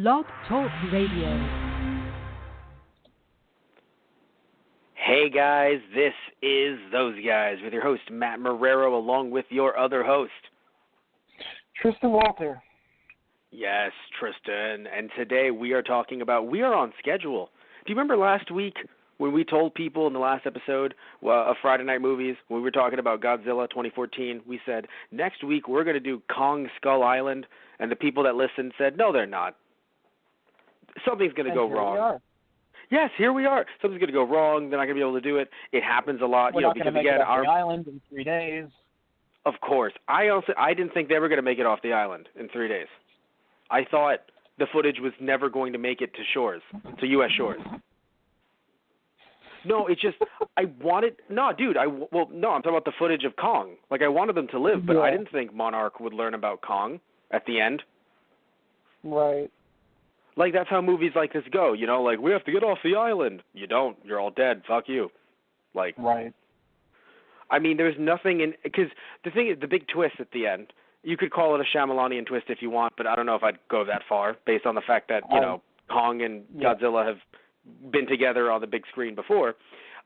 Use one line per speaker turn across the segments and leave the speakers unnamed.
Blog Talk Radio.
Hey guys, this is Those Guys with your host Matt Marrero along with your other host
Tristan Walter.
Yes, Tristan. And today we are on schedule. Do you remember last week when we told people in the last episode of Friday Night Movies, when we were talking about Godzilla 2014, we said, next week we're going to do Kong Skull Island, and the people that listened said, no, they're not. Something's going to go wrong. Yes, here we are. Something's going to go wrong. They're not going to be able to do it. It happens a lot.
We're not going to make it off the island in 3 days.
Of course. I didn't think they were going to make it off the island in 3 days. I thought the footage was never going to make it to U.S. shores. No, it's just, I'm talking about the footage of Kong. Like, I wanted them to live, but I didn't think Monarch would learn about Kong at the end.
Right.
Like, that's how movies like this go, you know? Like, we have to get off the island. You don't. You're all dead. Fuck you. Like,
right.
I mean, there's nothing in, because the thing is, the big twist at the end, you could call it a Shyamalanian twist if you want, but I don't know if I'd go that far based on the fact that, Kong and Godzilla have been together on the big screen before.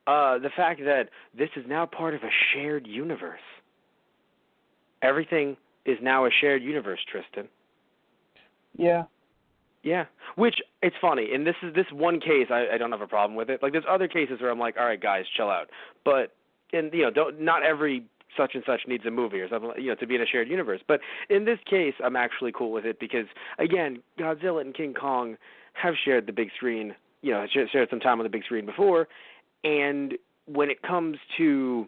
The fact that this is now part of a shared universe. Everything is now a shared universe, Tristan.
Yeah.
Yeah, which, it's funny, and this one case, I don't have a problem with it. Like, there's other cases where I'm like, all right, guys, chill out. But, not every such and such needs a movie or something, to be in a shared universe. But in this case, I'm actually cool with it because, again, Godzilla and King Kong have shared the big screen, shared some time on the big screen before, and when it comes to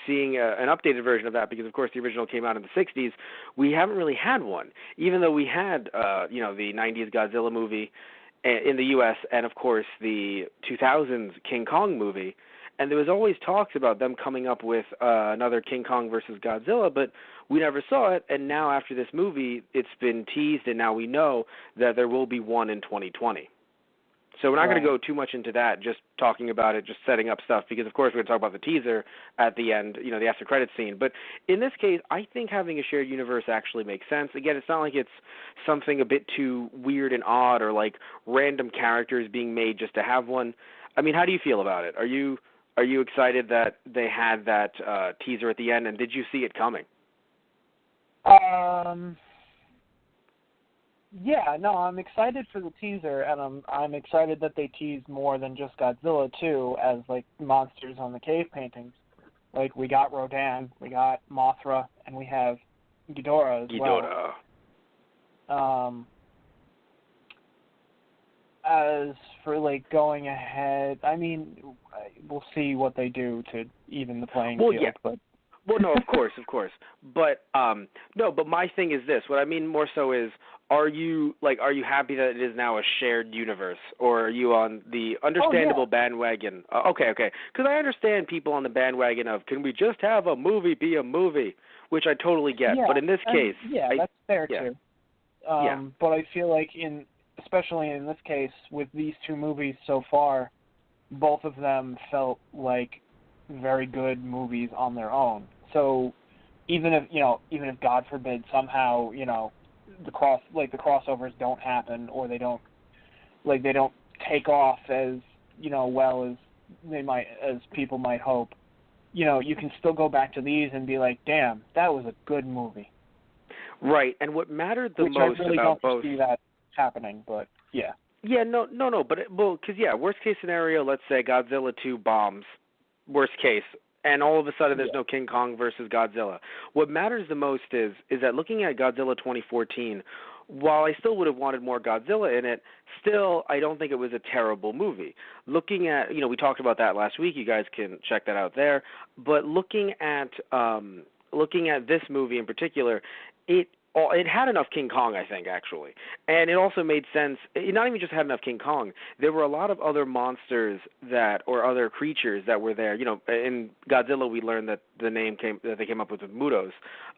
seeing an updated version of that, because, of course, the original came out in the 60s, we haven't really had one, even though we had, the 90s Godzilla movie in the U.S. and, of course, the 2000s King Kong movie. And there was always talks about them coming up with another King Kong versus Godzilla, but we never saw it. And now after this movie, it's been teased, and now we know that there will be one in 2020. So we're not going to go too much into that, just talking about it, just setting up stuff, because, of course, we're going to talk about the teaser at the end, the after credits scene. But in this case, I think having a shared universe actually makes sense. Again, it's not like it's something a bit too weird and odd or like random characters being made just to have one. I mean, how do you feel about it? Are you excited that they had that teaser at the end, and did you see it coming?
Yeah, no, I'm excited for the teaser, and I'm excited that they teased more than just Godzilla too, as like monsters on the cave paintings. Like, we got Rodan, we got Mothra, and we have Ghidorah as well. As for like going ahead, I mean, we'll see what they do to even the playing field.
Yeah.
But
well, no, of course. But no, but my thing is this. What I mean more so is, are you happy that it is now a shared universe, or are you on the understandable bandwagon? Okay, because I understand people on the bandwagon of, can we just have a movie be a movie, which I totally get. But in this case,
that's fair too. But I feel like especially in this case, with these two movies so far, both of them felt like very good movies on their own. So even if God forbid somehow, the crossovers don't happen, or they don't take off as, well as as people might hope, you can still go back to these and be like, damn, that was a good movie.
Right. And what mattered the
most
about
I really
both,
don't see that happening, but yeah.
Yeah, no, but because worst case scenario, let's say Godzilla 2 bombs, worst case, and all of a sudden there's no King Kong versus Godzilla. What matters the most is that looking at Godzilla 2014, while I still would have wanted more Godzilla in it, still I don't think it was a terrible movie. Looking at, we talked about that last week. You guys can check that out there. But looking at this movie in particular, it had enough King Kong, I think, actually. And it also made sense. It not even just had enough King Kong. There were a lot of other monsters or other creatures that were there. In Godzilla, we learned that that they came up with Mutos.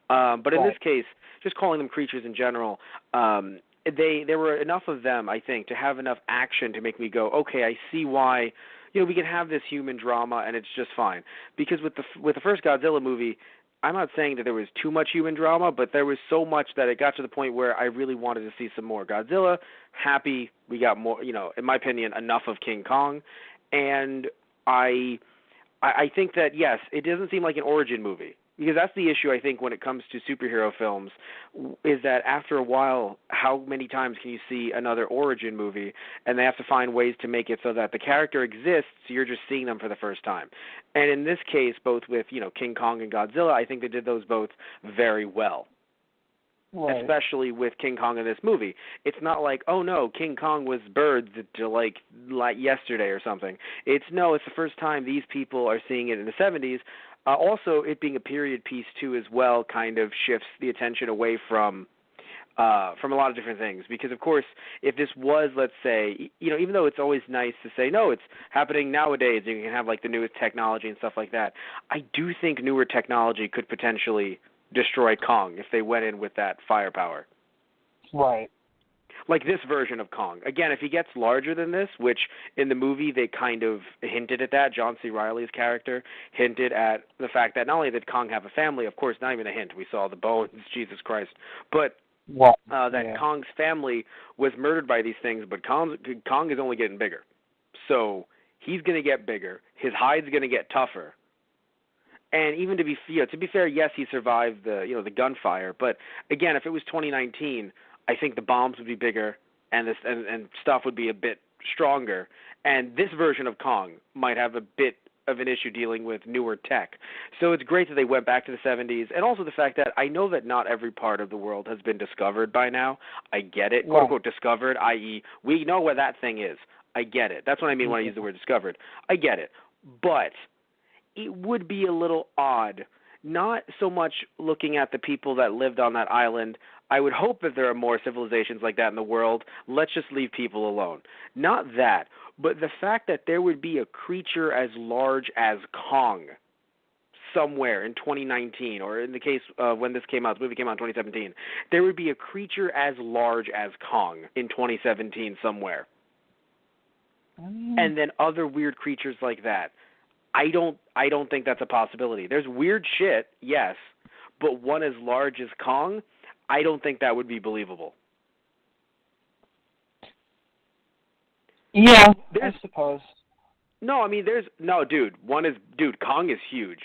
But in this case, just calling them creatures in general, there were enough of them, I think, to have enough action to make me go, okay, I see why, we can have this human drama and it's just fine. Because with the first Godzilla movie, I'm not saying that there was too much human drama, but there was so much that it got to the point where I really wanted to see some more Godzilla. Happy we got more, in my opinion, enough of King Kong. And I think that, yes, it doesn't seem like an origin movie. Because that's the issue, I think, when it comes to superhero films, is that after a while, how many times can you see another origin movie, and they have to find ways to make it so that the character exists, so you're just seeing them for the first time. And in this case, both with, King Kong and Godzilla, I think they did those both very well. Right. Especially with King Kong in this movie. It's not like, oh no, King Kong was birds like yesterday or something. It's the first time these people are seeing it in the 70s. Also, it being a period piece, too, as well, kind of shifts the attention away from a lot of different things. Because, of course, if this was, let's say, even though it's always nice to say, no, it's happening nowadays, you can have, like, the newest technology and stuff like that, I do think newer technology could potentially destroy Kong if they went in with that firepower.
Right.
Like this version of Kong. Again, if he gets larger than this, which in the movie they kind of hinted at that, John C. Reilly's character hinted at the fact that not only did Kong have a family, of course, not even a hint, we saw the bones, Jesus Christ, but Kong's family was murdered by these things, but Kong is only getting bigger. So he's going to get bigger. His hide's going to get tougher. And even to be fair, yes, he survived the gunfire, but again, if it was 2019, I think the bombs would be bigger and stuff would be a bit stronger. And this version of Kong might have a bit of an issue dealing with newer tech. So it's great that they went back to the 70s, and also the fact that I know that not every part of the world has been discovered by now. I get it, quote unquote discovered, i.e. we know where that thing is. I get it. That's what I mean when I use the word discovered. I get it. But it would be a little odd, not so much looking at the people that lived on that island. I would hope that there are more civilizations like that in the world. Let's just leave people alone. Not that, but the fact that there would be a creature as large as Kong somewhere in 2019, or in the case when this came out, the movie came out in 2017, there would be a creature as large as Kong in 2017 somewhere. And then other weird creatures like that. I don't think that's a possibility. There's weird shit, yes, but one as large as Kong, I don't think that would be believable.
Yeah, I suppose.
No, I mean, Kong is huge.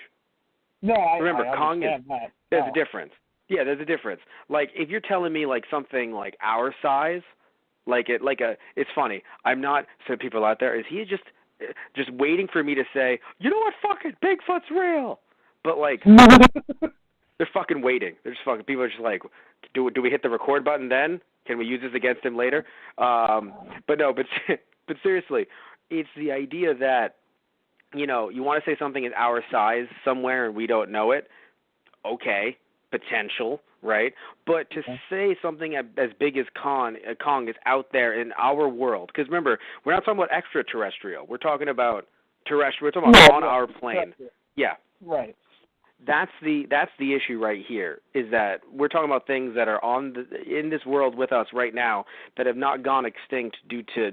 No,
Remember, Kong is.
That.
There's a difference. Yeah, there's a difference. Like, if you're telling me like something like our size, it's funny. I'm not. So people out there, is he just waiting for me to say, you know what, fucking Bigfoot's real? But like. They're fucking waiting. They're just fucking. People are just like, do we hit the record button then? Can we use this against him later? But seriously, it's the idea that, you want to say something is our size somewhere and we don't know it. Okay, potential, right? But to say something as big as Kong is out there in our world, because remember, we're not talking about extraterrestrial. We're talking about terrestrial. We're talking about on our plane. Yeah.
Right.
That's the issue right here, is that we're talking about things that are in this world with us right now that have not gone extinct due to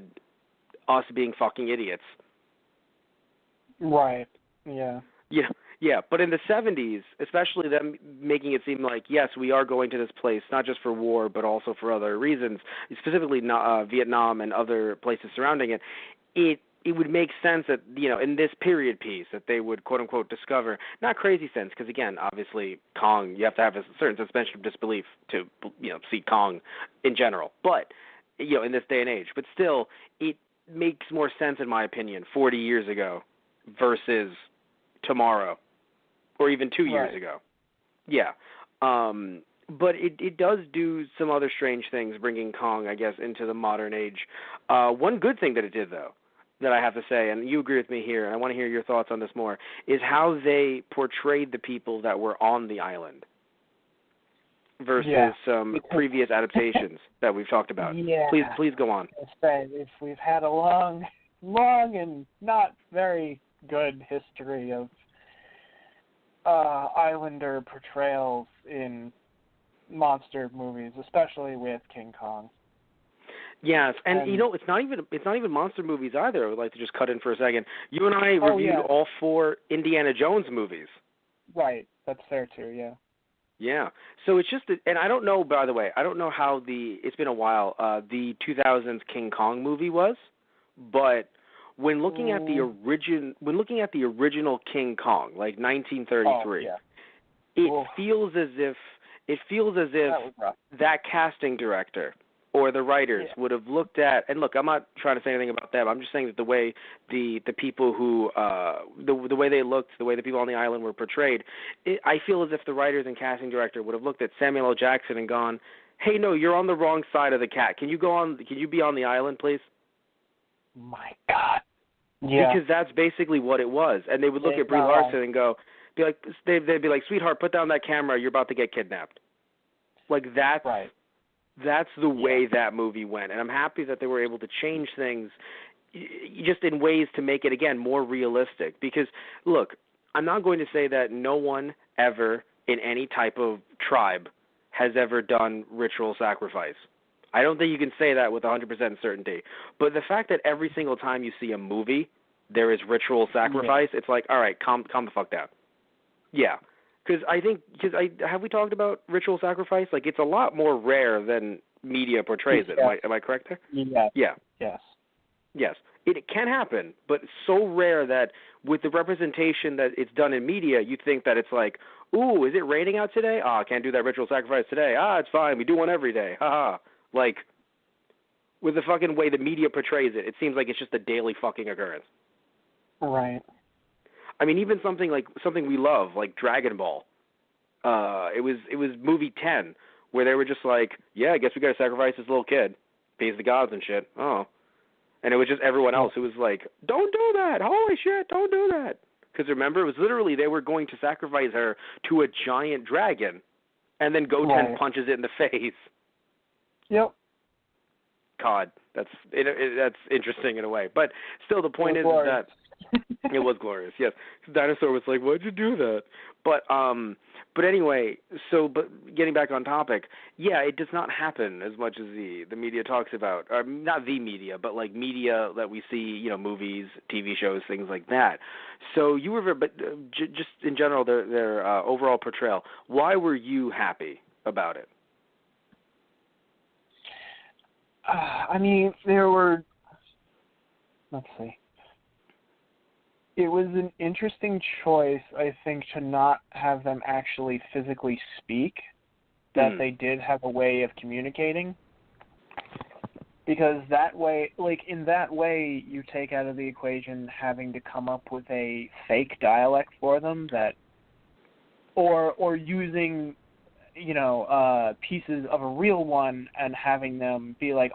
us being fucking idiots.
Right. Yeah.
Yeah. But in the 70s, especially them making it seem like, yes, we are going to this place not just for war but also for other reasons, specifically Vietnam and other places surrounding it. It would make sense that, in this period piece that they would, quote-unquote, discover, not crazy sense, because, again, obviously, Kong, you have to have a certain suspension of disbelief to, see Kong in general. But, in this day and age. But still, it makes more sense, in my opinion, 40 years ago versus tomorrow or even 2 years ago. Yeah. But it does do some other strange things, bringing Kong, I guess, into the modern age. One good thing that it did, though, that I have to say, and you agree with me here, and I want to hear your thoughts on this more, is how they portrayed the people that were on the island versus some previous adaptations that we've talked about.
Yeah.
Please go on.
If we've had a long and not very good history of islander portrayals in monster movies, especially with King Kong.
Yes, and it's not even monster movies either. I would like to just cut in for a second. You and I reviewed all 4 Indiana Jones movies.
Right. That's fair too. Yeah.
Yeah. So it's just, and I don't know, by the way, I don't know how it's been a while, the 2000s King Kong movie was, but when looking at the original King Kong, like 1933, it feels as if that casting director or the writers would have looked at, and look, I'm not trying to say anything about them. I'm just saying that the way the people who the way they looked, the way the people on the island were portrayed, I feel as if the writers and casting director would have looked at Samuel L. Jackson and gone, "Hey, no, you're on the wrong side of the cat. Can you be on the island, please?"
My God. Yeah.
Because that's basically what it was, and they would look at Brie Larson and go, they'd be like, "Sweetheart, put down that camera. You're about to get kidnapped." Like that's.
Right.
That's the way that movie went, and I'm happy that they were able to change things just in ways to make it, again, more realistic. Because, look, I'm not going to say that no one ever in any type of tribe has ever done ritual sacrifice. I don't think you can say that with 100% certainty. But the fact that every single time you see a movie there is ritual sacrifice, it's like, all right, calm the fuck down. Yeah. Because have we talked about ritual sacrifice? Like, it's a lot more rare than media portrays it. Am I correct there?
Yes.
Yeah. Yes. It can happen, but it's so rare that with the representation that it's done in media, you think that it's like, ooh, is it raining out today? I can't do that ritual sacrifice today. It's fine. We do one every day. Ha. Like, with the fucking way the media portrays it, it seems like it's just a daily fucking occurrence.
Right.
I mean, even something we love, like Dragon Ball. It was movie 10, where they were just like, yeah, I guess we got to sacrifice this little kid, pays the gods and shit. Oh, and it was just everyone else who was like, don't do that. Holy shit, don't do that. Because remember, it was literally they were going to sacrifice her to a giant dragon, and then Goten punches it in the face.
Yep.
God, that's interesting in a way, but still, the point is that. It was glorious, yes. The dinosaur was like, "Why'd you do that?" But anyway, but getting back on topic, yeah, it does not happen as much as the media talks about. Or not the media, but like media that we see, movies, TV shows, things like that. So you were, but just in general, their overall portrayal. Why were you happy about it?
I mean, there were. Let's see. It was an interesting choice, I think, to not have them actually physically speak, that they did have a way of communicating. Because that way, in that way, you take out of the equation having to come up with a fake dialect for them or using, pieces of a real one and having them be like,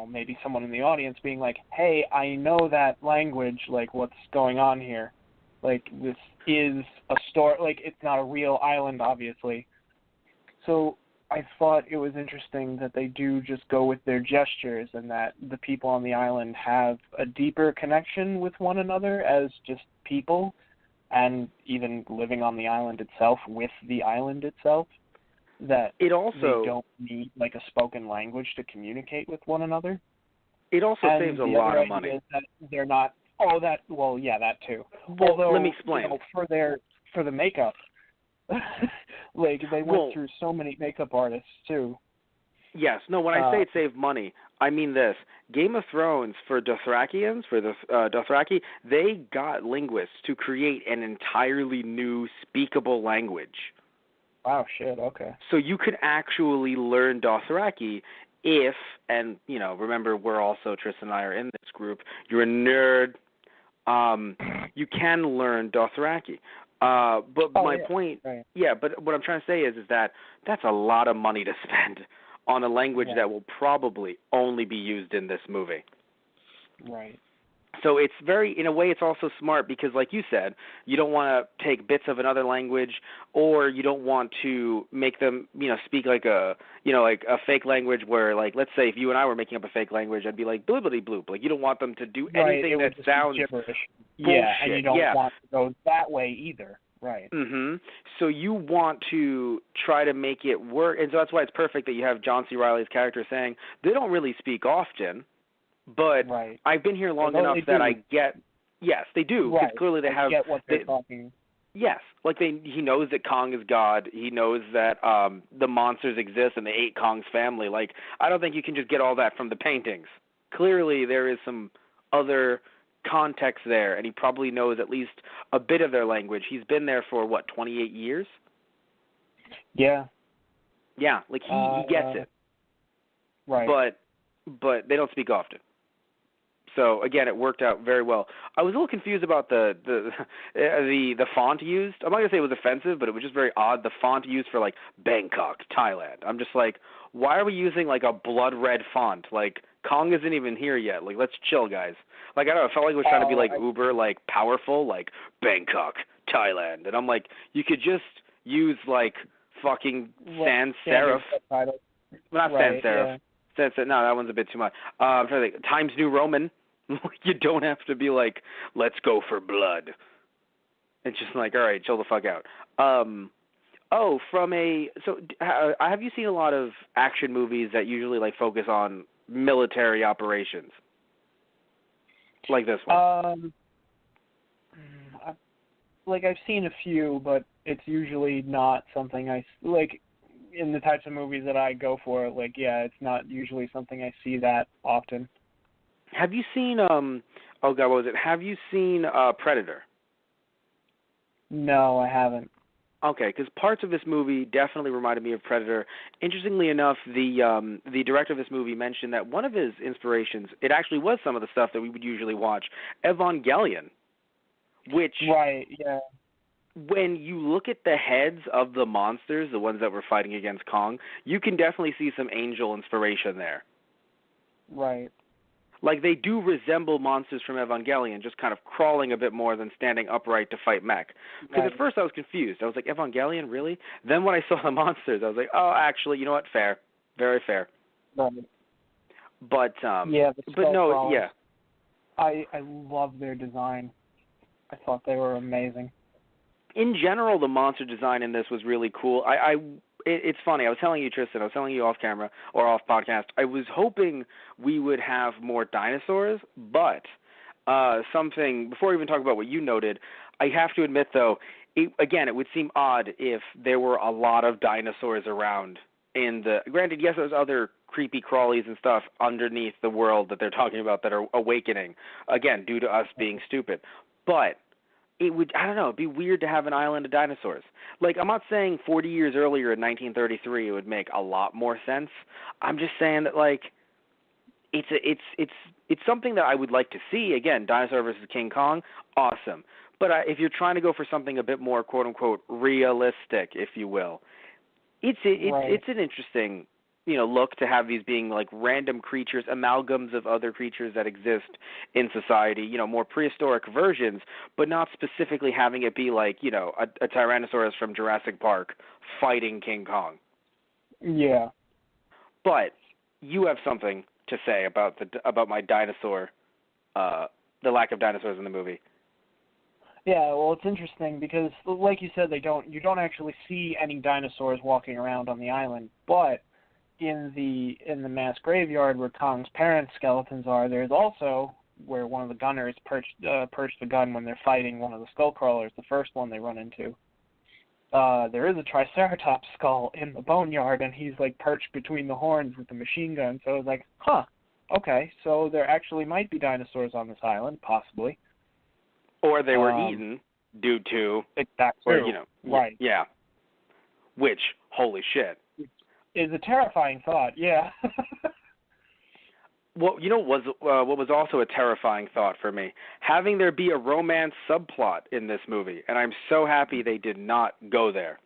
maybe someone in the audience being like, hey, I know that language, like, what's going on here? Like, this is a story, like, it's not a real island, obviously. So I thought it was interesting that they do just go with their gestures and that the people on the island have a deeper connection with one another as just people, and even living on the island itself with the island itself, that they don't need like a spoken language to communicate with one another.
It also saves a lot of money.
That they're not. That too.
Well,
although,
let me explain.
For the makeup, like they went through so many makeup artists too.
Yes. No, when I say it saved money, I mean this. Game of Thrones, for Dothrakians, for the Dothraki, they got linguists to create an entirely new speakable language.
Wow, shit, okay.
So you could actually learn Dothraki if, and, remember, we're also, Tristan and I are in this group, you're a nerd, you can learn Dothraki. But my point, but what I'm trying to say is that that's a lot of money to spend on a language that will probably only be used in this movie.
Right.
So it's in a way, it's also smart because, like you said, you don't want to take bits of another language, or you don't want to make them, speak like a fake language where, like, let's say if you and I were making up a fake language, I'd be like, blibbity bloop. Like, you don't want them to do anything that sounds
gibberish.
Bullshit.
Yeah, and you don't want to go that way either. Right.
Mm-hmm. So you want to try to make it work, and so that's why it's perfect that you have John C. Reilly's character saying they don't really speak often, but I've been here long enough that I get. Yes, they do. Because clearly they have.
Get what they're talking.
Yes, like he knows that Kong is God. He knows that the monsters exist and they ate Kong's family. Like, I don't think you can just get all that from the paintings. Clearly, there is some other context there, and he probably knows at least a bit of their language. He's been there for, 28 years?
Yeah.
Yeah, like he gets it.
Right.
But they don't speak often. So again, it worked out very well. I was a little confused about the font used. I'm not gonna say it was offensive, but it was just very odd. The font used for like Bangkok, Thailand. I'm just like, why are we using like a blood red font? Like, Kong isn't even here yet. Like, let's chill, guys. Like, I don't know. It felt like it was trying to be like uber like powerful, like Bangkok, Thailand, and I'm like, you could just use like fucking sans serif. Well, not sans serif. Yeah. No, that one's a bit too much. I'm trying to think. Times New Roman. You don't have to be like, let's go for blood. It's just like, all right, chill the fuck out. Have you seen a lot of action movies that usually like focus on military operations, like this one?
I've seen a few, but it's usually not something I like. In the types of movies that I go for, like, yeah, it's not usually something I see that often.
Have you seen Have you seen Predator?
No, I haven't.
Okay, because parts of this movie definitely reminded me of Predator. Interestingly enough, the director of this movie mentioned that one of his inspirations, it actually was some of the stuff that we would usually watch, Evangelion, which...
Right, yeah.
When you look at the heads of the monsters, the ones that were fighting against Kong, you can definitely see some angel inspiration there.
Right.
Like, they do resemble monsters from Evangelion, just kind of crawling a bit more than standing upright to fight mech. Because at first I was confused. I was like, Evangelion, really? Then when I saw the monsters, I was like, oh, actually, you know what? Fair. Very fair.
Right.
But,
yeah. I love their design. I thought they were amazing.
In general, the monster design in this was really cool. It's funny. I was telling you, Tristan, I was telling you off camera or off podcast, I was hoping we would have more dinosaurs, but something, before we even talk about what you noted, I have to admit, though, it would seem odd if there were a lot of dinosaurs around granted, yes, there's other creepy crawlies and stuff underneath the world that they're talking about that are awakening, again, due to us being stupid. But it would, I don't know, it'd be weird to have an island of dinosaurs. Like, I'm not saying 40 years earlier in 1933 it would make a lot more sense. I'm just saying that, like, it's something that I would like to see. Again, dinosaur versus King Kong, awesome. But if you're trying to go for something a bit more, quote unquote, realistic, if you will, it's an interesting, look to have these being like random creatures, amalgams of other creatures that exist in society, more prehistoric versions, but not specifically having it be like, a Tyrannosaurus from Jurassic Park fighting King Kong.
Yeah.
But you have something to say about my dinosaur, the lack of dinosaurs in the movie.
Yeah, well, it's interesting because, like you said, you don't actually see any dinosaurs walking around on the island, but in the mass graveyard where Kong's parents' skeletons are, there's also where one of the gunners perched the gun when they're fighting one of the skull crawlers, the first one they run into. There is a Triceratops skull in the boneyard, and he's like perched between the horns with the machine gun. So I was like, okay, so there actually might be dinosaurs on this island, possibly.
Or they were eaten due to,
right?
Yeah. Which, holy shit,
is a terrifying thought. Yeah.
Well, what was also a terrifying thought for me? Having there be a romance subplot in this movie, and I'm so happy they did not go there.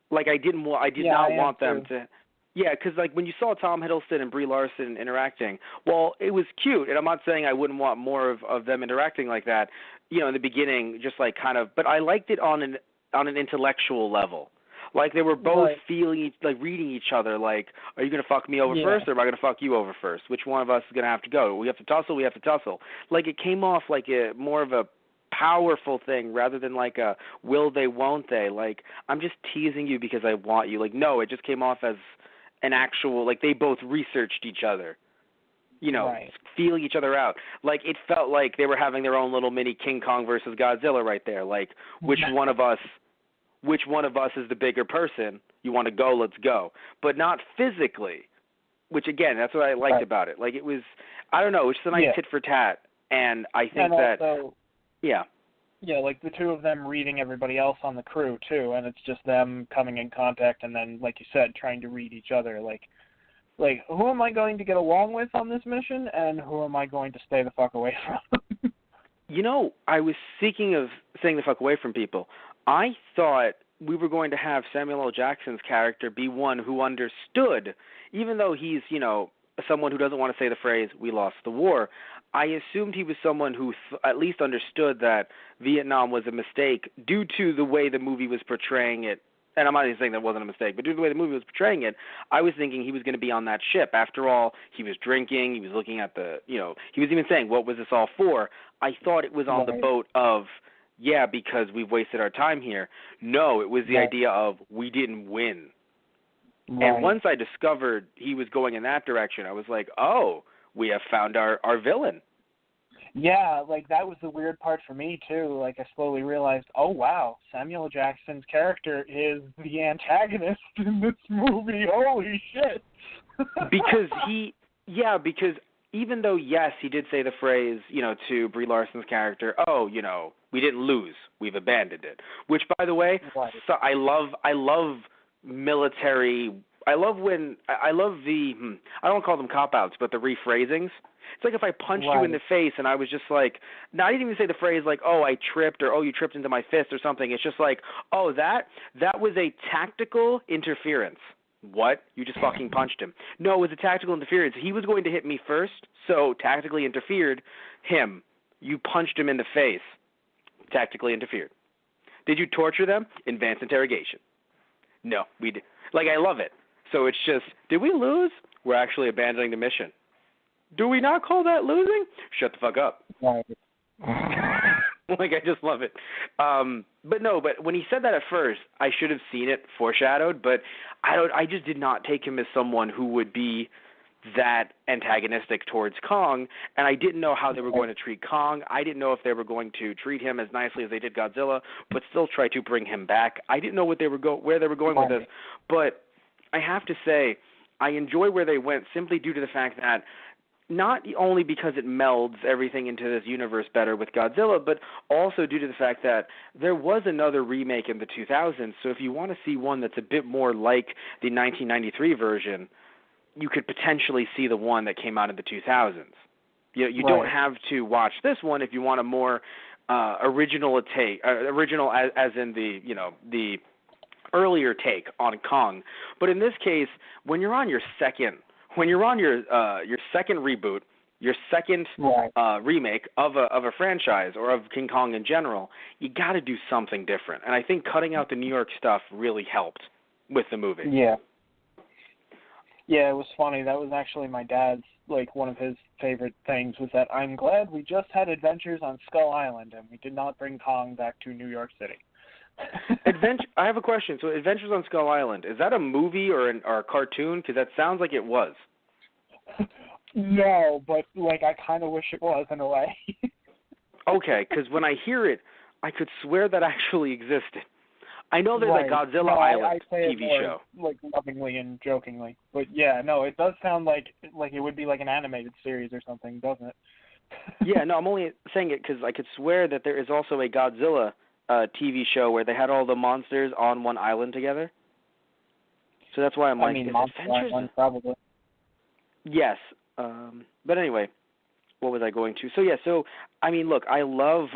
Like, I did not want them to. Yeah, because like when you saw Tom Hiddleston and Brie Larson interacting, well, it was cute, and I'm not saying I wouldn't want more of them interacting like that, in the beginning, just like kind of. But I liked it on an intellectual level. Like, they were both feeling, like, reading each other, like, are you going to fuck me over first, or am I going to fuck you over first? Which one of us is going to have to go? We have to tussle. Like, it came off like more of a powerful thing rather than like a will they, won't they. Like, I'm just teasing you because I want you. Like, no, it just came off as an actual, like, they both researched each other. feeling each other out. Like, it felt like they were having their own little mini King Kong versus Godzilla right there. Like, which one of us is the bigger person? You want to go, let's go. But not physically, which, again, that's what I liked about it. Like, it was, I don't know, it was just a nice tit for tat. And I think
Yeah, like the two of them reading everybody else on the crew, too, and it's just them coming in contact and then, like you said, trying to read each other. Like, who am I going to get along with on this mission, and who am I going to stay the fuck away from?
I was seeking of staying the fuck away from people. I thought we were going to have Samuel L. Jackson's character be one who understood, even though he's, someone who doesn't want to say the phrase, we lost the war. I assumed he was someone who at least understood that Vietnam was a mistake due to the way the movie was portraying it. And I'm not even saying that wasn't a mistake, but due to the way the movie was portraying it, I was thinking he was going to be on that ship. After all, he was drinking, he was looking at he was even saying, what was this all for? I thought it was on the boat of, because we've wasted our time here. No, it was the idea of we didn't win. Right. And once I discovered he was going in that direction, I was like, oh, we have found our villain.
Yeah, like, that was the weird part for me, too. Like, I slowly realized, oh, wow, Samuel L. Jackson's character is the antagonist in this movie. Holy shit.
because even though, yes, he did say the phrase, to Brie Larson's character, oh, we didn't lose, we've abandoned it. Which, by the way, so I love military. I love the, I don't want to call them cop-outs, but the rephrasings. It's like if I punched you in the face and I was just like, I didn't even say the phrase like, oh, I tripped, or oh, you tripped into my fist or something. It's just like, oh, that was a tactical interference. What? You just fucking punched him. No, it was a tactical interference. He was going to hit me first, so tactically interfered him. You punched him in the face. Tactically interfered. Did you torture them? Advanced interrogation. No, we did. Like, I love it. So it's just, did we lose? We're actually abandoning the mission. Do we not call that losing? Shut the fuck up. Like, I just love it. But when he said that at first, I should have seen it foreshadowed, but I just did not take him as someone who would be that antagonistic towards Kong, and I didn't know how they were going to treat Kong. I didn't know if they were going to treat him as nicely as they did Godzilla, but still try to bring him back. I didn't know where they were going with this, but I have to say, I enjoy where they went simply due to the fact that not only because it melds everything into this universe better with Godzilla, but also due to the fact that there was another remake in the 2000s, so if you want to see one that's a bit more like the 1993 version, you could potentially see the one that came out in the 2000s. You don't have to watch this one if you want a more original take, original as in the earlier take on Kong. But in this case, when you're on your second reboot, your second remake of a franchise or of King Kong in general, you got to do something different. And I think cutting out the New York stuff really helped with the movie.
Yeah. Yeah, it was funny. That was actually my dad's, one of his favorite things was that I'm glad we just had adventures on Skull Island and we did not bring Kong back to New York City.
I have a question. So Adventures on Skull Island, is that a movie or a cartoon? Because that sounds like it was.
No, but, I kind of wish it was in a way.
Okay, because when I hear it, I could swear that actually existed. I know there's a Godzilla Island TV show.
Lovingly and jokingly. But, yeah, no, it does sound like it would be like an animated series or something, doesn't it?
Yeah, no, I'm only saying it because I could swear that there is also a Godzilla TV show where they had all the monsters on one island together. So that's why I'm
Monster Island, probably.
Yes. But anyway, what was I going to? So look, I love,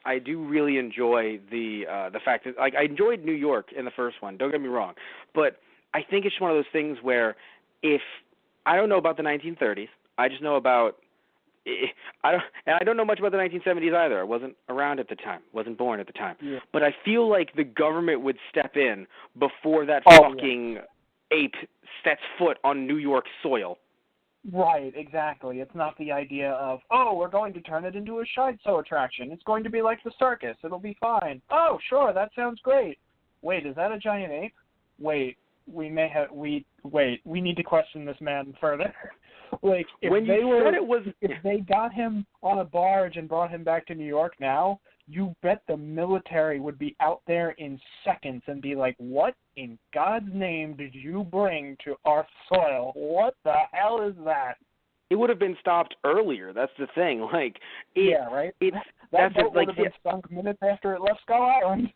I do really enjoy the fact that, I enjoyed New York in the first one, don't get me wrong, but I think it's one of those things where I don't know about the 1930s, I just know about, I don't know much about the 1970s either. I wasn't around at the time, wasn't born at the time, but I feel like the government would step in before that fucking ape sets foot on New York soil.
Right, exactly. It's not the idea of, we're going to turn it into a sideshow attraction. It's going to be like the circus. It'll be fine. Oh, sure, that sounds great. Wait, is that a giant ape? Wait, we need to question this man further. Like, if
when
they
you said it was,
if they got him on a barge and brought him back to New York now, you bet the military would be out there in seconds and be like, what in God's name did you bring to our soil? What the hell is that?
it would have been stopped earlier. That's the thing. Like,
yeah, right. That boat would have been sunk minutes after it left Skull Island.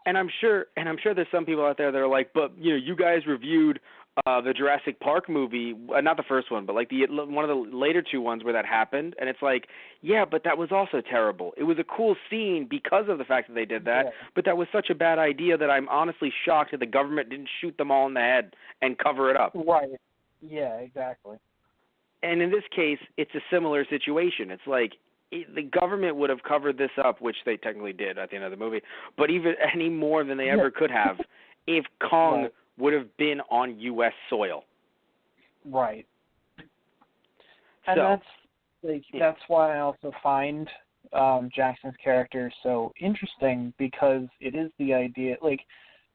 And I'm sure there's some people out there that are like, but you guys reviewed the Jurassic Park movie, not the first one, but like one of the later two ones where that happened, and it's like, yeah, but that was also terrible. It was a cool scene because of the fact that they did that, but that was such a bad idea that I'm honestly shocked that the government didn't shoot them all in the head and cover it up.
Right. Yeah, exactly.
And in this case, it's a similar situation. It's like the government would have covered this up, which they technically did at the end of the movie, but even any more than they ever could have if Kong would have been on U.S. soil.
Right. And that's why I also find Jackson's character so interesting, because it is the idea, like,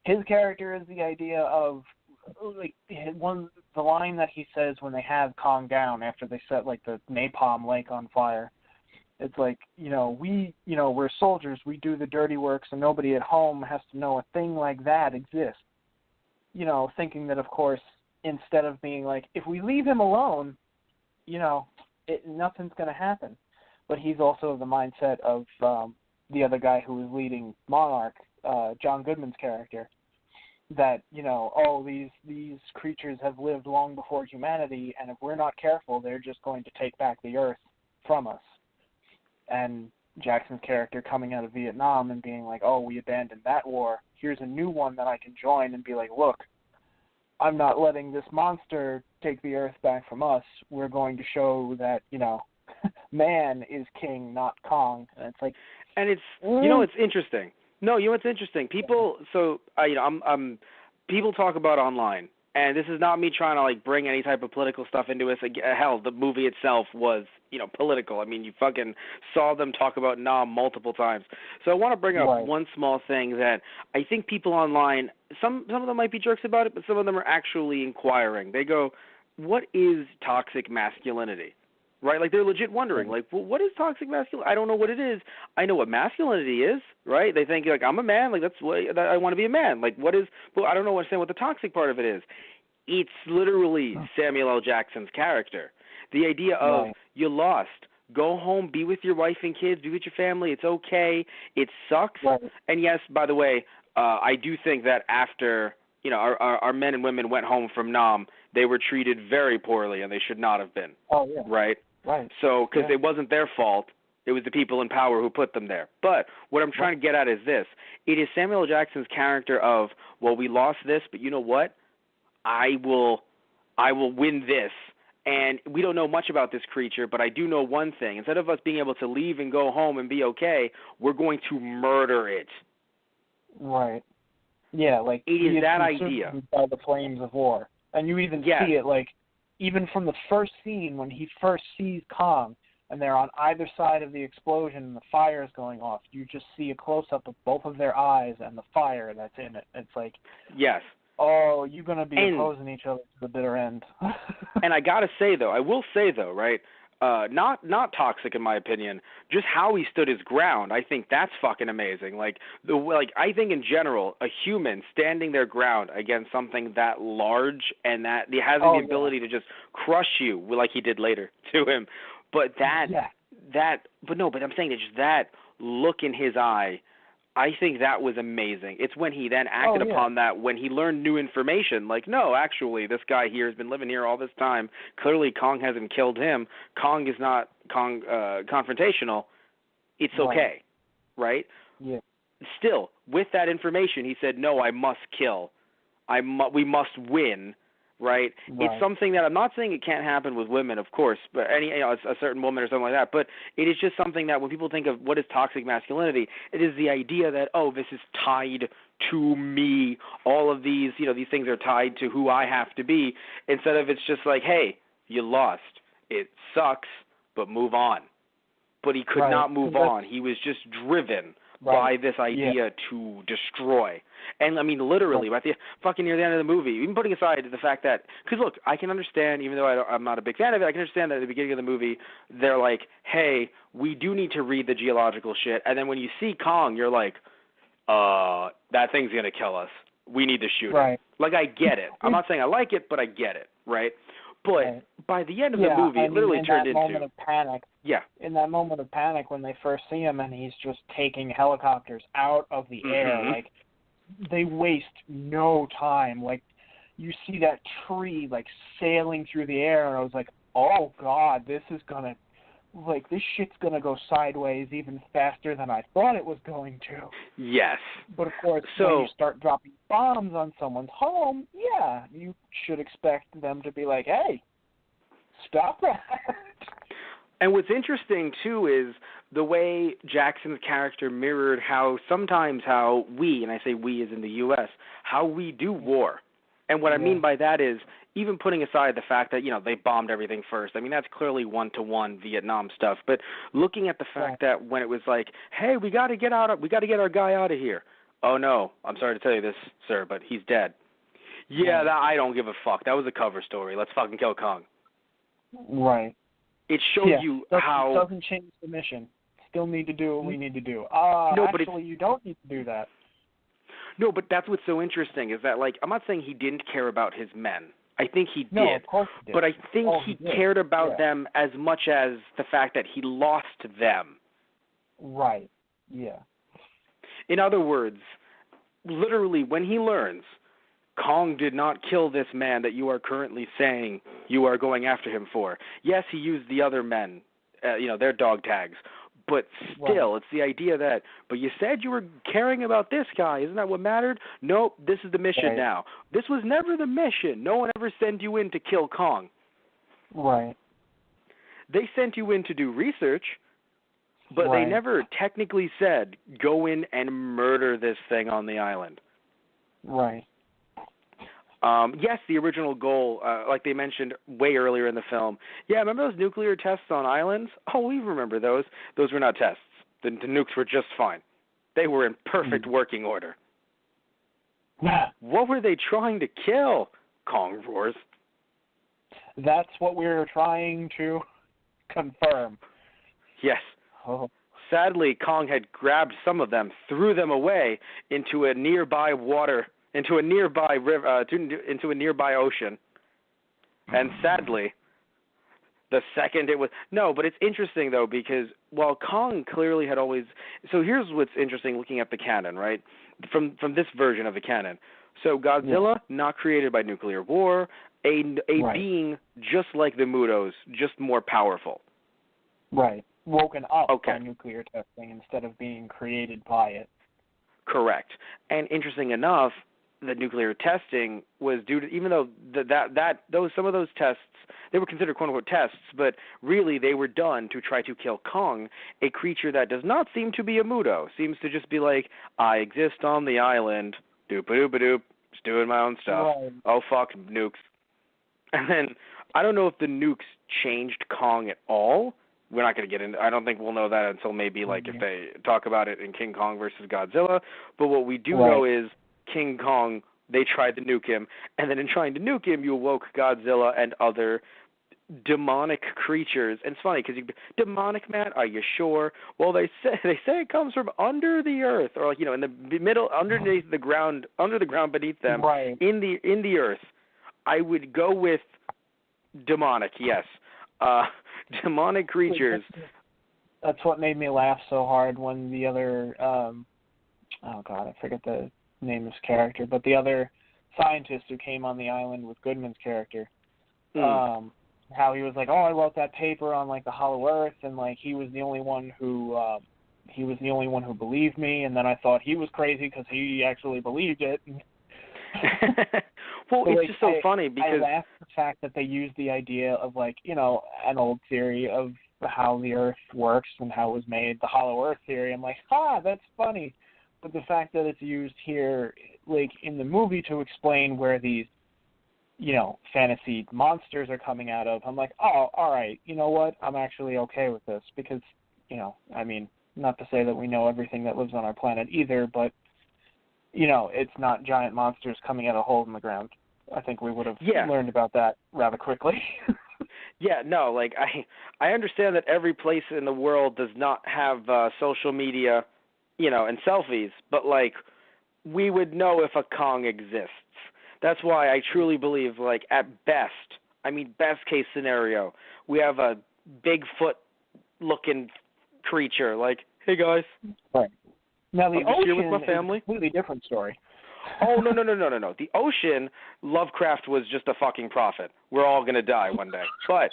his character is the idea of, like, the line that he says when they have Kong down after they set, like, the Napalm lake on fire. It's like, we're soldiers, we do the dirty work, so nobody at home has to know a thing like that exists. Thinking that, of course, instead of being like, if we leave him alone, nothing's going to happen. But he's also of the mindset of the other guy who was leading Monarch, John Goodman's character, that, these creatures have lived long before humanity, and if we're not careful, they're just going to take back the Earth from us. And Jackson's character coming out of Vietnam and being like, oh, we abandoned that war. Here's a new one that I can join and be like, look, I'm not letting this monster take the Earth back from us. We're going to show that, man is king, not Kong. And it's like,
and it's, it's interesting. No, it's interesting. People, people talk about online, and this is not me trying to like bring any type of political stuff into it. Hell, the movie itself was, political. I mean, you fucking saw them talk about Nam multiple times. So I want to bring up one small thing that I think people online, some of them might be jerks about it, but some of them are actually inquiring. They go, what is toxic masculinity? Right? Like, they're legit wondering, like, well, what is toxic masculinity? I don't know what it is. I know what masculinity is, right? They think, like, I'm a man. Like, that's what I want to be a man. Like, what is, well, I don't understand what the toxic part of it is. It's literally Samuel L. Jackson's character. The idea of, you lost. Go home, be with your wife and kids, be with your family. It's okay. It sucks. And yes, by the way, I do think that after, our men and women went home from Nam, they were treated very poorly, and they should not have been.
Oh, yeah.
Right?
Right.
So, because it wasn't their fault, it was the people in power who put them there. But what I'm trying to get at is this. It is Samuel L. Jackson's character of, well, we lost this, but you know what? I will win this. And we don't know much about this creature, but I do know one thing. Instead of us being able to leave and go home and be okay, we're going to murder it.
Right. Yeah, like,
it is that idea.
By the flames of war. And you even see it, like, even from the first scene when he first sees Kong and they're on either side of the explosion and the fire is going off, you just see a close-up of both of their eyes and the fire that's in it. It's like,
yes.
Oh, you're going to be opposing each other to the bitter end.
And I got to say, though, right, not toxic in my opinion, just how he stood his ground. I think that's fucking amazing. I think in general, a human standing their ground against something that large and that having the ability to just crush you, like he did later to him. But but I'm saying it's just that look in his eye. I think that was amazing. It's when he then acted upon that, when he learned new information, like, no, actually, this guy here has been living here all this time. Clearly, Kong hasn't killed him. Kong is not confrontational. It's okay, right?
Yeah.
Still, with that information, he said, no, I must kill. We must win. Right? It's something that I'm not saying it can't happen with women, of course, but a certain woman or something like that. But it is just something that when people think of what is toxic masculinity, it is the idea that, oh, this is tied to me. All of these, these things are tied to who I have to be. Instead of it's just like, hey, you lost. It sucks, but move on. But he could not move on. He was just driven by this idea to destroy. And, I mean, literally, by the fucking near the end of the movie, even putting aside the fact that, because, look, I can understand, even though I'm not a big fan of it, I can understand that at the beginning of the movie, they're like, hey, we do need to read the geological shit. And then when you see Kong, you're like, that thing's going to kill us. We need to shoot it. Like, I get it. I'm not saying I like it, but I get it, right? But by the end of the movie, it literally turned into...
moment of panic.
Yeah.
In that moment of panic when they first see him and he's just taking helicopters out of the air, like, they waste no time. Like, you see that tree, like, sailing through the air, and I was like, oh, God, this is going to... Like, this shit's going to go sideways even faster than I thought it was going to.
Yes.
But, of course, when you start dropping bombs on someone's home, you should expect them to be like, hey, stop that.
And what's interesting, too, is the way Jackson's character mirrored sometimes how we, and I say we as in the U.S., how we do war. And what I mean by that is, even putting aside the fact that, they bombed everything first, I mean, that's clearly one-to-one Vietnam stuff, but looking at the fact that when it was like, hey, we got to get our guy out of here. Oh, no, I'm sorry to tell you this, sir, but he's dead. Yeah, I don't give a fuck. That was a cover story. Let's fucking kill Kong.
Right.
It shows you how...
It doesn't change the mission. Still need to do what we need to do. Actually, you don't need to do that.
No, but that's what's so interesting is that, like, I'm not saying he didn't care about his men. I think he did.
No, of course he did.
But I think he cared about them as much as the fact that he lost them.
Right. Yeah.
In other words, literally when he learns Kong did not kill this man that you are currently saying you are going after him for. Yes, he used the other men, their dog tags. But still, it's the idea that, but you said you were caring about this guy. Isn't that what mattered? Nope, this is the mission now. This was never the mission. No one ever sent you in to kill Kong.
Right.
They sent you in to do research, but they never technically said, go in and murder this thing on the island.
Right.
Yes, the original goal, like they mentioned way earlier in the film. Yeah, remember those nuclear tests on islands? Oh, we remember those. Those were not tests. The nukes were just fine. They were in perfect working order. What were they trying to kill? Kong roars.
That's what we were trying to confirm.
Yes.
Oh.
Sadly, Kong had grabbed some of them, threw them away into a nearby into a nearby river, into a nearby ocean. And sadly, the second it was... No, but it's interesting, though, because while Kong clearly had always... So here's what's interesting looking at the canon, right? From this version of the canon. So Godzilla, not created by nuclear war, a being just like the Mutos, just more powerful.
Right. Woken up by nuclear testing instead of being created by it. Correct.
And interesting enough, the nuclear testing was due to, even though some of those tests, they were considered quote-unquote tests, but really they were done to try to kill Kong, a creature that does not seem to be a Muto, seems to just be like, I exist on the island, doop-a-doop-a-doop, just doing my own stuff.
Right.
Oh, fuck, nukes. And then, I don't know if the nukes changed Kong at all. We're not going to get into. I don't think we'll know that until maybe like if they talk about it in King Kong versus Godzilla. But what we do know is King Kong, they tried to nuke him, and then in trying to nuke him, you awoke Godzilla and other demonic creatures. And it's funny because demonic, Matt? Are you sure? Well, they say it comes from under the earth, or in the middle, underneath the ground, under the ground beneath them, in the earth. I would go with demonic. Yes. Demonic creatures.
That's what made me laugh so hard when the other, oh God, I forget the name of his character, but the other scientist who came on the island with Goodman's character, how he was like, oh, I wrote that paper on like the Hollow Earth, and like he was the only one who believed me, and then I thought he was crazy because he actually believed it.
Well, it's just so funny because
I laugh at the fact that they used the idea of like, an old theory of how the Earth works and how it was made, the Hollow Earth theory. I'm like, that's funny. But the fact that it's used here, like in the movie, to explain where these, fantasy monsters are coming out of, I'm like, oh, all right, you know what? I'm actually okay with this because, Not to say that we know everything that lives on our planet either, but, you know, it's not giant monsters coming out of holes in the ground. I think we would have learned about that rather quickly.
Yeah, no, like, I understand that every place in the world does not have social media, you know, and selfies, but, like, we would know if a Kong exists. That's why I truly believe, like, at best, I mean, best case scenario, we have a Bigfoot-looking creature, like, hey, guys.
Right. Now, the ocean
with my family.
is a completely different story.
Oh, no. The ocean, Lovecraft was just a fucking prophet. We're all going to die one day. But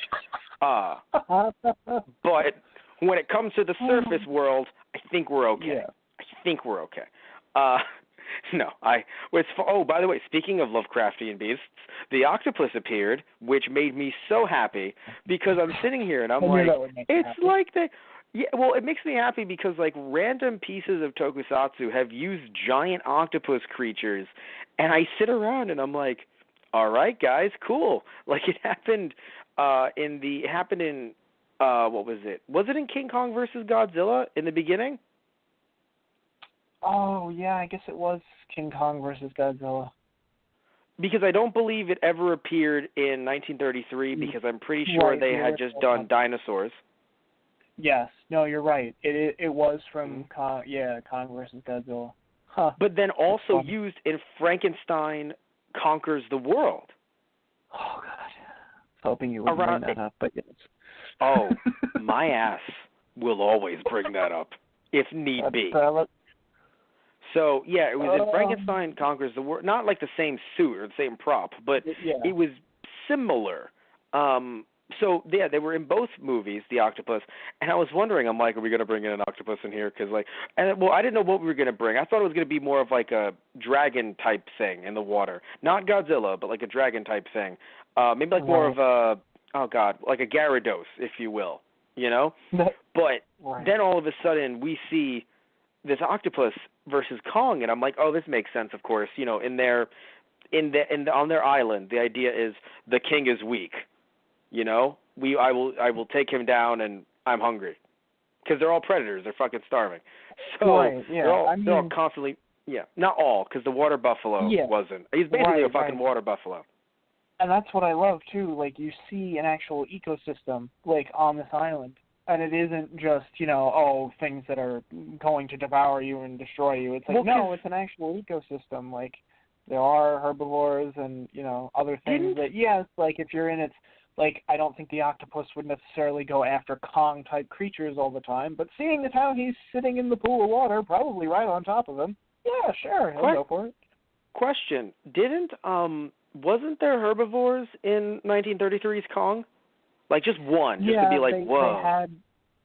when it comes to the surface world, I think we're okay.
Yeah.
I think we're okay. No, by the way, speaking of Lovecraftian beasts, the octopus appeared, which made me so happy because I'm sitting here and I'm like, it's like they... Yeah, well, it makes me happy because, like, random pieces of tokusatsu have used giant octopus creatures, and I sit around and I'm like, all right, guys, cool. Like, it happened what was it? Was it in King Kong versus Godzilla in the beginning?
Oh, yeah, I guess it was King Kong versus Godzilla.
Because I don't believe it ever appeared in 1933 because I'm pretty sure they had just done dinosaurs.
Yes. No, you're right. It was from Kong versus Godzilla. Huh.
But then also used in Frankenstein Conquers the World.
Oh, God. Hoping you would bring that up, but yes.
Oh, my ass will always bring that up, if need be. So, yeah, it was in Frankenstein Conquers the World. Not like the same suit or the same prop, but it was similar. So, yeah, they were in both movies, the octopus, and I was wondering, I'm like, are we going to bring in an octopus in here? Because, like, I didn't know what we were going to bring. I thought it was going to be more of like a dragon-type thing in the water. Not Godzilla, but like a dragon-type thing. Maybe like more of a, like a Gyarados, if you will, you know? But then all of a sudden we see this octopus versus Kong, and I'm like, oh, this makes sense, of course. You know, on their island, the idea is the king is weak. You know, I will take him down, and I'm hungry, because they're all predators. They're fucking starving. So they're all constantly, not all, because the water buffalo wasn't. He's basically a fucking water buffalo.
And that's what I love too. Like, you see an actual ecosystem, like, on this island, and it isn't just, you know, things that are going to devour you and destroy you. It's like, no, it's an actual ecosystem. Like, there are herbivores and, you know, other things that, yes, like, if you're in its. Like, I don't think the octopus would necessarily go after Kong-type creatures all the time, but seeing as how he's sitting in the pool of water, probably right on top of him, yeah, sure, he'll go for it.
Question: wasn't there herbivores in 1933's Kong? Like, just one, just to be like, whoa.
They had,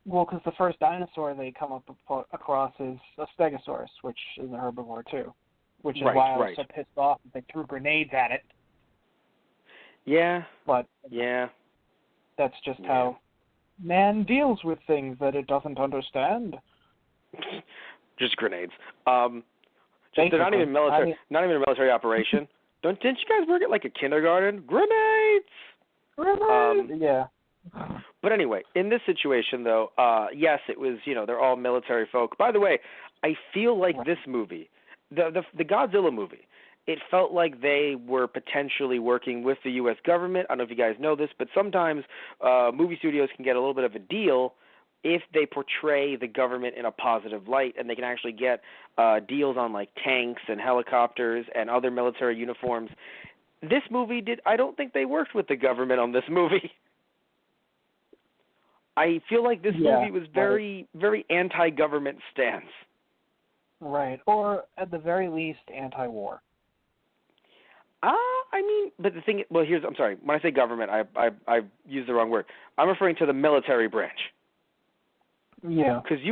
because the first dinosaur they come across is a stegosaurus, which is a herbivore too, which is why I was so pissed off that they threw grenades at it.
Yeah.
But that's just how man deals with things that it doesn't understand.
Just grenades. They're not even military. Not even a military operation. Didn't you guys work at like a kindergarten? Grenades.
Yeah.
But anyway, in this situation though, yes, it was. You know, they're all military folk. By the way, I feel like this movie, the Godzilla movie. It felt like they were potentially working with the U.S. government. I don't know if you guys know this, but sometimes movie studios can get a little bit of a deal if they portray the government in a positive light, and they can actually get deals on, like, tanks and helicopters and other military uniforms. This movie I don't think they worked with the government on this movie. I feel like this movie was very, very anti-government stance.
Right, or at the very least, anti-war.
I mean, but the thing, I'm sorry. When I say government, I used the wrong word. I'm referring to the military branch.
Yeah.
Because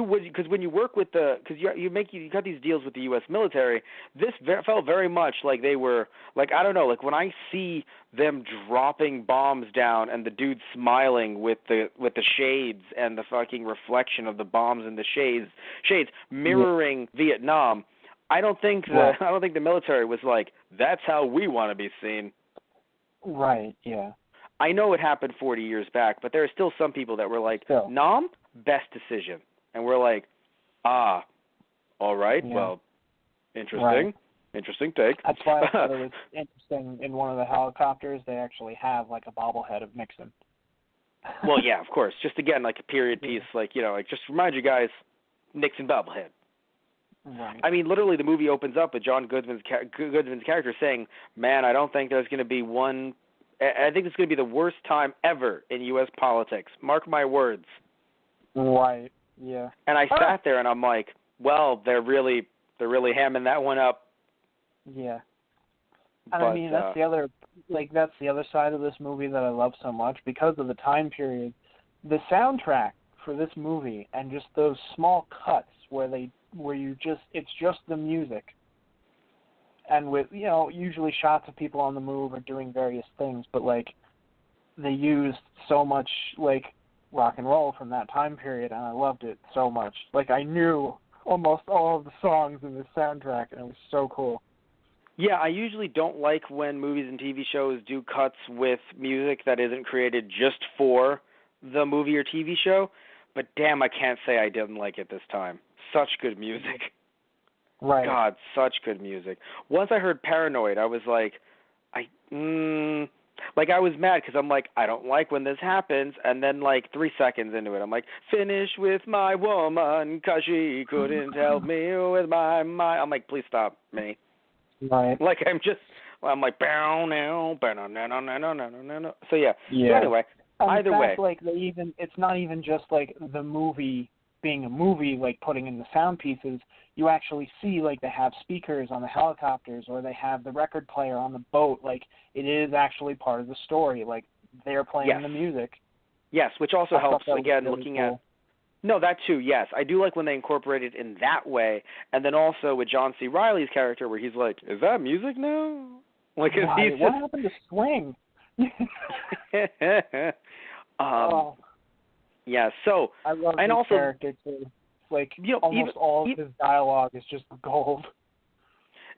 when you work with you got these deals with the U.S. military. This felt very much like they were, like, I don't know, like when I see them dropping bombs down and the dude smiling with the shades and the fucking reflection of the bombs in the shades mirroring Vietnam. I don't think the military was like, that's how we want to be seen.
Right, yeah.
I know it happened 40 years back, but there are still some people that were like, Nam, best decision. And we're like, Ah, all right.
Yeah.
Well, interesting.
Right.
Interesting take.
That's why I thought it was interesting. In one of the helicopters, they actually have like a bobblehead of Nixon.
Well, yeah, of course. Just again, like a period piece, like just remind you guys, Nixon bobblehead.
Right.
I mean, literally, the movie opens up with John Goodman's character saying, "Man, I don't think there's going to be one. I think it's going to be the worst time ever in U.S. politics. Mark my words."
Right. Yeah.
And I sat there and I'm like, "Well, they're really hamming that one up."
Yeah.
But,
I mean, that's the other side of this movie that I love so much because of the time period. The soundtrack for this movie and just those small cuts it's just the music. And with, usually shots of people on the move or doing various things, but like they used so much like rock and roll from that time period and I loved it so much. Like I knew almost all of the songs in the soundtrack and it was so cool.
Yeah, I usually don't like when movies and TV shows do cuts with music that isn't created just for the movie or TV show, but damn, I can't say I didn't like it this time. Such good music.
Right.
God, such good music. Once I heard Paranoid, I was like, I was mad because I'm like, I don't like when this happens, and then like 3 seconds into it, I'm like, finish with my woman because she couldn't help me with my mind. I'm like, please stop me.
Right.
Like I'm like, bow now, bow no. So yeah.
Yeah.
So anyway, either way,
like it's not even just like the movie being a movie, like putting in the sound pieces. You actually see like they have speakers on the helicopters or they have the record player on the boat. Like it is actually part of the story. Like they're playing the music.
Yes, which also helps again
really
looking
cool.
at. No, that too, yes. I do like when they incorporate it in that way. And then also with John C. Reilly's character where he's like, is that music now? Like,
what happened to swing?
Yeah, so.
I love
his
character too. Like, almost all of his dialogue is just gold.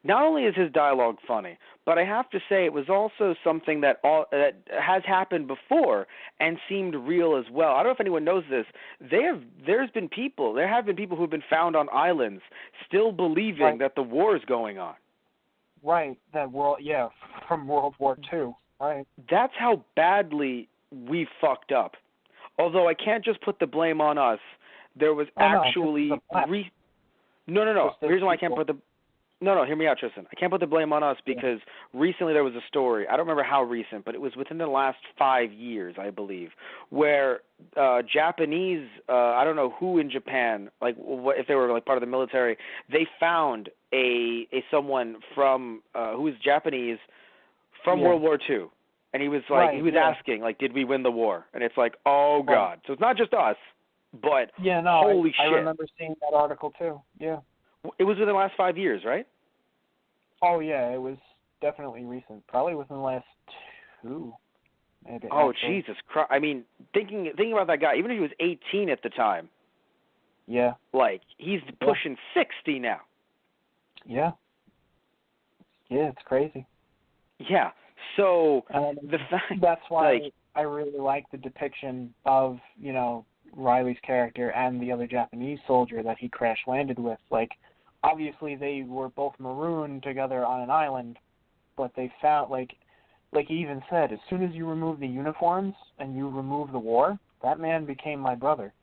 Not only is his dialogue funny, but I have to say it was also something that has happened before and seemed real as well. I don't know if anyone knows this. There have been people who've been found on islands still believing that the war is going on.
Right, from World War II. Right.
That's how badly we fucked up. Although I can't just put the blame on us. There was actually No. The reason why I can't put the No, hear me out, Tristan. I can't put the blame on us because recently there was a story. I don't remember how recent, but it was within the last 5 years, I believe, where Japanese, I don't know who in Japan, like if they were like part of the military, they found a someone from who was Japanese from World War II, and he was like asking like, did we win the war? And it's like, oh God, so it's not just us, but holy shit.
I remember seeing that article too. Yeah.
It was within the last 5 years, right?
Oh, yeah, it was definitely recent. Probably within the last 2, maybe.
Oh, actually. Jesus Christ. I mean, thinking about that guy, even if he was 18 at the time.
Yeah.
Like, he's pushing 60 now.
Yeah. Yeah, it's crazy.
Yeah. So, the fact...
That's why I really like the depiction of, Riley's character and the other Japanese soldier that he crash-landed with. Like, obviously they were both marooned together on an island, but they found, like he even said, as soon as you remove the uniforms and you remove the war, that man became my brother.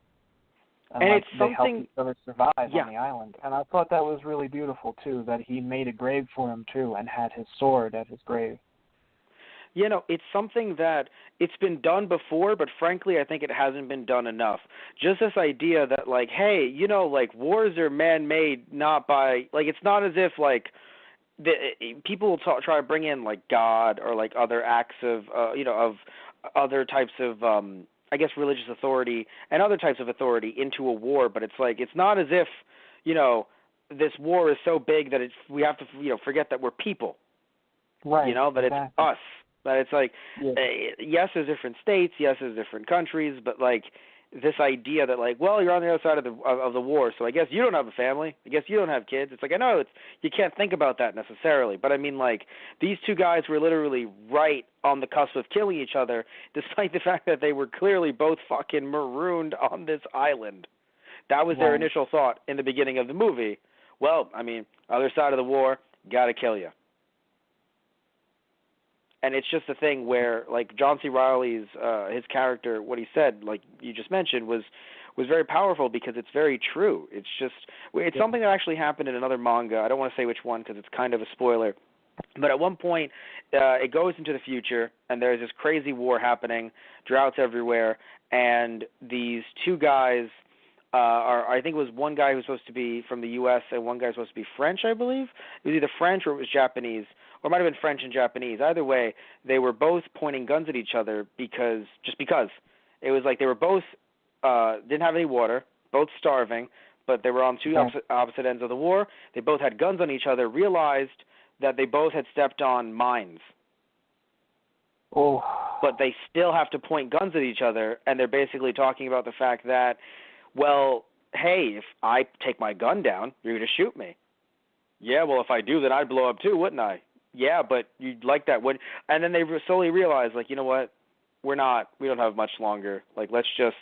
And
it's
they
something...
helped each other survive on the island. And I thought that was really beautiful, too, that he made a grave for him, too, and had his sword at his grave.
It's something that it's been done before, but frankly, I think it hasn't been done enough. Just this idea that, like, hey, wars are man-made, not by, like, it's not as if, like, people will try to bring in, like, God or, like, other acts of, of other types of, I guess, religious authority and other types of authority into a war, but it's like, it's not as if, this war is so big that we have to, forget that we're people.
Right.
That it's us. But it's like, yes, there's different states, yes, there's different countries, but like this idea that like, well, you're on the other side of the war, so I guess you don't have a family, I guess you don't have kids. It's like, I know you can't think about that necessarily, but I mean, like, these two guys were literally right on the cusp of killing each other, despite the fact that they were clearly both fucking marooned on this island. That was their initial thought in the beginning of the movie. Well, I mean, other side of the war, gotta kill you. And it's just a thing where, like, John C. Reilly's, his character, what he said, like you just mentioned, was very powerful because it's very true. It's just, it's something that actually happened in another manga. I don't want to say which one because it's kind of a spoiler. But at one point, it goes into the future, and there's this crazy war happening, droughts everywhere, and these two guys I think it was one guy who was supposed to be from the U.S. and one guy was supposed to be French, I believe. It was either French or it was Japanese, or it might have been French and Japanese. Either way, they were both pointing guns at each other because. It was like they were both didn't have any water, both starving, but they were on two opposite ends of the war. They both had guns on each other, realized that they both had stepped on mines.
Oh.
But they still have to point guns at each other, and they're basically talking about the fact that, well, hey, if I take my gun down, you're going to shoot me. Yeah, well, if I do, then I'd blow up too, wouldn't I? Yeah, but you'd like that, wouldn't? And then they slowly realized, like, you know what? We don't have much longer. Like, let's just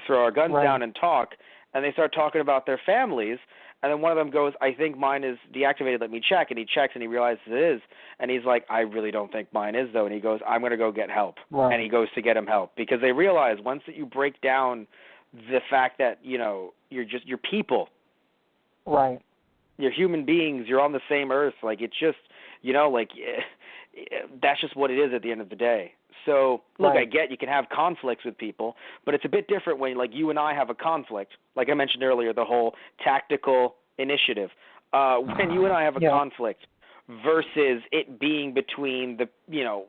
throw our guns down and talk. And they start talking about their families. And then one of them goes, I think mine is deactivated. Let me check. And he checks and he realizes it is. And he's like, I really don't think mine is, though. And he goes, I'm going to go get help.
Right.
And he goes to get him help because they realize once that you break down the fact that, you know, you're people.
Right.
You're human beings. You're on the same earth. Like, it's just, you know, like, that's just what it is at the end of the day. So, look, I get you can have conflicts with people, but it's a bit different when, like, you and I have a conflict. Like I mentioned earlier, the whole tactical initiative. When you and I have a conflict versus it being between the, you know,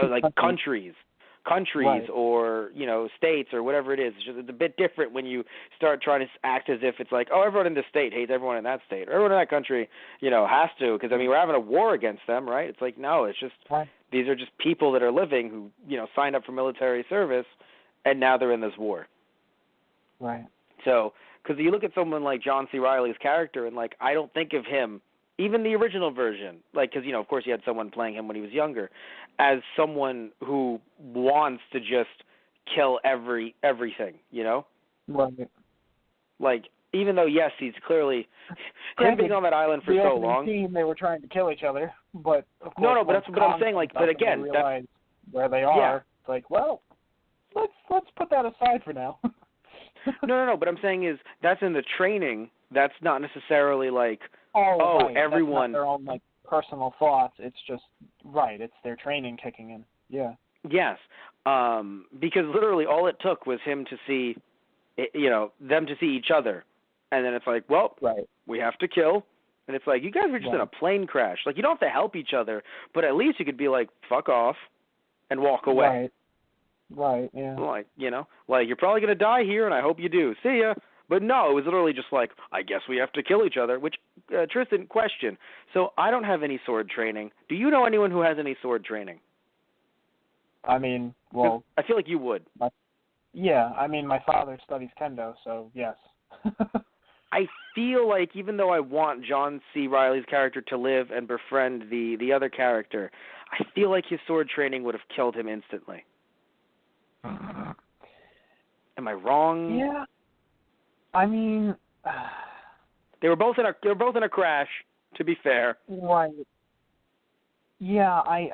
like countries or, you know, states or whatever it is. It's a bit different when you start trying to act as if it's like, oh, everyone in this state hates everyone in that state. Or everyone in that country, you know, has to because, I mean, we're having a war against them, right? It's like, no, it's just these are just people that are living who, you know, signed up for military service and now they're in this war.
Right.
So, because you look at someone like John C. Reilly's character and, like, I don't think of him, even the original version, like, because, you know, of course he had someone playing him when he was younger, as someone who wants to just kill everything, you know?
Right.
Like, even though, yes, he's clearly him being on that island for so long.
They were trying to kill each other, but of course,
no, but that's what I'm saying. Like, but again,
that's where they are. It's like, well, let's put that aside for now.
No. But I'm saying is that's in the training. That's not necessarily like,
right.
everyone.
That's not their own like personal thoughts. It's just it's their training kicking in. Yeah.
Yes, because literally all it took was him to see, you know, them to see each other, and then it's like, well, we have to kill, and it's like you guys were just in a plane crash. Like you don't have to help each other, but at least you could be like, fuck off, and walk away.
Right. Yeah.
Like, you know, like you're probably gonna die here, and I hope you do. See ya. But no, it was literally just like, I guess we have to kill each other, which, Tristan, question. So I don't have any sword training. Do you know anyone who has any sword training?
I mean, well...
I feel like you would.
I mean, my father studies kendo, so yes.
I feel like even though I want John C. Reilly's character to live and befriend the other character, I feel like his sword training would have killed him instantly. Am I wrong?
Yeah. I mean,
they were both in a crash. To be fair,
right? Yeah, I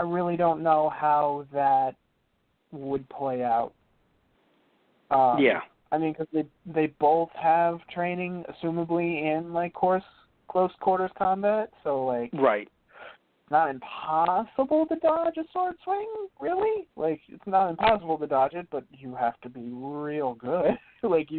really don't know how that would play out.
Yeah.
I mean, because they both have training, assumably in like close quarters combat, so like it's not impossible to dodge a sword swing, really. Like, it's not impossible to dodge it, but you have to be real good. Like,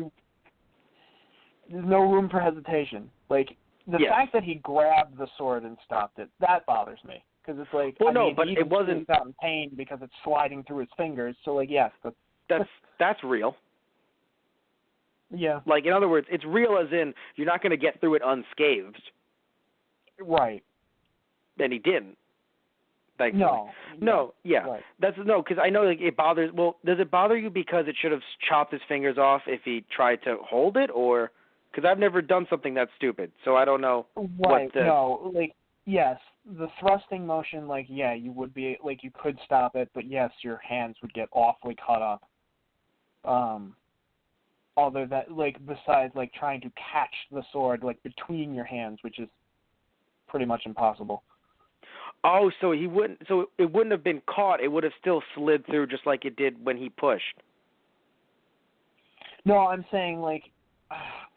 there's no room for hesitation. Like, the fact that he grabbed the sword and stopped it, that bothers me. Because it's like,
but it wasn't
out in pain because it's sliding through his fingers. So, like, yes,
that's real.
Yeah.
Like, in other words, it's real as in you're not going to get through it unscathed.
Right.
And he didn't. Like,
no. Right.
That's because I know like it bothers. Well, does it bother you because it should have chopped his fingers off if he tried to hold it, or because I've never done something that stupid, so I don't know.
Right. No. Like, yes, the thrusting motion. Like, yeah, you would be like you could stop it, but yes, your hands would get awfully cut up. Other that, like, besides, like, trying to catch the sword, like, between your hands, which is pretty much impossible.
Oh, so it wouldn't have been caught. It would have still slid through just like it did when he pushed.
No, I'm saying, like,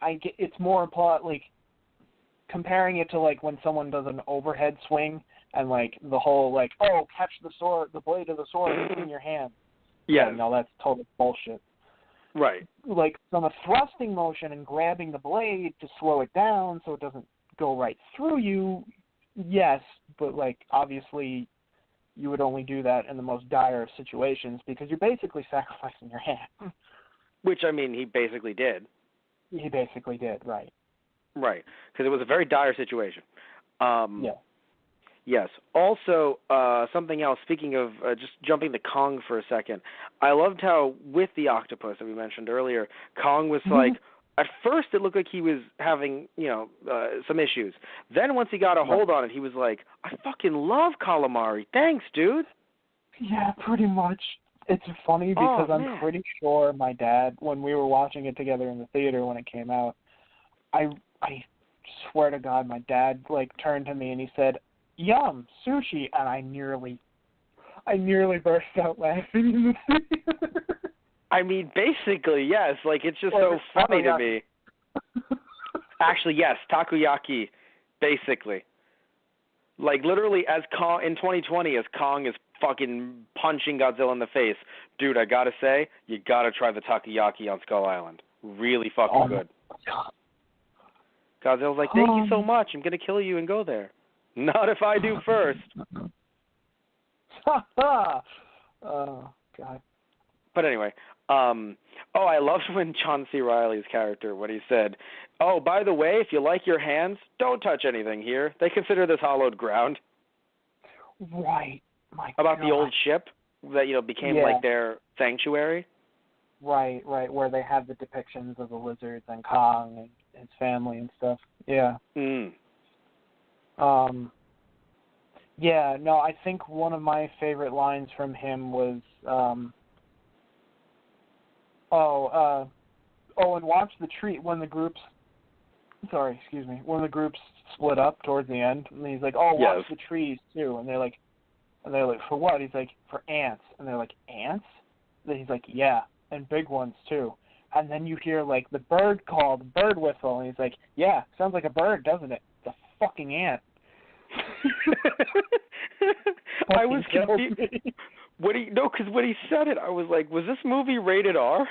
it's more like, comparing it to, like, when someone does an overhead swing and, like, the whole, like, oh, catch the sword, the blade of the sword between your hands.
Yeah.
No, that's total bullshit.
Right.
Like, from a thrusting motion and grabbing the blade to slow it down so it doesn't go right through you, yes, but, like, obviously you would only do that in the most dire of situations because you're basically sacrificing your hand.
Which, I mean, he basically did.
He basically did, right.
Right, because it was a very dire situation.
Yeah.
Yes. Also, something else, speaking of just jumping to Kong for a second, I loved how with the octopus that we mentioned earlier, Kong was like, at first it looked like he was having, some issues. Then once he got a hold on it, he was like, I fucking love calamari. Thanks, dude.
Yeah, pretty much. It's funny because I'm pretty sure my dad, when we were watching it together in the theater when it came out, I swear to God, my dad, like, turned to me and he said, yum, sushi, and I nearly burst out laughing in the theater.
I mean, basically, yes. Like, it's just so funny to me. Actually, yes, takoyaki, basically. Like, literally, as Kong, in 2020, as Kong is fucking punching Godzilla in the face, dude, I gotta say, you gotta try the takoyaki on Skull Island. Really fucking good. Godzilla's like, thank you so much, I'm gonna kill you and go there. Not if I do first.
Oh, God.
But anyway, I loved when John C. Reilly's character, when he said, oh, by the way, if you like your hands, don't touch anything here. They consider this hallowed ground.
Right. My
About
God.
the old ship that, became like their sanctuary.
Right, where they have the depictions of the lizards and Kong and his family and stuff. Yeah. I think one of my favorite lines from him was, and watch the tree when the groups split up towards the end, and he's like, watch the trees too, and they're like, for what? He's like, for ants, and they're like, ants? Then he's like, yeah, and big ones too. And then you hear, like, the bird call, the bird whistle, and he's like, yeah, sounds like a bird, doesn't it? It's a fucking ant.
I was confused. Because when he said it, I was like, was this movie rated R?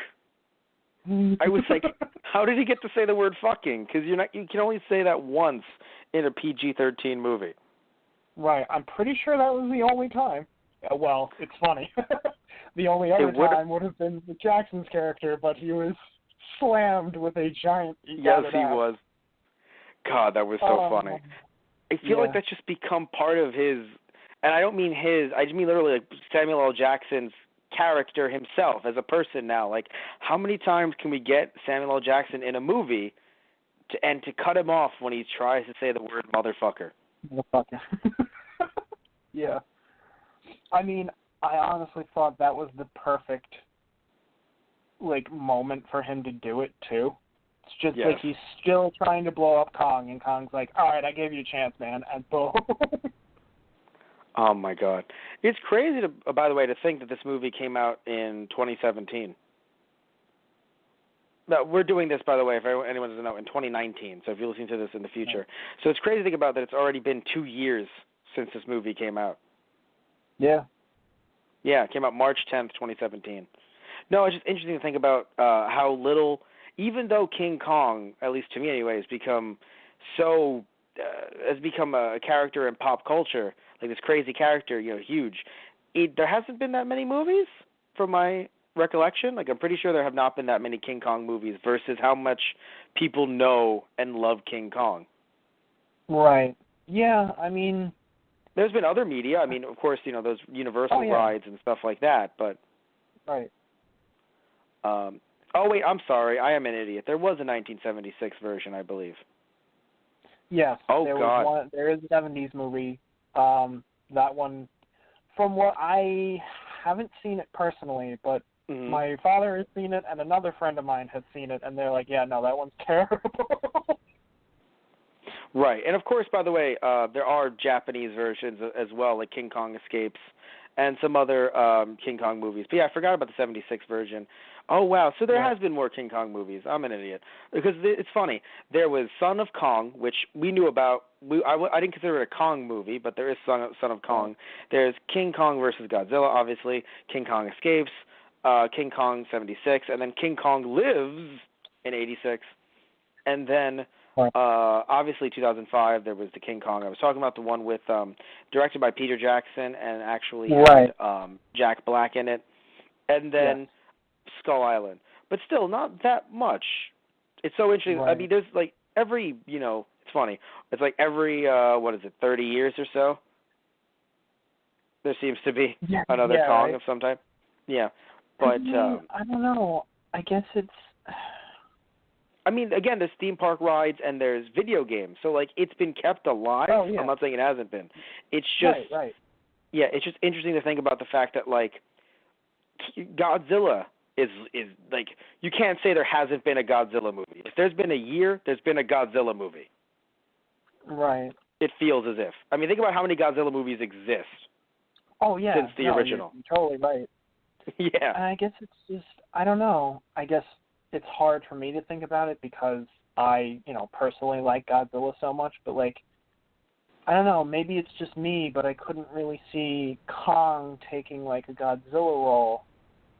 I was like, how did he get to say the word fucking? Because you can only say that once in a PG-13 movie.
Right. I'm pretty sure that was the only time. Well, it's funny. The only other time would have been the Jackson's character, but he was slammed with a giant...
Yes, he was. God, that was so funny. I feel like that's just become part of his... And I don't mean his... I just mean literally like Samuel L. Jackson's character himself as a person now. Like, how many times can we get Samuel L. Jackson in a movie to cut him off when he tries to say the word motherfucker?
Motherfucker. Yeah. I mean, I honestly thought that was the perfect, like, moment for him to do it, too. It's just like he's still trying to blow up Kong, and Kong's like, all right, I gave you a chance, man, and boom.
Oh, my God. It's crazy, by the way, to think that this movie came out in 2017. No, we're doing this, by the way, if anyone doesn't know, in 2019, so if you're listening to this in the future. So it's crazy to think about that it's already been 2 years since this movie came out.
Yeah.
Yeah, it came out March 10th, 2017. No, it's just interesting to think about how little, even though King Kong, at least to me anyway, has become a character in pop culture, like this crazy character, huge. There hasn't been that many movies, from my recollection. Like, I'm pretty sure there have not been that many King Kong movies versus how much people know and love King Kong.
Right. Yeah, I mean...
There's been other media. I mean, of course, those Universal rides and stuff like that, but...
Right.
Wait, I'm sorry. I am an idiot. There was a 1976 version, I believe.
Yes.
Oh, God.
There is a 70s movie. That one, from what I haven't seen it personally, but
Mm-hmm.
My father has seen it, and another friend of mine has seen it, and they're like, yeah, no, that one's terrible.
Right. And, of course, by the way, there are Japanese versions as well, like King Kong Escapes and some other King Kong movies. But, yeah, I forgot about the 76 version. Oh, wow. So there has been more King Kong movies. I'm an idiot. Because it's funny. There was Son of Kong, which we knew about. I didn't consider it a Kong movie, but there is Son of Kong. There's King Kong versus Godzilla, obviously. King Kong Escapes. King Kong 76. And then King Kong Lives in 86. And then, obviously, 2005, there was the King Kong. I was talking about the one with directed by Peter Jackson and actually had Jack Black in it. And then Skull Island. But still, not that much. It's so interesting.
Right.
I mean, there's like every, it's funny. It's like every, 30 years or so, there seems to be another Kong of some type. Yeah. But
I don't know. I guess it's...
I mean, again, there's theme park rides and there's video games. So, like, it's been kept alive.
Oh, yeah.
I'm not saying it hasn't been. It's just...
Right.
Yeah, it's just interesting to think about the fact that, like, Godzilla is like, you can't say there hasn't been a Godzilla movie. If there's been a year, there's been a Godzilla movie.
Right.
It feels as if. I mean, think about how many Godzilla movies exist.
Oh, yeah.
Since the original.
You're totally right.
Yeah.
And I guess it's just, I don't know. I guess it's hard for me to think about it because I, personally like Godzilla so much, but, like, I don't know, maybe it's just me, but I couldn't really see Kong taking, like, a Godzilla role,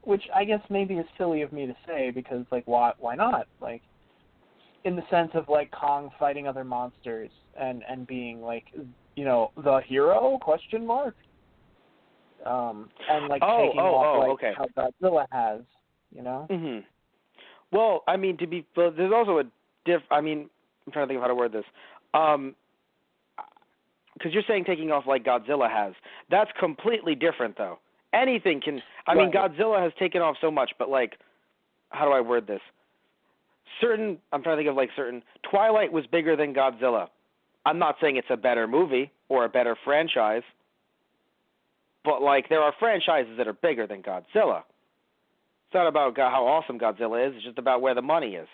which I guess maybe is silly of me to say because, like, why not? Like, in the sense of, like, Kong fighting other monsters and being, like, the hero, question mark? And, like, taking off, like, how Godzilla has,
Mm-hmm. Well, I mean, there's also I'm trying to think of how to word this. Because you're saying taking off like Godzilla has. That's completely different, though. Anything can... I mean, Godzilla has taken off so much, but, like, how do I word this? I'm trying to think of, like, certain... Twilight was bigger than Godzilla. I'm not saying it's a better movie or a better franchise, but, like, there are franchises that are bigger than Godzilla. It's not about how awesome Godzilla is. It's just about where the money is.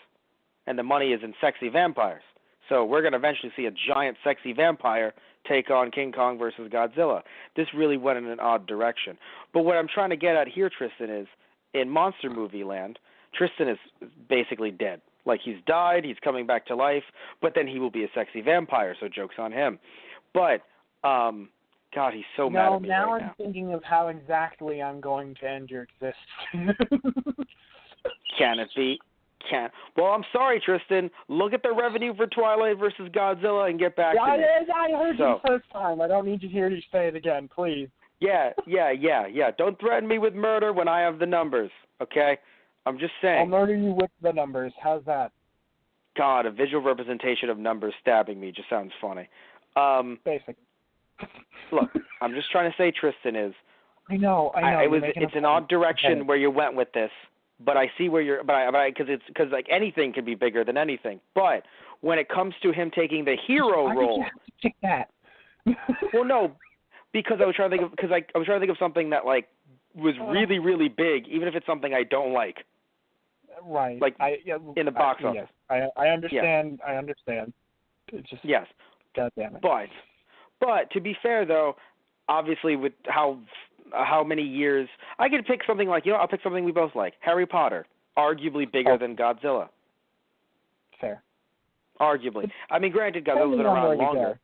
And the money is in sexy vampires. So we're going to eventually see a giant sexy vampire take on King Kong versus Godzilla. This really went in an odd direction. But what I'm trying to get at here, Tristan, is in monster movie land, Tristan is basically dead. Like, he's died, he's coming back to life, but then he will be a sexy vampire, so joke's on him. But, God, he's so mad at me
now
right
I'm
now.
thinking of how exactly I'm going to end your existence.
Can it be? Can't. Well, I'm sorry, Tristan. Look at the revenue for Twilight versus Godzilla and get back to me.
I heard you the first time. I don't need to hear you say it again, please.
Yeah. Don't threaten me with murder when I have the numbers, okay? I'm just saying.
I'll murder you with the numbers. How's that?
God, a visual representation of numbers stabbing me just sounds funny.
Basic.
Look, I'm just trying to say, Tristan, is...
I know.
It's an odd direction where you went with this. But I see where you're, because like anything can be bigger than anything. But when it comes to him taking the hero role,
why did you have to pick that?
Well, no, because I was trying to think of something that like was really, really big, even if it's something I don't like.
Right.
Like in the box office.
Yes. I understand.
Yes.
I understand. It's just
yes.
God damn it.
But to be fair though, obviously with how many years... I could pick something like, I'll pick something we both like. Harry Potter, arguably bigger than Godzilla.
Fair.
Arguably. I mean, granted, Godzilla's been around longer.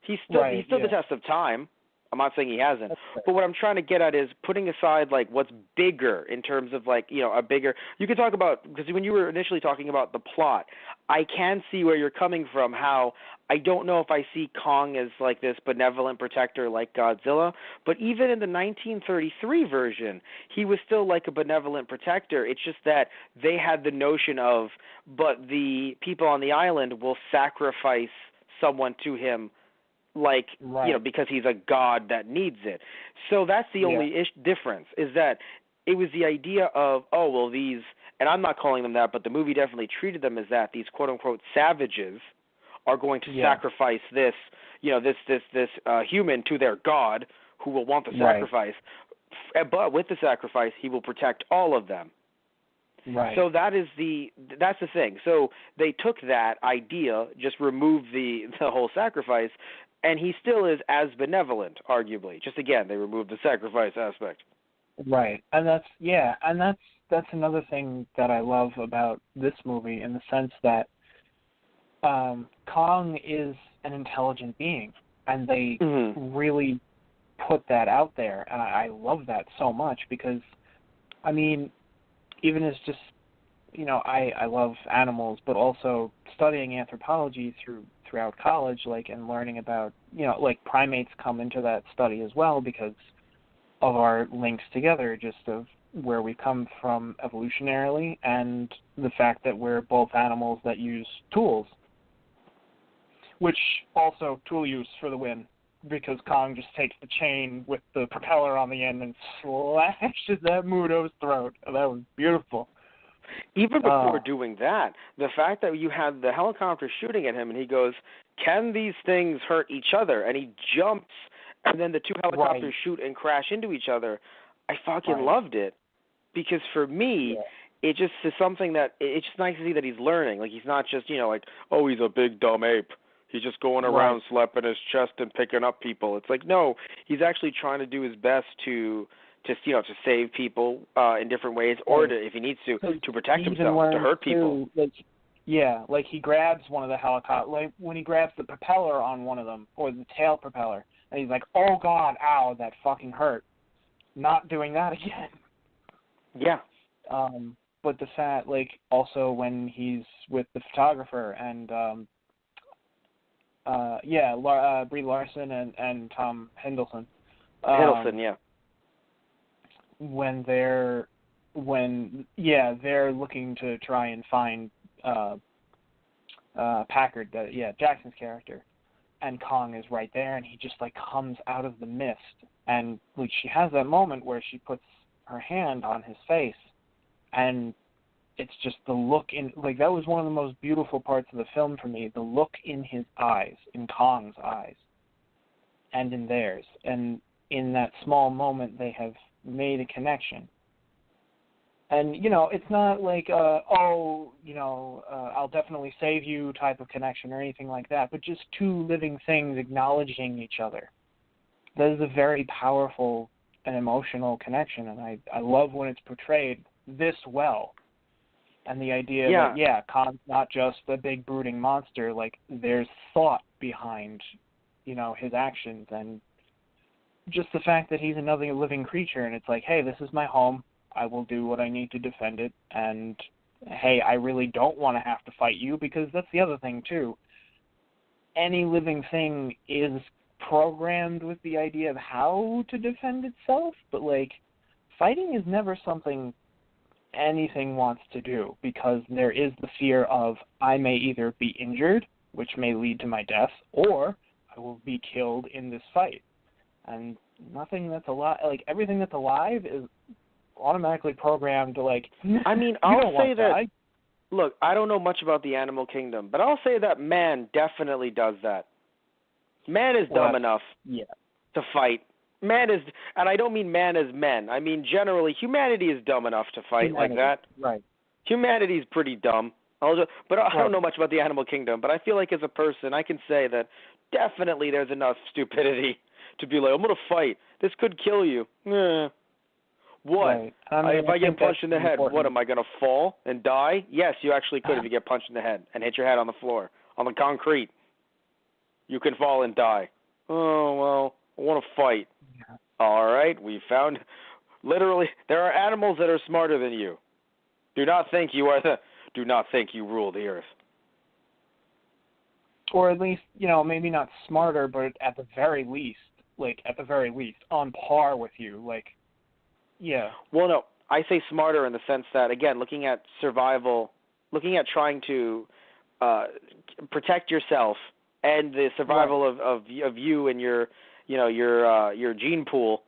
He's stood the test of time. I'm not saying he hasn't. But what I'm trying to get at is putting aside, like, what's bigger in terms of, like, a bigger... You could talk about... Because when you were initially talking about the plot, I can see where you're coming from, how I don't know if I see Kong as, like, this benevolent protector like Godzilla, but even in the 1933 version, he was still, like, a benevolent protector. It's just that they had the notion of, but the people on the island will sacrifice someone to him, like, because he's a god that needs it. So that's the only difference, is that it was the idea of, these, and I'm not calling them that, but the movie definitely treated them as that, these quote-unquote savages are going to sacrifice this, this human to their god, who will want the sacrifice but with the sacrifice, he will protect all of them.
Right.
So that's the thing. So they took that idea, just removed the whole sacrifice, and he still is as benevolent, arguably. Just again, they removed the sacrifice aspect.
Right. And that's another thing that I love about this movie, in the sense that Kong is an intelligent being, and they really put that out there, and I love that so much, because, I mean, even as just, I love animals, but also studying anthropology throughout college, and learning about, primates come into that study as well, because of our links together, just of where we come from evolutionarily, and the fact that we're both animals that use tools, which also tool use for the win, because Kong just takes the chain with the propeller on the end and slashes that Muto's throat. That was beautiful.
Even before doing that, the fact that you had the helicopter shooting at him and he goes, "Can these things hurt each other?" And he jumps, and then the two helicopters shoot and crash into each other. I fucking loved it, because for me, it just is something that it's just nice to see that he's learning. Like, he's not just, oh, he's a big dumb ape. He's just going around slapping his chest and picking up people. It's like, no, he's actually trying to do his best to save people in different ways, or to, if he needs to protect himself, to hurt people.
He grabs one of the helicopters, when he grabs the propeller on one of them, or the tail propeller, and he's like, oh God, ow, that fucking hurt. Not doing that again.
Yeah.
But the fact, also when he's with the photographer and, Brie Larson and Tom Hiddleston. When they're looking to try and find Packard, Jackson's character, and Kong is right there, and he just comes out of the mist, and she has that moment where she puts her hand on his face, and it's just the look in, that was one of the most beautiful parts of the film for me, the look in his eyes, in Kong's eyes, and in theirs. And in that small moment, they have made a connection. And, it's not I'll definitely save you type of connection or anything like that, but just two living things acknowledging each other. That is a very powerful and emotional connection, and I love when it's portrayed this well. And the idea that, Khan's not just a big brooding monster, there's thought behind, his actions, and just the fact that he's another living creature, and it's hey, this is my home, I will do what I need to defend it, and hey, I really don't want to have to fight you, because that's the other thing, too. Any living thing is programmed with the idea of how to defend itself, but, fighting is never something anything wants to do, because there is the fear of I may either be injured, which may lead to my death, or I will be killed in this fight. And nothing that's alive, everything that's alive is automatically programmed to
I'll say that. Look, I don't know much about the animal kingdom, but I'll say that man definitely does that. Man is dumb enough to fight. Man is, and I don't mean man as men. I mean generally, humanity is dumb enough to fight like that.
Right.
Humanity is pretty dumb. I don't know much about the animal kingdom, but I feel like as a person, I can say that definitely there's enough stupidity to be I'm going to fight. This could kill you. What?
Right.
If I get punched in the head, what, am I going to fall and die? Yes, you actually could if you get punched in the head and hit your head on the floor, on the concrete. You can fall and die. Oh, well, I want to fight. Yeah. All right, we found, literally, there are animals that are smarter than you. Do not think you rule the earth.
Or at least, maybe not smarter, but at the very least, on par with you,
Well, no, I say smarter in the sense that, again, looking at survival, looking at trying to protect yourself and the survival of you and your gene pool.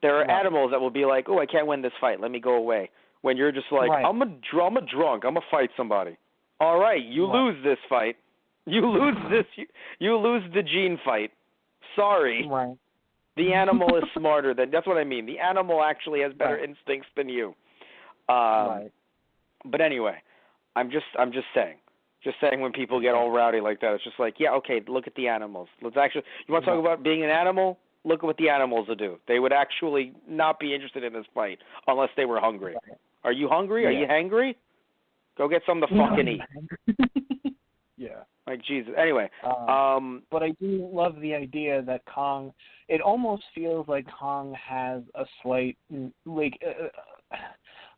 There are animals that will be like, oh, I can't win this fight, let me go away. When you're just I'm a drunk, I'm gonna fight somebody. All right, you lose this fight. You lose this. You lose the gene fight. Sorry.
Right.
The animal is smarter than. That's what I mean. The animal actually has better instincts than you. Right. But anyway, I'm just saying. Just saying when people get all rowdy like that, it's just like, yeah, okay, look at the animals. Let's actually. You want to talk about being an animal? Look at what the animals will do. They would actually not be interested in this fight unless they were hungry. Right. Are you hungry? Yeah. Are you hangry? Go get something to fucking eat.
Yeah.
Like, Jesus. Anyway.
But I do love the idea that Kong, it almost feels like Kong has a slight, like,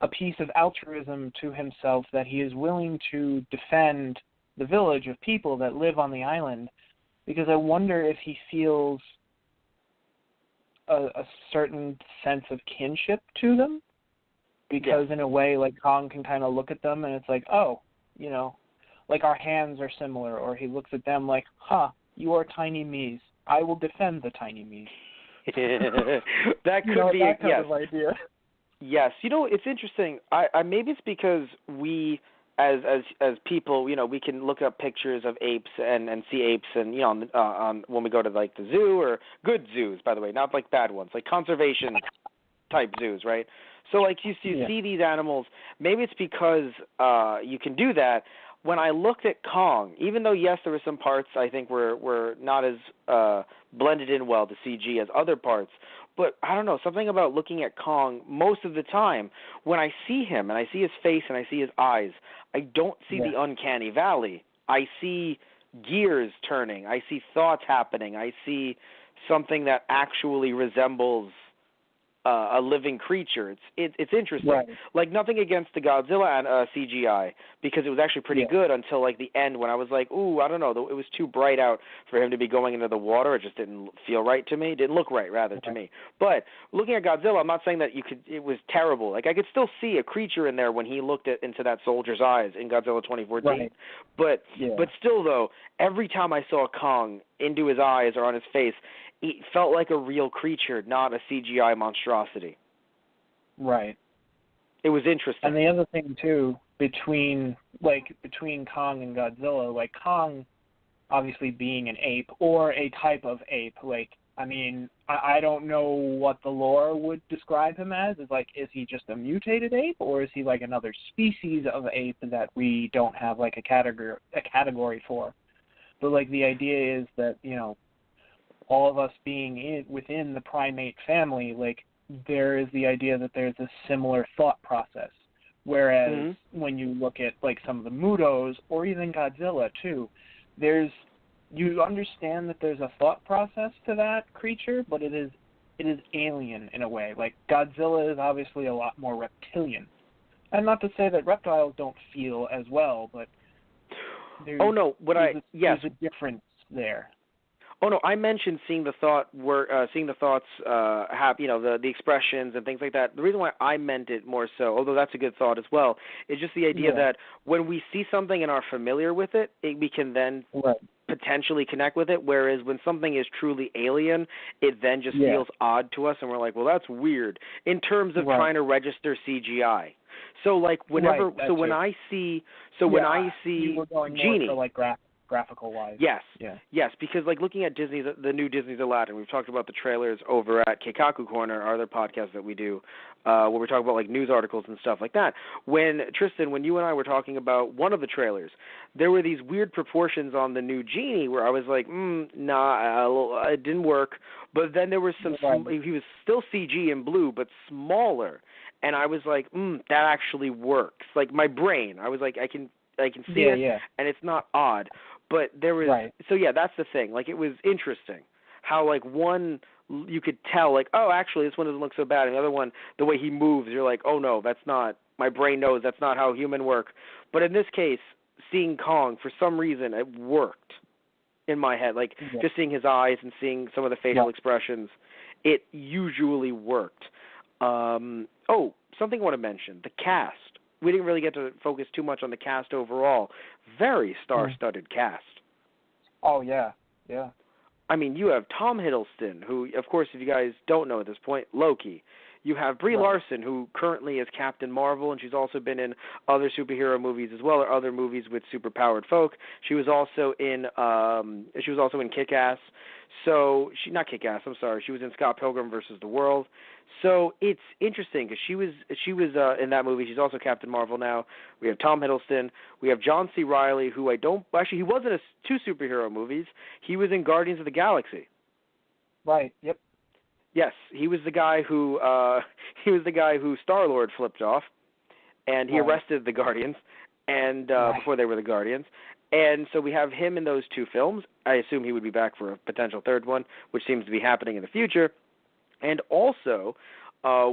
a piece of altruism to himself, that he is willing to defend the village of people that live on the island, because I wonder if he feels a certain sense of kinship to them, because in a way, like, Kong can kind of look at them and it's like, oh, you know, like our hands are similar, or he looks at them like, you are tiny me's. I will defend the tiny me's.
That could be
that kind of idea.
Yes, you know, it's interesting. I maybe it's because we, as people, you know, we can look up pictures of apes and see apes, and you know, on when we go to like the zoo, or good zoos, by the way, not like bad ones, like conservation type zoos, right? So like you see these animals. Maybe it's because you can do that. When I looked at Kong, even though, yes, there were some parts I think were not as blended in well, the CG, as other parts, but I don't know, something about looking at Kong most of the time, when I see him and I see his face and I see his eyes, I don't see the uncanny valley. I see gears turning. I see thoughts happening. I see something that actually resembles a living creature. It's interesting. Right. Like, nothing against the Godzilla and CGI, because it was actually pretty good until like the end, when I was like, ooh, I don't know, it was too bright out for him to be going into the water. It just didn't feel right to me. It didn't look right, rather, to me. But looking at Godzilla, I'm not saying that it was terrible. Like, I could still see a creature in there when he looked into that soldier's eyes in Godzilla 2014. Right. But still, though, every time I saw Kong into his eyes or on his face, it felt like a real creature, not a CGI monstrosity. Right. It was interesting.
And the other thing, too, between Kong and Godzilla, like, Kong obviously being an ape, or a type of ape, like, I mean, I don't know what the lore would describe him as. Is he just a mutated ape, or is he like another species of ape that we don't have like a category for? But like, the idea is that, you know, all of us being within the primate family, like, there is the idea that there's a similar thought process. Whereas when you look at like some of the Mutos, or even Godzilla too, you understand that there's a thought process to that creature, but it is alien in a way. Like, Godzilla is obviously a lot more reptilian. And not to say that reptiles don't feel as well, but there's a difference there.
Oh no, I mentioned seeing the thoughts have, you know, the expressions and things like that. The reason why I meant it more so, although that's a good thought as well, is just the idea that when we see something and are familiar with it, we can then potentially connect with it, whereas when something is truly alien, it then just feels odd to us, and we're like, well, that's weird, in terms of trying to register CGI. So like, when I see
you were going
Genie,
more for like graphical wise.
Yes, because like, looking at the new Disney's Aladdin, we've talked about the trailers over at Keikaku Corner, our other podcast that we do, where we talk about like news articles and stuff like that. When you and I were talking about one of the trailers, there were these weird proportions on the new Genie where I was like, it didn't work. But then there was he was still CG in blue, but smaller, and I was like, that actually works. Like, my brain, I was like, I can see it, and it's not odd. But there was so that's the thing. Like, it was interesting how like one, you could tell like, oh, actually this one doesn't look so bad, and the other one, the way he moves, you're like, oh no, that's not, my brain knows that's not how human work. But in this case, seeing Kong, for some reason, it worked in my head. Like, just seeing his eyes and seeing some of the facial expressions, it usually worked. Something I want to mention, the cast. We didn't really get to focus too much on the cast overall. Very star-studded cast.
Oh, yeah.
I mean, you have Tom Hiddleston, who, of course, if you guys don't know at this point, Loki. You have Brie Larson, who currently is Captain Marvel, and she's also been in other superhero movies as well, or other movies with superpowered folk. She was also in Kick-Ass. So not Kick-Ass. I'm sorry. She was in Scott Pilgrim versus the World. So it's interesting because she was in that movie. She's also Captain Marvel now. We have Tom Hiddleston. We have John C. Reilly, who he was in two superhero movies. He was in Guardians of the Galaxy.
Right. Yep.
Yes, he was the guy who Star-Lord flipped off, and he arrested the Guardians, and before they were the Guardians. And so we have him in those two films. I assume he would be back for a potential third one, which seems to be happening in the future. And also,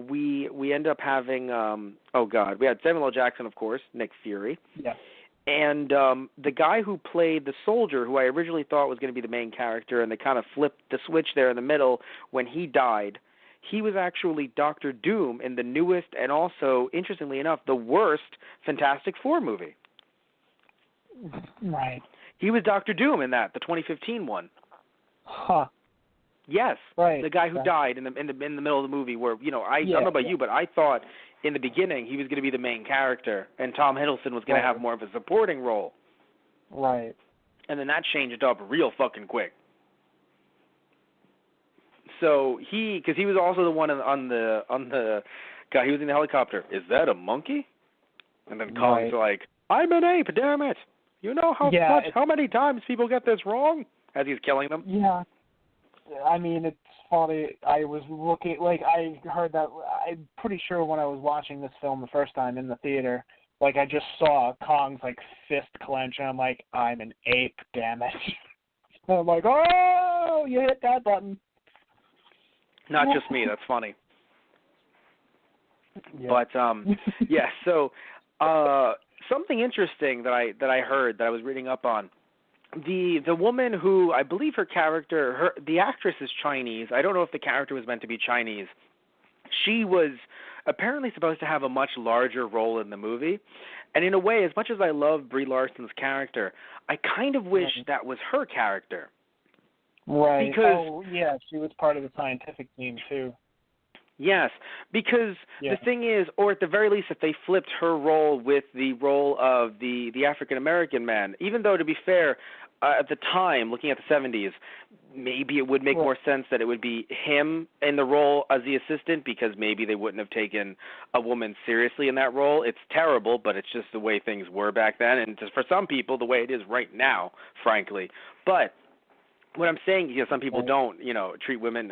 we end up having we had Samuel L. Jackson, of course, Nick Fury.
Yeah.
And the guy who played the soldier, who I originally thought was going to be the main character, and they kind of flipped the switch there in the middle when he died, he was actually Doctor Doom in the newest and also, interestingly enough, the worst Fantastic Four movie.
Right.
He was Doctor Doom in that, the 2015 one.
Huh.
Yes.
Right.
The guy who died in the middle of the movie where, I don't know about you, but I thought in the beginning he was going to be the main character and Tom Hiddleston was going to have more of a supporting role.
Right.
And then that changed up real fucking quick. So because he was also the one on the guy, he was in the helicopter. Is that a monkey? And then Kong's like, I'm an ape, damn it. You know how many times people get this wrong? As he's killing them?
Yeah. I mean, it's funny. I was looking, I heard that. I'm pretty sure when I was watching this film the first time in the theater, I just saw Kong's, fist clench, and I'm like, I'm an ape, damn it. And I'm like, oh, you hit that button.
Not just me, that's funny.
Yeah.
But, so something interesting that I heard that I was reading up on, the woman who, I believe her character, the actress is Chinese. I don't know if the character was meant to be Chinese. She was apparently supposed to have a much larger role in the movie. And in a way, as much as I love Brie Larson's character, I kind of wish that was her character.
Right.
Because,
she was part of the scientific team, too.
Yes, because the thing is, or at the very least, if they flipped her role with the role of the African-American man, even though, to be fair, at the time, looking at the 70s, maybe it would make more sense that it would be him in the role as the assistant, because maybe they wouldn't have taken a woman seriously in that role. It's terrible, but it's just the way things were back then, and just for some people, the way it is right now, frankly. But what I'm saying, some people don't, treat women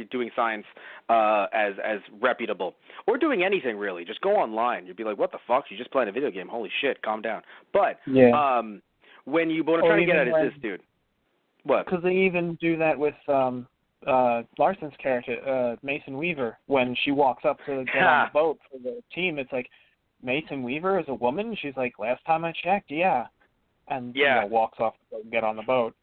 doing science as reputable, or doing anything really. Just go online. You'd be like, "What the fuck? You just playing a video game? Holy shit! Calm down." But what I'm trying to get at is this, dude. What?
Because they even do that with Larson's character, Mason Weaver, when she walks up to get on the boat for the team. It's like, Mason Weaver is a woman. She's like, last time I checked, and walks off to get on the boat.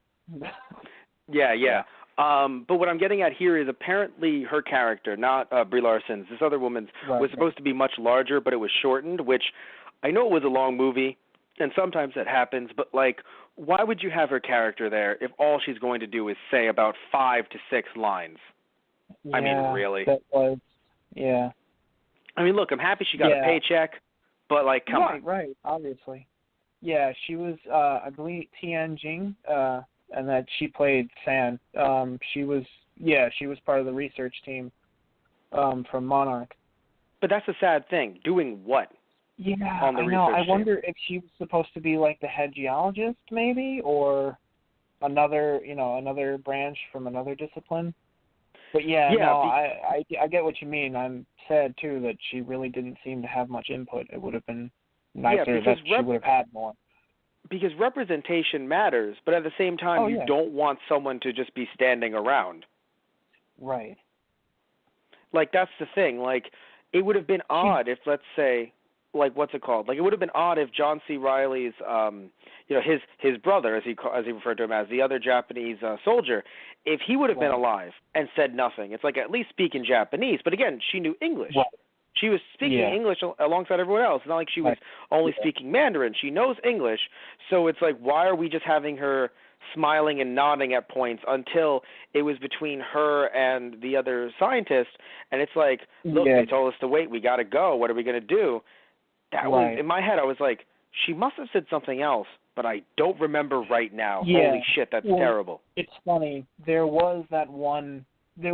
But what I'm getting at here is apparently her character, not Brie Larson's, this other woman's, was supposed to be much larger, but it was shortened, which I know it was a long movie, and sometimes that happens, but, why would you have her character there if all she's going to do is say about 5 to 6 lines?
Yeah,
I mean, really?
That was,
I mean, look, I'm happy she got a paycheck, but, come on.
Right, obviously. Yeah, she was, I believe, Tian Jing, and that she played Fan. She was part of the research team from Monarch.
But that's a sad thing. Doing what?
Yeah,
on the
I know. I
team?
wonder if she was supposed to be the head geologist, maybe, or another branch from another discipline. But I get what you mean. I'm sad too that she really didn't seem to have much input. It would have been nicer that she would have had more.
Because representation matters, but at the same time, you don't want someone to just be standing around.
Right.
That's the thing. It would have been odd if, let's say, what's it called? It would have been odd if John C. Reilly's, his brother, as he referred to him as, the other Japanese soldier, if he would have been alive and said nothing. It's at least speak in Japanese. But again, she knew English.
Right.
She was speaking English alongside everyone else. It's not like she was only speaking Mandarin. She knows English. So it's why are we just having her smiling and nodding at points until it was between her and the other scientist, and it's like, look, they told us to wait, we got to go, what are we going to do? That was, in my head, I was like, she must have said something else, but I don't remember right now.
Yeah.
Holy shit, that's terrible.
It's funny. There was that one bit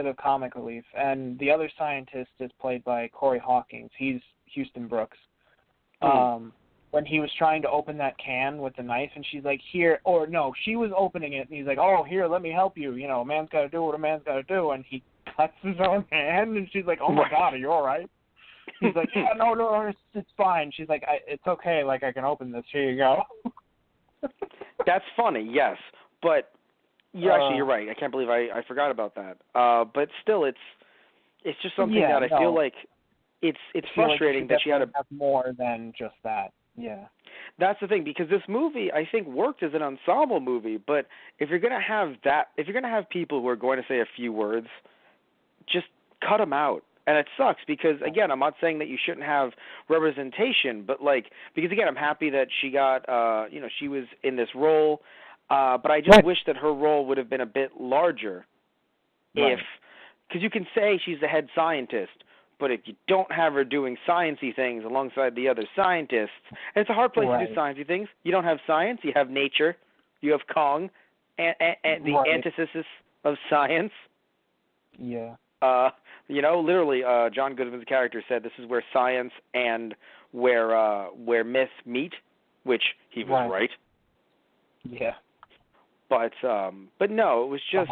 of comic relief, and the other scientist is played by Corey Hawkins. He's Houston Brooks. When he was trying to open that can with the knife, and she's like, here, or no, she was opening it, and he's like, oh, here, let me help you. You know, a man's got to do what a man's got to do, and he cuts his own hand, and she's like, oh my God, are you all right? He's like, yeah, no, it's fine. She's like, it's okay, like, I can open this. Here you go.
That's funny, yes, but actually, you're right. I can't believe I forgot about that. But still, it's just something that I feel like it's frustrating that she had
have more than just that. Yeah.
That's the thing, because this movie, I think, worked as an ensemble movie, but if you're going to have people who are going to say a few words, just cut them out. And it sucks because, again, I'm not saying that you shouldn't have representation, but, like, because, again, I'm happy that she got, she was in this role, but I just wish that her role would have been a bit larger because you can say she's the head scientist, but if you don't have her doing sciencey things alongside the other scientists, and it's a hard place to do sciencey things. You don't have science, you have nature, you have Kong, and the antithesis of science.
Yeah.
Literally, John Goodman's character said this is where science and where myth meet, which he was right.
Yeah.
But no, it was just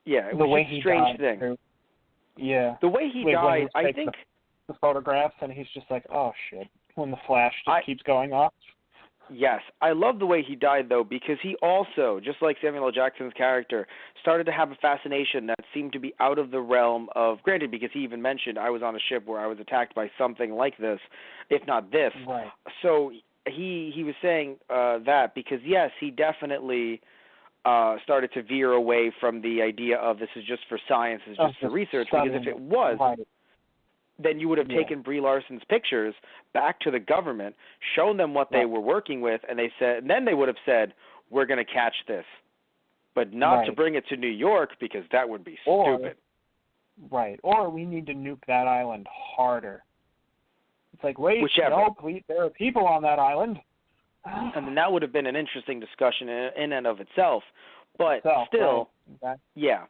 it was just a strange thing.
Too. Yeah.
The way he died, I think
the photographs, and he's just like, oh shit, when the flash just keeps going off.
Yes, I love the way he died, though, because he also, just like Samuel L. Jackson's character, started to have a fascination that seemed to be out of the realm of, granted, because he even mentioned, I was on a ship where I was attacked by something like this, if not this.
Right.
So he was saying that because, yes, he definitely started to veer away from the idea of this is just for science, it's just for research, because if it was, then you would have taken Brie Larson's pictures back to the government, shown them what they were working with, and then they would have said, we're going to catch this, but not to bring it to New York because that would be stupid.
Right, or we need to nuke that island harder. It's like, wait, no, please, there are people on that island.
And then that would have been an interesting discussion in and of itself, but still, yeah.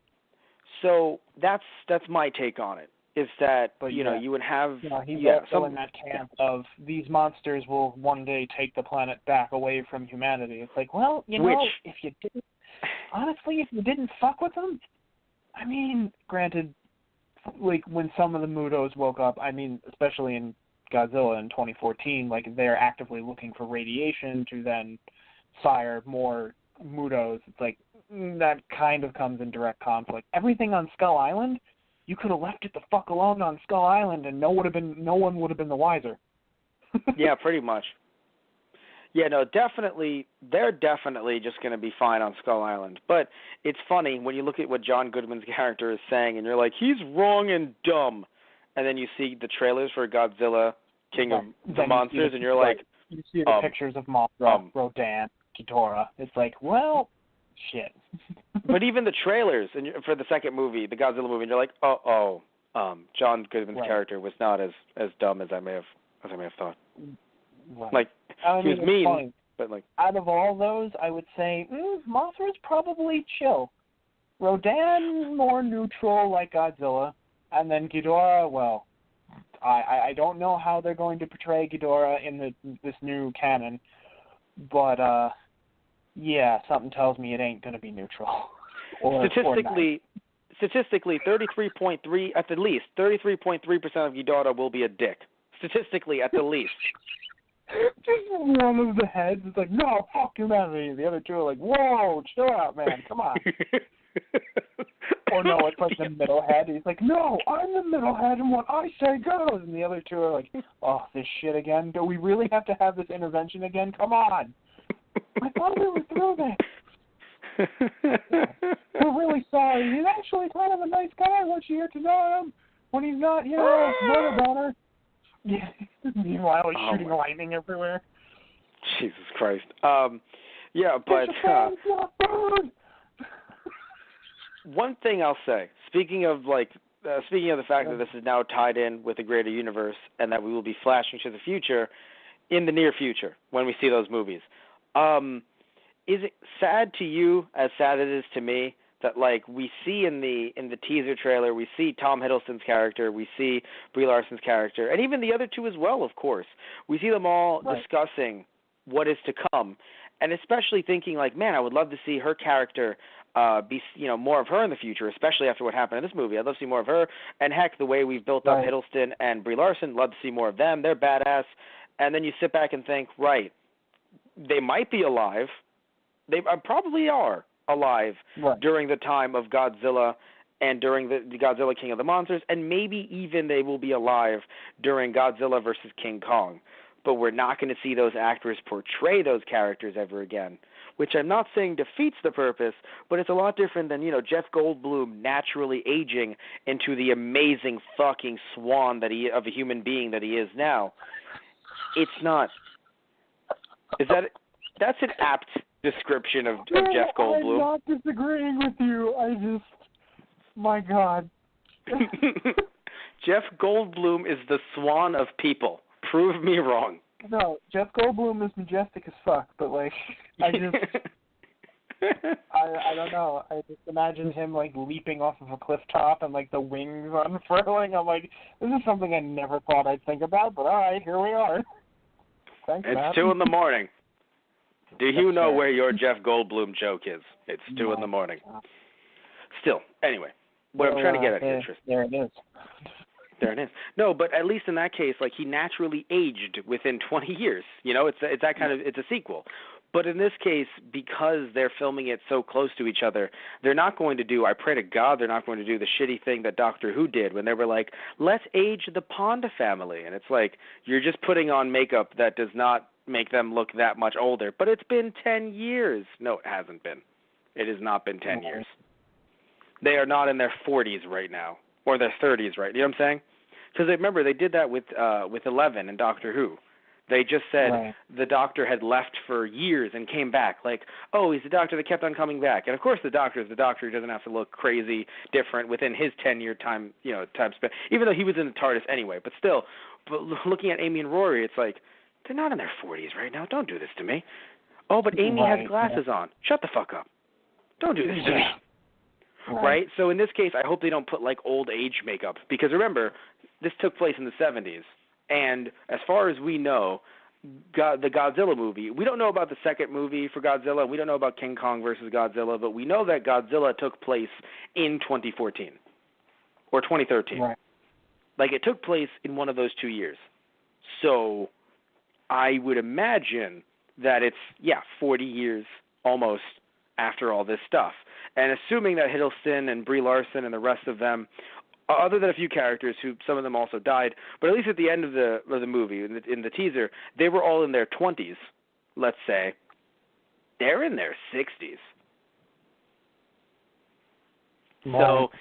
So that's my take on it. Is that, you would have...
he's also in that camp of these monsters will one day take the planet back away from humanity. It's like, well, if you didn't fuck with them, I mean, granted, like, when some of the Mutos woke up, I mean, especially in Godzilla in 2014, like, they're actively looking for radiation to then sire more Mutos. It's like, that kind of comes in direct conflict. Everything on Skull Island... You could have left it the fuck alone on Skull Island, and no one would have been the wiser.
Yeah, pretty much. Yeah, no, definitely, they're definitely just going to be fine on Skull Island. But it's funny when you look at what John Goodman's character is saying, and you're like, he's wrong and dumb. And then you see the trailers for Godzilla, King of the Monsters, and you're like...
You see the pictures of Mothra, Rodan, Ghidorah. It's like, well... Shit.
But even the trailers for the second movie, the Godzilla movie, and you're like, John Goodman's character was not as dumb as I may have thought.
Right.
Like, he was mean, funny. But like,
out of all those, I would say Mothra's probably chill. Rodan more neutral, like Godzilla, and then Ghidorah. Well, I don't know how they're going to portray Ghidorah in this new canon, but yeah, something tells me it ain't going to be neutral.
Statistically, 33.3 at the least, 33.3% of Ghidorah will be a dick. Statistically, at the least.
Just one of the heads is like, no, fuck humanity. The other two are like, whoa, chill out, man, come on. Or no, it's like the middle head. He's like, no, I'm the middle head, and what I say goes. And the other two are like, oh, this shit again? Do we really have to have this intervention again? Come on. I thought we were through this. We're really sorry. He's actually kind of a nice guy once you get to know him. When he's not, murder boner. Yeah. Meanwhile, he's shooting lightning everywhere.
Jesus Christ. Yeah, but one thing I'll say, speaking of the fact that this is now tied in with the greater universe and that we will be flashing to the future in the near future when we see those movies, is it sad to you as sad as it is to me that like we see in the teaser trailer, we see Tom Hiddleston's character, we see Brie Larson's character, and even the other two as well, of course. We see them all discussing what is to come, and especially thinking like, man, I would love to see her character be, more of her in the future, especially after what happened in this movie. I'd love to see more of her, and heck, the way we've built up Hiddleston and Brie Larson, love to see more of them. They're badass. And then you sit back and think, right, they might be alive. They probably are alive during the time of Godzilla and during the Godzilla King of the Monsters, and maybe even they will be alive during Godzilla versus King Kong. But we're not going to see those actors portray those characters ever again, which I'm not saying defeats the purpose, but it's a lot different than, Jeff Goldblum naturally aging into the amazing fucking swan of a human being that he is now. It's not. That's an apt description of Jeff Goldblum.
I'm not disagreeing with you. My God.
Jeff Goldblum is the swan of people. Prove me wrong.
No, Jeff Goldblum is majestic as fuck, but I don't know. I just imagine him leaping off of a cliff top and the wings unfurling. I'm like, this is something I never thought I'd think about, but all right, here we are. Thanks,
it's
Matt.
2 a.m. Do you know where your Jeff Goldblum joke is? It's 2 a.m. Still, anyway, what I'm trying to get at here, Tristan.
There it is.
There it is. No, but at least in that case, he naturally aged within 20 years. It's that kind of, it's a sequel. But in this case, because they're filming it so close to each other, they're not going to do, I pray to God, they're not going to do the shitty thing that Doctor Who did when they were like, let's age the Pond family. And it's like, you're just putting on makeup that does not make them look that much older. But it's been 10 years. No, it hasn't been. It has not been 10 years. They are not in their 40s right now, or their 30s, right? You know what I'm saying? Because remember, they did that with 11 in Doctor Who. They just said the Doctor had left for years and came back. Like, oh, he's the Doctor that kept on coming back. And of course, the Doctor is the Doctor. He doesn't have to look crazy different within his 10-year time span. Even though he was in the TARDIS anyway, but still. But looking at Amy and Rory, it's like they're not in their 40s right now. Don't do this to me. Oh, but Amy has glasses on. Shut the fuck up. Don't do this to me. Right? So in this case, I hope they don't put old age makeup, because remember, this took place in the 70s. And as far as we know, the Godzilla movie, we don't know about the second movie for Godzilla. We don't know about King Kong versus Godzilla, but we know that Godzilla took place in 2014 or 2013.
Right.
It took place in one of those 2 years. So I would imagine that it's, 40 years almost after all this stuff. And assuming that Hiddleston and Brie Larson and the rest of them, other than a few characters who some of them also died, but at least at the end of the movie, in the teaser, they were all in their 20s, let's say. They're in their 60s. Right. So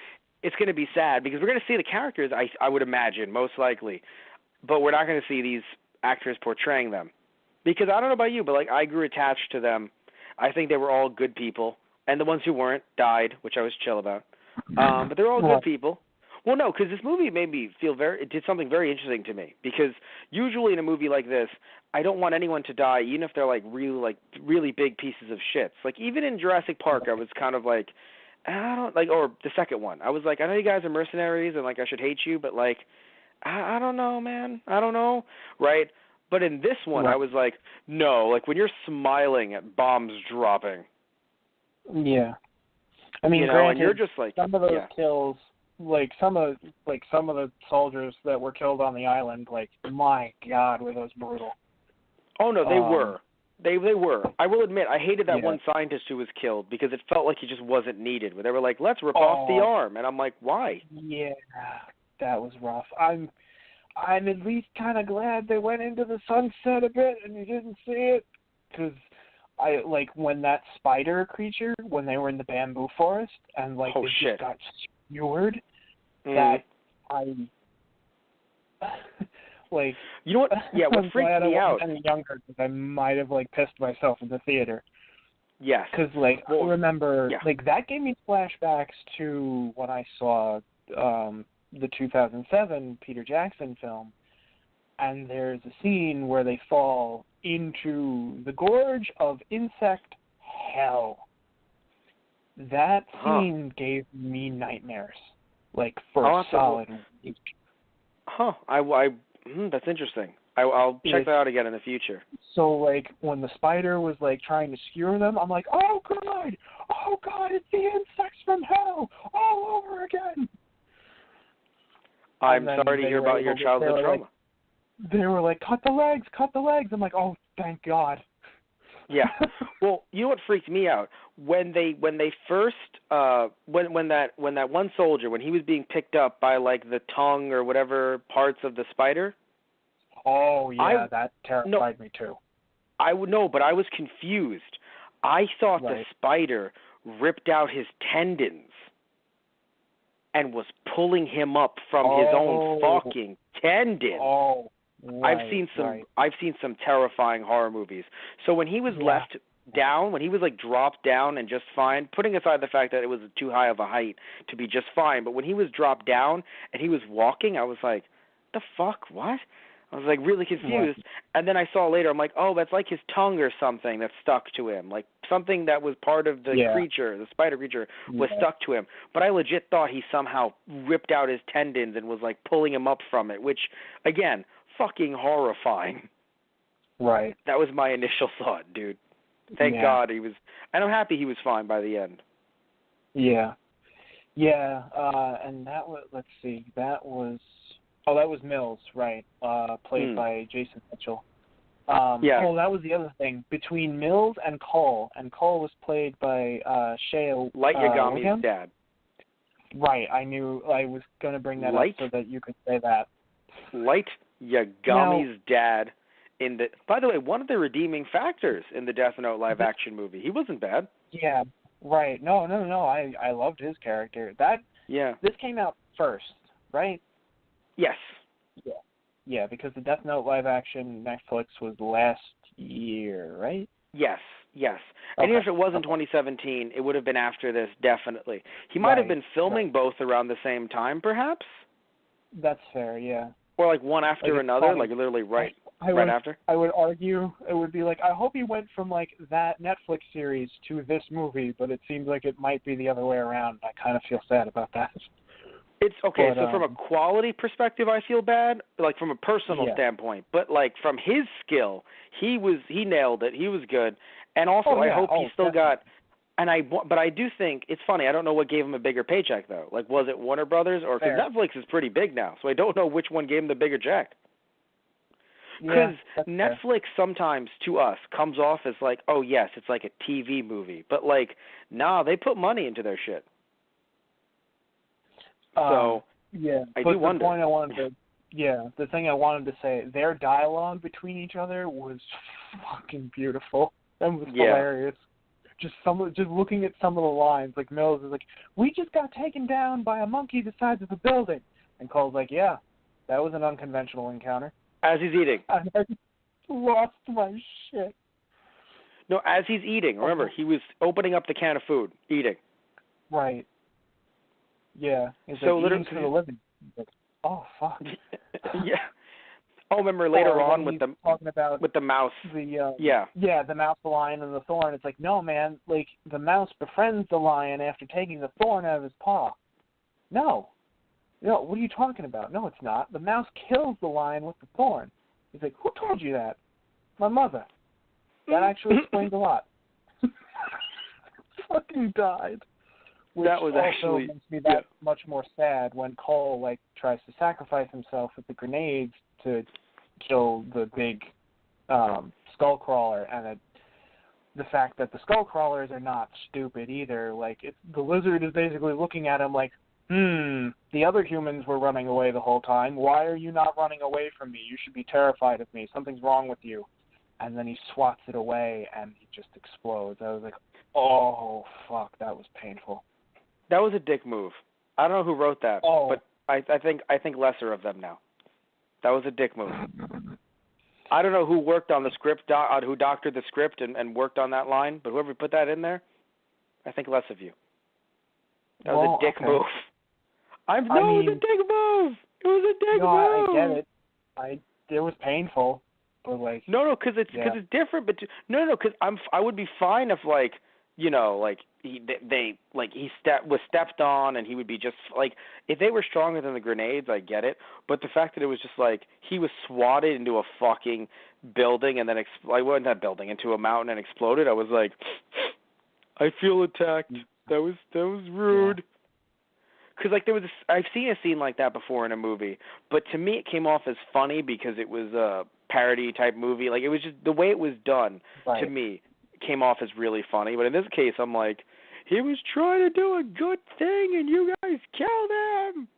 it's going to be sad, because we're going to see the characters, I would imagine, most likely, but we're not going to see these actors portraying them. Because I don't know about you, but I grew attached to them. I think they were all good people, and the ones who weren't died, which I was chill about. But they're all good people. Well, no, because this movie made me feel it did something very interesting to me. Because usually in a movie like this, I don't want anyone to die, even if they're really big pieces of shit. Even in Jurassic Park, I was kind of or the second one, I was I know you guys are mercenaries and I should hate you, but I don't know, man, I don't know, right? But in this one, I was no, when you're smiling at bombs dropping.
Yeah, I mean,
granted, and you're just
some of those kills. Some of the soldiers that were killed on the island, my God, were those brutal.
Oh no, they were. They were. I will admit, I hated that one scientist who was killed, because it felt like he just wasn't needed. Where they were let's rip off the arm, and I'm why?
Yeah, that was rough. I'm at least kind of glad they went into the sunset a bit and you didn't see it, because I when that spider creature, when they were in the bamboo forest and they just got skewered. That Like,
you know what? Yeah, what
I'm
freaked
glad
me
I
out.
wasn't any younger because I might have like pissed myself in the theater.
Yes.
Because like I remember,
yeah.
like that gave me flashbacks to when I saw the 2007 Peter Jackson film, and there's a scene where they fall into the gorge of insect hell. That scene gave me nightmares, like for a solid week.
Huh. That's interesting. I'll check that out again in the future.
So, like, when the spider was, like, trying to skewer them, I'm like, oh, God, it's the insects from hell all over again.
I'm sorry to hear about your childhood trauma.
They were like, cut the legs. I'm like, oh, thank God.
Yeah. Well, you know what freaked me out? When they first when that one soldier, when he was being picked up by like the tongue or whatever parts of the spider.
Oh yeah, that terrified me too.
I would know, but I was confused. I thought the spider ripped out his tendons and was pulling him up from his own fucking tendons.
Oh. Right,
I've seen some terrifying horror movies. So when he was left down, when he was like dropped down and just fine, putting aside the fact that it was too high of a height to be just fine, but when he was dropped down and he was walking, I was like, the fuck, what? I was like really confused. And then I saw later, I'm like, oh, that's like his tongue or something that stuck to him. Like something that was part of the creature, the spider creature, was stuck to him. But I legit thought he somehow ripped out his tendons and was like pulling him up from it, which, again, fucking horrifying.
Right.
That was my initial thought, dude. Thank God he was, and I'm happy he was fine by the end.
Yeah. Yeah, and that was, let's see, that was Mills, right, played by Jason Mitchell. Oh, that was the other thing. Between Mills and Cole was played by Shea
Light Yagami's dad.
Right, I knew I was going to bring that up so that you could say that.
Light Yagami's dad by the way, one of the redeeming factors in the Death Note live action movie. He wasn't bad.
Yeah, right. No. I loved his character. This came out first, right?
Yes.
Yeah, because the Death Note live action Netflix was last year, right?
Yes. And even if it was in 2017, it would have been after this, definitely. He might have been filming both around the same time, perhaps?
That's fair, yeah.
Or like one after another, like literally right after?
I would argue it would be like, I hope he went from like that Netflix series to this movie, but it seems like it might be the other way around. I kind of feel sad about that.
It's okay, so from a quality perspective I feel bad, like from a personal standpoint, but like from his skill, he nailed it. He was good. And also I hope he still got but I do think it's funny. I don't know what gave him a bigger paycheck though. Like, was it Warner Brothers or because Netflix is pretty big now, so I don't know which one gave him the bigger check. Because Netflix sometimes to us comes off as like, oh yes, it's like a TV movie, but like, nah, they put money into their shit. So I do wonder.
The thing I wanted to say, their dialogue between each other was fucking beautiful. That was hilarious. Just looking at some of the lines, like Mills is like, "We just got taken down by a monkey the size of a building," and Cole's like, "Yeah, that was an unconventional encounter."
As he's eating.
I lost my shit.
No, as he's eating. Remember, he was opening up the can of food, eating.
Right. Yeah. He's
so
like,
literally
eating for the living. Like, oh fuck.
Yeah. Oh, remember later on with the mouse.
The mouse, the lion, and the thorn. It's like, no, man. Like the mouse befriends the lion after taking the thorn out of his paw. No, what are you talking about? No, it's not. The mouse kills the lion with the thorn. He's like, who told you that? My mother. That actually explains a lot. Fucking died. Which
that was
also
actually
makes me that much more sad when Cole like tries to sacrifice himself with the grenades to kill the big skull crawler, and the fact that the skull crawlers are not stupid either. Like the lizard is basically looking at him like, the other humans were running away the whole time. Why are you not running away from me? You should be terrified of me. Something's wrong with you. And then he swats it away and he just explodes. I was like, oh fuck, that was painful.
That was a dick move. I don't know who wrote that, but I think lesser of them now. That was a dick move. I don't know who worked on the script, who doctored the script and worked on that line, but whoever put that in there, I think less of you. That was a dick move. It was a dick move. It was a dick move.
I get it. It was painful, but like.
No, because it's different. But because I would be fine if like he was stepped on and he would be just like if they were stronger than the grenades, I get it. But the fact that it was just like he was swatted into a fucking building and then into a mountain and exploded. I was like, I feel attacked. That was rude. Because like I've seen a scene like that before in a movie, but to me it came off as funny because it was a parody type movie. Like it was just the way it was done to me came off as really funny. But in this case, I'm like, he was trying to do a good thing and you guys killed him.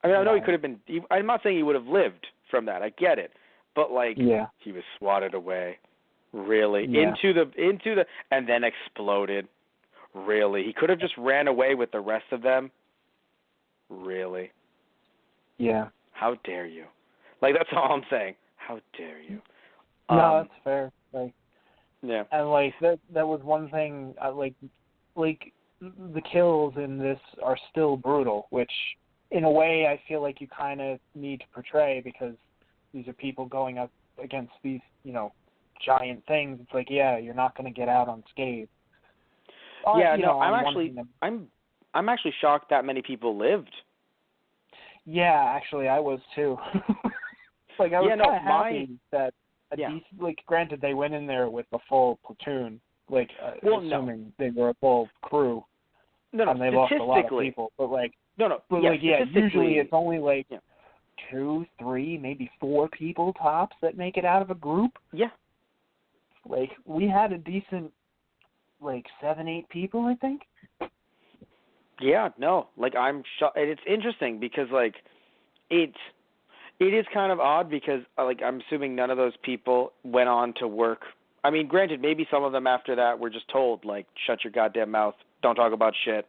I mean, I know he could have been. I'm not saying he would have lived from that. I get it, but like he was swatted away, really into the and then exploded. Really, he could have just ran away with the rest of them. Really?
Yeah.
How dare you? Like, that's all I'm saying. How dare you?
No, that's fair. Like,
yeah.
And like that was one thing. Like the kills in this are still brutal, which in a way I feel like you kind of need to portray because these are people going up against these giant things. It's like you're not going to get out unscathed.
I'm actually shocked that many people lived.
Yeah, actually, I was too. Like I was kind of happy that decent, like granted they went in there with the full platoon, like assuming they were a full crew. And they lost a lot of people, but like usually it's only like 2, 3, maybe 4 people tops that make it out of a group.
Yeah.
Like we had a decent 7, 8 people, I think.
Yeah, no, like I'm shocked. It's interesting because like it is kind of odd because like I'm assuming none of those people went on to work. I mean, granted, maybe some of them after that were just told like, shut your goddamn mouth, don't talk about shit.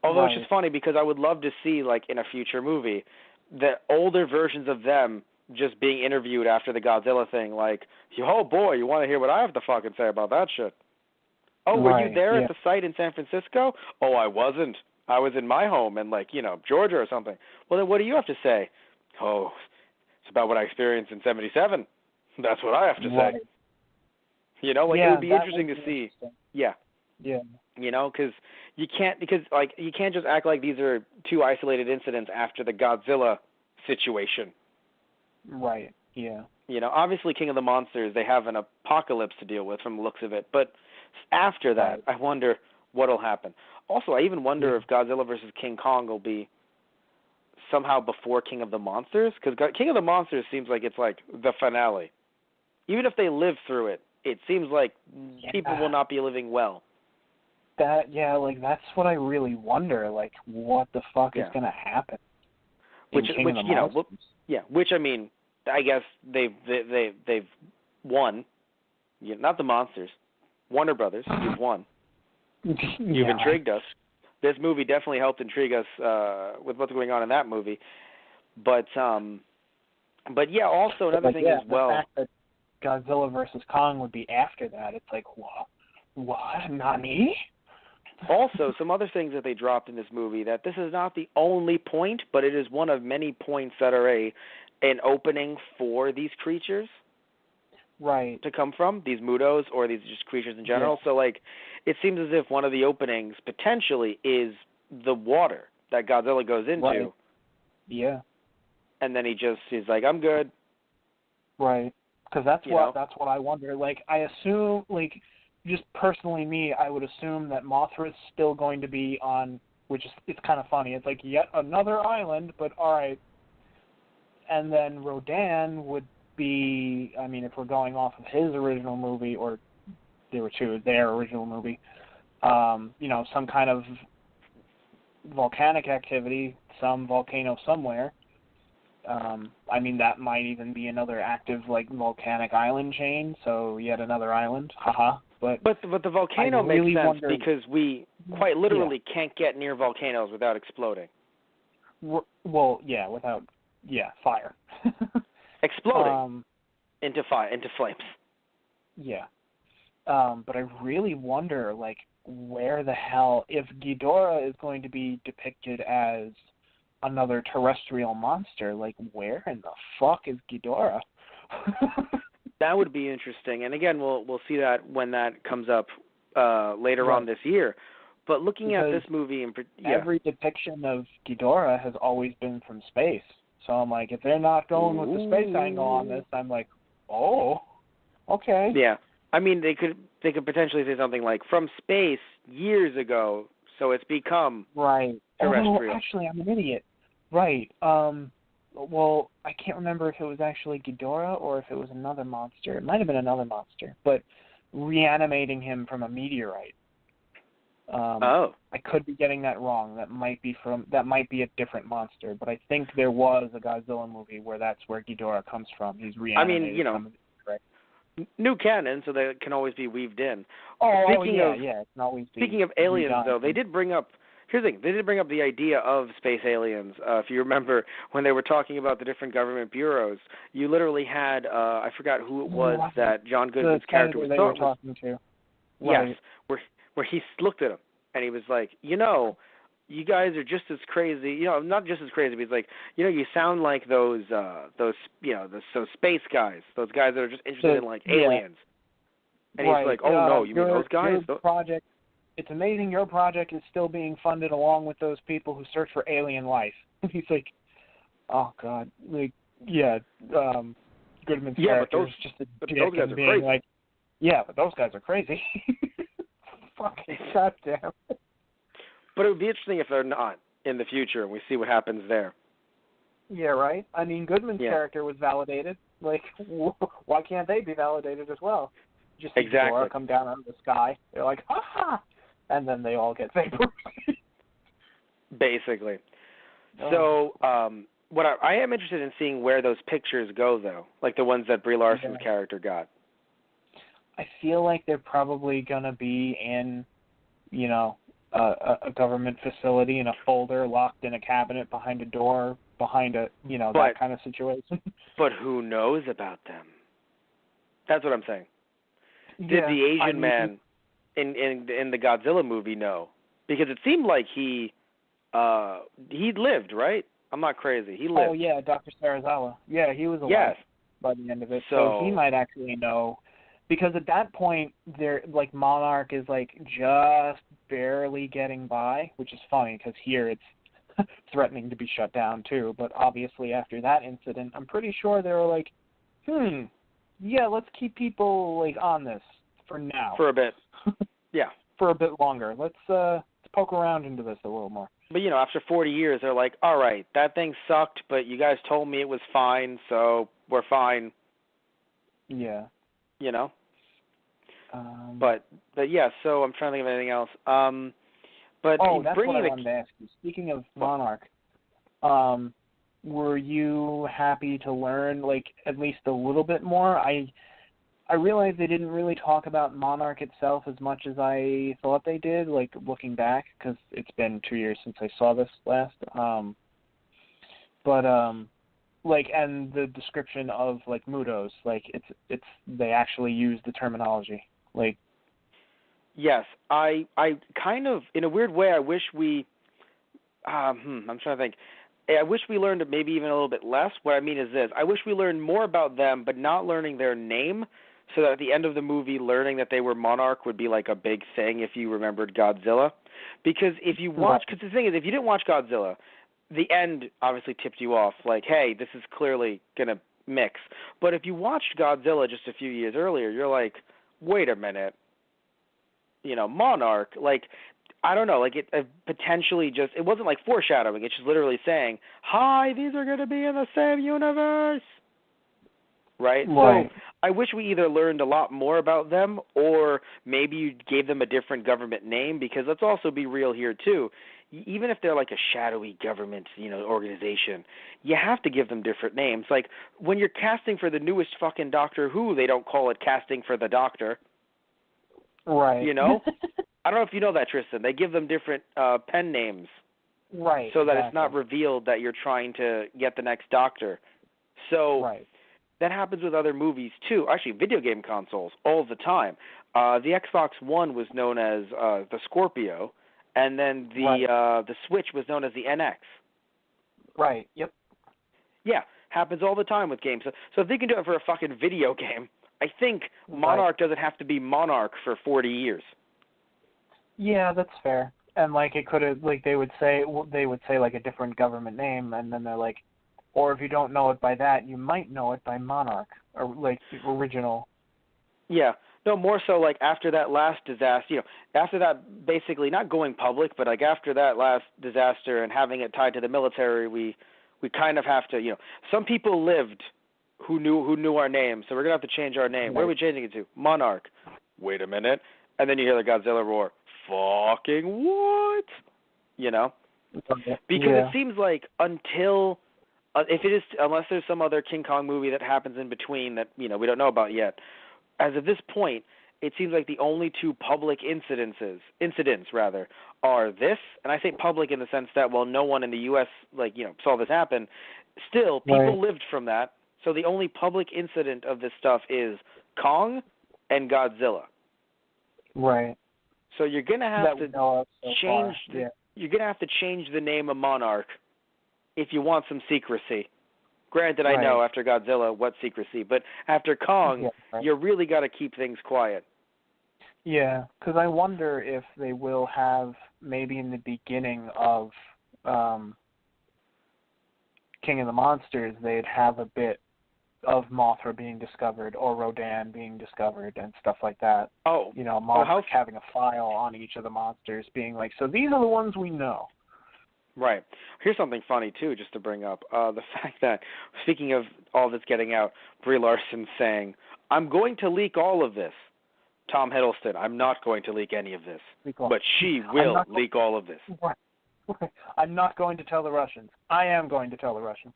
Although it's just funny because I would love to see like in a future movie the older versions of them just being interviewed after the Godzilla thing, like, oh boy, you want to hear what I have to fucking say about that shit? Oh, were you there at the site in San Francisco? Oh, I wasn't. I was in my home in, Georgia or something. Well, then what do you have to say? Oh, it's about what I experienced in 77. That's what I have to say. It would be interesting to see. Yeah.
Yeah.
Because you can't just act like these are 2 isolated incidents after the Godzilla situation.
Right, yeah.
Obviously King of the Monsters, they have an apocalypse to deal with from the looks of it, but after that, I wonder what'll happen. Also, I even wonder if Godzilla versus King Kong will be somehow before King of the Monsters, because King of the Monsters seems like it's like the finale. Even if they live through it, it seems like people will not be living well.
That's what I really wonder. Like, what the fuck is going to happen?
Which I mean, I guess they've won. Not the monsters. Warner Brothers, you've won. You've intrigued us. This movie definitely helped intrigue us with what's going on in that movie. But yeah, also another thing as well.
The fact that Godzilla versus Kong would be after that, it's like, what? Nani?
Also, some other things that they dropped in this movie, that this is not the only point, but it is one of many points that are an opening for these creatures.
Right.
To come from, these Mutos or these just creatures in general. Yeah. So, it seems as if one of the openings potentially is the water that Godzilla goes into.
Right. Yeah.
And then he's like, I'm good.
Right. Because that's what I wonder. Like, I assume, just personally me, I would assume that Mothra's still going to be on, which is, it's kind of funny. It's like yet another island, but all right. And then Rodan would be, I mean, if we're going off of his original movie, or there were 2, their original movie, some kind of volcanic activity, some volcano somewhere. I mean, that might even be another active, volcanic island chain, so yet another island, haha. But
the volcano makes sense because we quite literally can't get near volcanoes without exploding.
Well, yeah, without fire.
Exploding into flames.
Yeah. But I really wonder, like, where the hell, if Ghidorah is going to be depicted as another terrestrial monster, like, where in the fuck is Ghidorah?
That would be interesting. And again, we'll see that when that comes up later on this year. But looking at this movie,
every depiction of Ghidorah has always been from space. So I'm like, if they're not going with the space angle on this, I'm like, oh, okay.
Yeah. I mean, they could potentially say something like from space years ago, so it's become terrestrial.
Oh, actually, I'm an idiot. Right. Well, I can't remember if it was actually Ghidorah or if it was another monster. It might have been another monster, but reanimating him from a meteorite. I could be getting that wrong. That might be a different monster, but I think there was a Godzilla movie where that's where Ghidorah comes from. He's reanimated from a meteorite.
New canon, so that can always be weaved in.
It can always be.
Speaking of aliens,
redone.
though, they did bring up. Here's the thing. They did bring up the idea of space aliens. If you remember when they were talking about the different government bureaus, you literally had I forgot who it was that John Goodman's character was
talking to. Right.
Yes, where he looked at him and he was like, you know, you guys are just as crazy. You know, not just as crazy, but he's like, you know, you sound like those space guys, those guys that are just interested in like aliens. And he's like, oh no, you mean those guys?
Project. It's amazing your project is still being funded along with those people who search for alien life. He's like, oh God, like, Goodman's character is just a dick and being crazy. Like, yeah, but those guys are crazy. Fucking goddamn.
But it would be interesting if they're not in the future, and we see what happens there.
Yeah, right. I mean, Goodman's character was validated. Like, why can't they be validated as well? Just see Ghidorah come down out of the sky. They're like, ha ha! And then they all get vaporized.
Basically. So, what I am interested in seeing where those pictures go, though, like the ones that Brie Larson's character got.
I feel like they're probably going to be in, you know, a government facility in a folder locked in a cabinet behind a door, behind a, you know, that kind of situation.
But who knows about them? That's what I'm saying. Did the Asian man in the Godzilla movie know? Because it seemed like he lived, right? I'm not crazy. He lived.
Oh, yeah, Dr. Sarazawa. Yeah, he was alive by the end of it. So he might actually know. Because at that point, like Monarch is like just barely getting by, which is funny because here it's threatening to be shut down too. But obviously after that incident, I'm pretty sure they were like, yeah, let's keep people like on this for now.
For a bit. Yeah.
For a bit longer. Let's poke around into this a little more.
But, you know, after 40 years, they're like, all right, that thing sucked, but you guys told me it was fine, so we're fine.
Yeah.
You know? But yeah, so I'm trying to think of anything else. But
that's what I wanted to ask you. Speaking of Monarch, were you happy to learn, like, at least a little bit more? I realized they didn't really talk about Monarch itself as much as I thought they did, like, looking back, because it's been 2 years since I saw this last. Like, and the description of, like, Mudos, like, it's they actually use the terminology. Like,
yes, I kind of, in a weird way, I wish we, I'm trying to think. I wish we learned maybe even a little bit less. What I mean is this. I wish we learned more about them, but not learning their name, so that at the end of the movie, learning that they were Monarch would be like a big thing if you remembered Godzilla. Because if you watch, because the thing is, if you didn't watch Godzilla, the end obviously tipped you off, like, hey, this is clearly going to mix. But if you watched Godzilla just a few years earlier, you're like, wait a minute, you know, Monarch, like, I don't know, like it potentially just, it wasn't like foreshadowing, it's just literally saying, hi, these are going to be in the same universe, right? So I wish we either learned a lot more about them or maybe you gave them a different government name, because let's also be real here too. Even if they're like a shadowy government, you know, organization, you have to give them different names. Like when you're casting for the newest fucking Doctor Who, they don't call it casting for the Doctor.
Right.
You know? I don't know if you know that, Tristan. They give them different pen names
Right.
So that
exactly.
it's not revealed that you're trying to get the next Doctor. So that happens with other movies too. Actually, video game consoles all the time. The Xbox One was known as the Scorpio, and then the Switch was known as the NX.
Right. Yep.
Yeah, happens all the time with games. So if they can do it for a fucking video game, I think Monarch doesn't have to be Monarch for 40 years.
Yeah, that's fair. And like it could have, like they would say like a different government name, and then they're like, or if you don't know it by that, you might know it by Monarch, or like the original.
Yeah. No, more so like after that last disaster, after that basically not going public, but like after that last disaster and having it tied to the military, we kind of have to, some people lived who knew our name, so we're going to have to change our name. Right. Where are we changing it to? Monarch. Wait a minute. And then you hear the Godzilla roar. Fucking what? Because it seems like until unless there's some other King Kong movie that happens in between that we don't know about yet, as of this point, it seems like the only two public incidents are this, and I say public in the sense that while no one in the U.S. saw this happen, still people lived from that. So the only public incident of this stuff is Kong and Godzilla.
Right.
So you're gonna have to change. You're gonna have to change the name of Monarch if you want some secrecy. Granted, I know after Godzilla, what secrecy, but after Kong, you really got to keep things quiet.
Yeah, because I wonder if they will have maybe in the beginning of King of the Monsters, they'd have a bit of Mothra being discovered or Rodan being discovered and stuff like that.
Oh.
Monarch having a file on each of the monsters being like, so these are the ones we know.
Right. Here's something funny, too, just to bring up. The fact that, speaking of all this getting out, Brie Larson saying, I'm going to leak all of this. Tom Hiddleston, I'm not going to leak any of this. But she will leak all of this.
Right. I'm not going to tell the Russians. I am going to tell the Russians.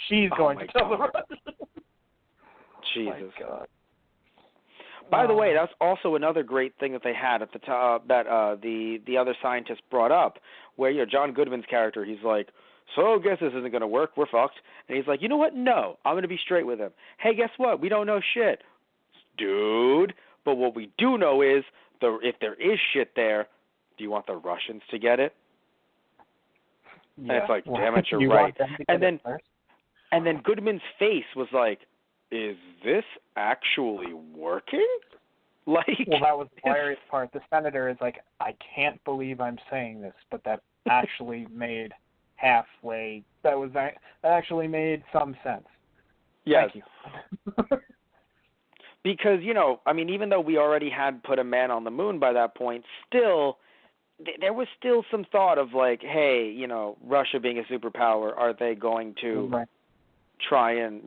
She's going to tell the Russians.
Jesus.
Oh my God.
By the way, that's also another great thing that they had at the top that the other scientist brought up, where John Goodman's character, he's like, so I guess this isn't going to work. We're fucked. And he's like, you know what? No, I'm going to be straight with him. Hey, guess what? We don't know shit, dude. But what we do know is if there is shit there, do you want the Russians to get it?
Yeah.
And it's like, damn it, you're right. And then Goodman's face was like, is this actually working? Well,
that was the hilarious part. The senator is like, I can't believe I'm saying this, but that actually made halfway. That actually made some sense.
Yes.
Thank you.
Because, even though we already had put a man on the moon by that point, still, there was still some thought of like, hey, Russia being a superpower, are they going to try and,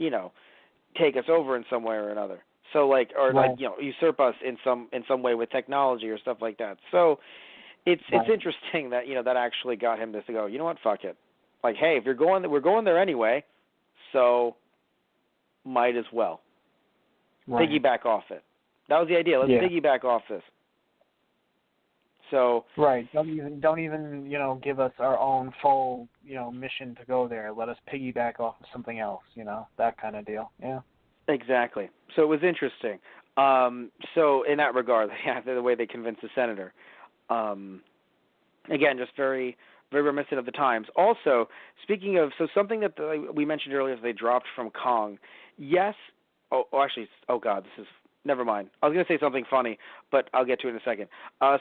take us over in some way or another? So usurp us in some way with technology or stuff like that. So it's interesting that that actually got him to go, you know what, fuck it. Like, hey, if we're going there anyway, so might as well piggyback off it. That was the idea. Let's piggyback off this. So
don't even give us our own full mission to go there. Let us piggyback off of something else. That kind of deal. Yeah. Exactly.
So it was interesting. So in that regard, the way they convinced the senator, again, just very, very reminiscent of the times. Also, speaking of, something that we mentioned earlier, they dropped from Kong. Yes. Oh God, this is. Never mind. I was going to say something funny, but I'll get to it in a second.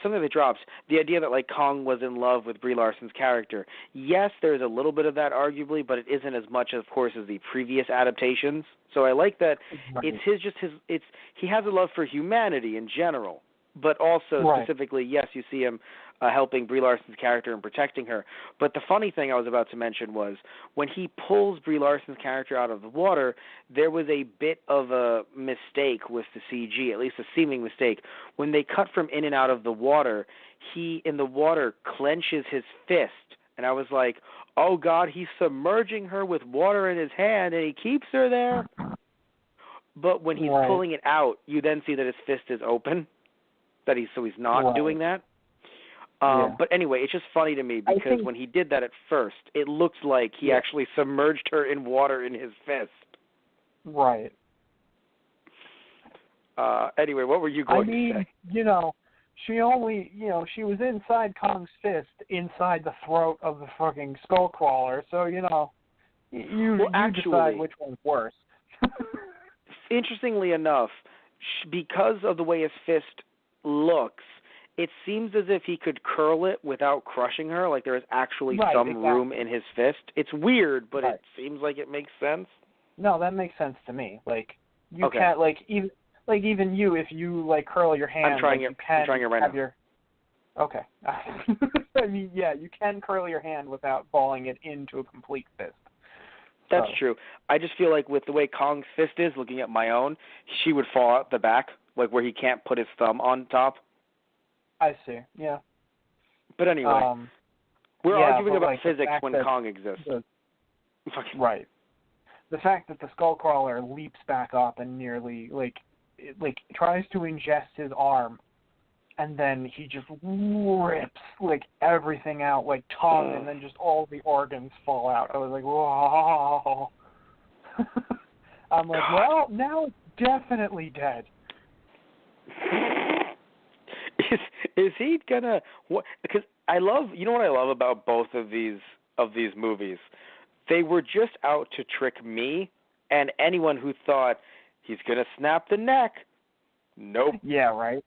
Something that drops, the idea that Kong was in love with Brie Larson's character. Yes, there's a little bit of that arguably, but it isn't as much, of course, as the previous adaptations. So I like that he has a love for humanity in general, but also specifically, yes, you see him helping Brie Larson's character and protecting her. But the funny thing I was about to mention was when he pulls Brie Larson's character out of the water, there was a bit of a mistake with the CG, at least a seeming mistake. When they cut from in and out of the water, he, in the water, clenches his fist. And I was like, oh, God, he's submerging her with water in his hand, and he keeps her there. But when he's pulling it out, you then see that his fist is open, so he's not doing that. But anyway, it's just funny to me because when he did that at first, it looked like he actually submerged her in water in his fist.
Right.
Anyway, what were you going to say?
She only, she was inside Kong's fist, inside the throat of the fucking Skullcrawler. So, you decide which one's worse.
Interestingly enough, because of the way his fist looks, it seems as if he could curl it without crushing her, like there is actually some room in his fist. It's weird, but it seems like it makes sense.
No, that makes sense to me. Like, you can't, even you, if you, curl your hand,
I'm trying it right now.
Okay. I mean, you can curl your hand without balling it into a complete fist.
That's true. I just feel like with the way Kong's fist is, looking at my own, she would fall out the back, like where he can't put his thumb on top.
I see, yeah.
But anyway, we're arguing about physics when Kong exists.
Right. The fact that the Skullcrawler leaps back up and nearly, tries to ingest his arm, and then he just rips, everything out, tongue, and then just all the organs fall out. I was like, whoa. I'm like, well, now it's definitely dead.
Is he gonna? Because I love, what I love about both of these movies, they were just out to trick me and anyone who thought he's gonna snap the neck. Nope.
Yeah, right.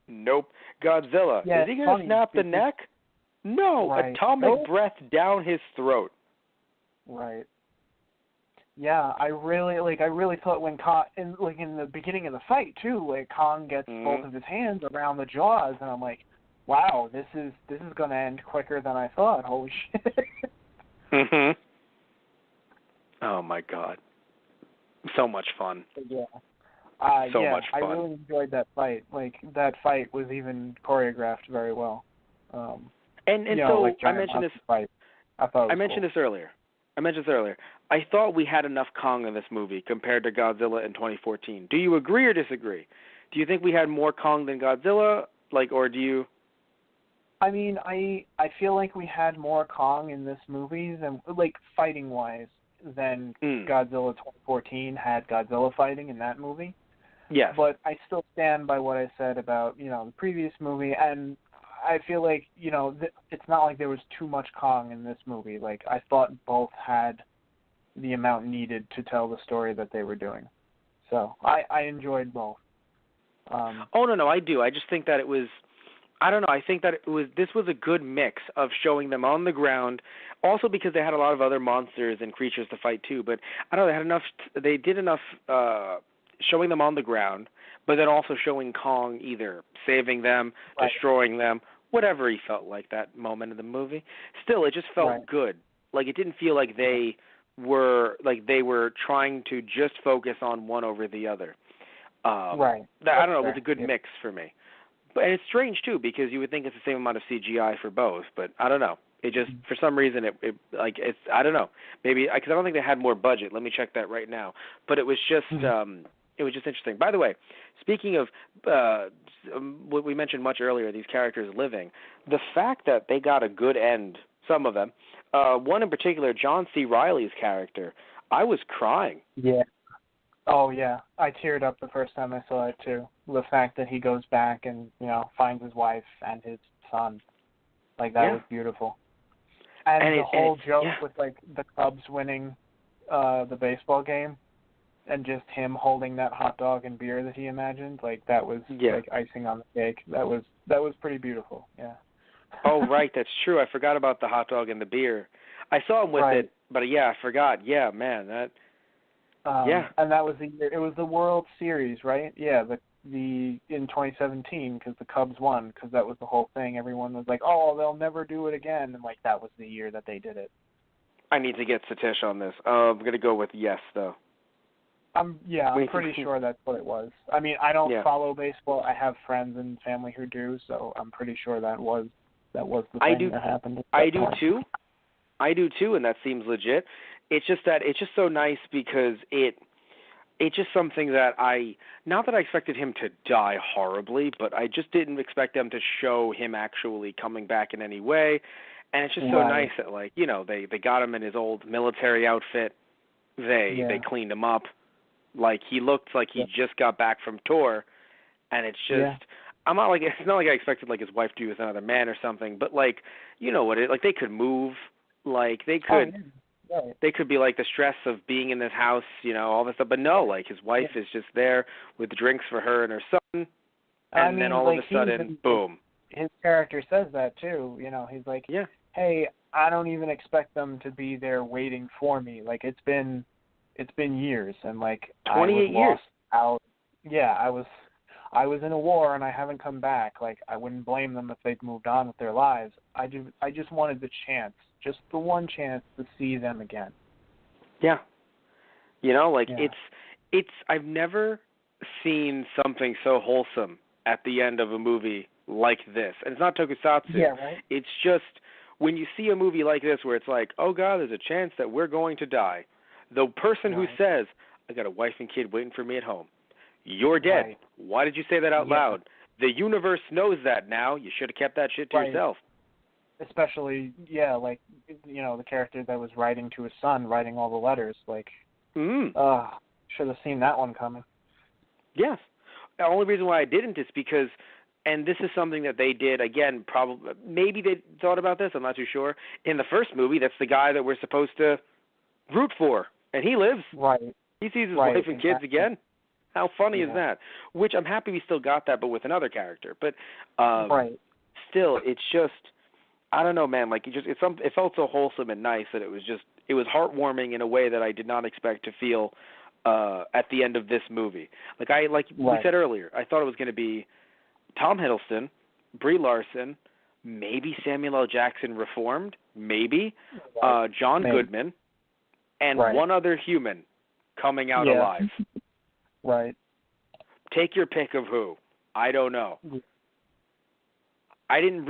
Nope. Godzilla.
Yeah,
is he gonna snap the neck? No.
Right.
Atomic breath down his throat.
Right. Yeah, I really thought when Kong, in the beginning of the fight too, Kong gets both of his hands around the jaws, and I'm like, wow, this is gonna end quicker than I thought. Holy shit.
Mhm. Oh my God. So much fun.
Yeah.
So much fun.
I really enjoyed that fight. That fight was even choreographed very well.
And so I mentioned this.
Fight. I
mentioned this earlier. I thought we had enough Kong in this movie compared to Godzilla in 2014. Do you agree or disagree? Do you think we had more Kong than Godzilla? Or do you?
I mean, I feel like we had more Kong in this movie than fighting wise than Godzilla 2014 had Godzilla fighting in that movie.
Yes.
But I still stand by what I said about the previous movie, and I feel like it's not like there was too much Kong in this movie. I thought both had the amount needed to tell the story that they were doing. So I enjoyed both.
No, I do. I just think that it was, I don't know, I think that this was a good mix of showing them on the ground, also because they had a lot of other monsters and creatures to fight too, but I don't know, they did enough showing them on the ground, but then also showing Kong either saving them, destroying them, whatever he felt like that moment in the movie. Still, it just felt good. It didn't feel like they were trying to just focus on one over the other. I don't know. It was a good mix for me. And it's strange too because you would think it's the same amount of CGI for both, but I don't know. It just for some reason it's I don't know. Maybe because I don't think they had more budget. Let me check that right now. But it was just it was just interesting. By the way, speaking of what we mentioned much earlier, these characters living, the fact that they got a good end, some of them, one in particular, John C. Reilly's character, I was crying.
Yeah. Oh, yeah. I teared up the first time I saw it, too. The fact that he goes back and, finds his wife and his son. That was beautiful. And the whole joke with, the Cubs winning the baseball game and just him holding that hot dog and beer that he imagined, that was, icing on the cake. That was pretty beautiful, yeah.
Oh, right, that's true. I forgot about the hot dog and the beer. I saw him with it, but I forgot. Yeah, man, that...
And that was the year. It was the World Series, right? Yeah, the in 2017 because the Cubs won because that was the whole thing. Everyone was like, "Oh, they'll never do it again," and that was the year that they did it.
I need to get Satish on this. I'm gonna go with yes, though.
I'm pretty sure that's what it was. I mean, I don't follow baseball. I have friends and family who do, so I'm pretty sure that was the thing that happened.
I do too, and that seems legit. It's just so nice because it it's just something that not that I expected him to die horribly, but I just didn't expect them to show him actually coming back in any way. And it's just so nice that, like, you know, they got him in his old military outfit. They cleaned him up. Like, he looked like he just got back from tour. And it's just, it's not like I expected, like, his wife to be with another man or something, but, like, you know what like, they could move, like, they could be, like, the stress of being in this house, you know, all this stuff, but no, like, his wife is just there with drinks for her and her son, and then all of a sudden, boom.
His character says that, too, you know, he's like, hey, I don't even expect them to be there waiting for me, like, it's been years, and, like,
28 years.
I was in a war and I haven't come back. Like, I wouldn't blame them if they'd moved on with their lives. I just wanted the chance, just the one chance to see them again.
Yeah. You know, like, it's I've never seen something so wholesome at the end of a movie like this. And it's not tokusatsu.
Yeah, right?
It's just when you see a movie like this where it's like, oh, God, there's a chance that we're going to die. The person who says, I got a wife and kid waiting for me at home. You're dead.
Right.
Why did you say that out loud? The universe knows that now. You should have kept that shit to yourself.
Especially, like, you know, the character that was writing to his son, writing all the letters. Like, should have seen that one coming.
Yes. The only reason why I didn't is because, and this is something that they did, again, probably, maybe they thought about this, I'm not too sure. In the first movie, that's the guy that we're supposed to root for, and he lives.
Right.
He sees his wife and kids again. How funny is that? Which I'm happy we still got that, but with another character. But still, it's just, I don't know, man. Like, it felt so wholesome and nice that it was heartwarming in a way that I did not expect to feel at the end of this movie. Like we said earlier, I thought it was going to be Tom Hiddleston, Brie Larson, maybe Samuel L. Jackson reformed, maybe John Goodman, and one other human coming out alive.
Right.
Take your pick of who. I don't know. I didn't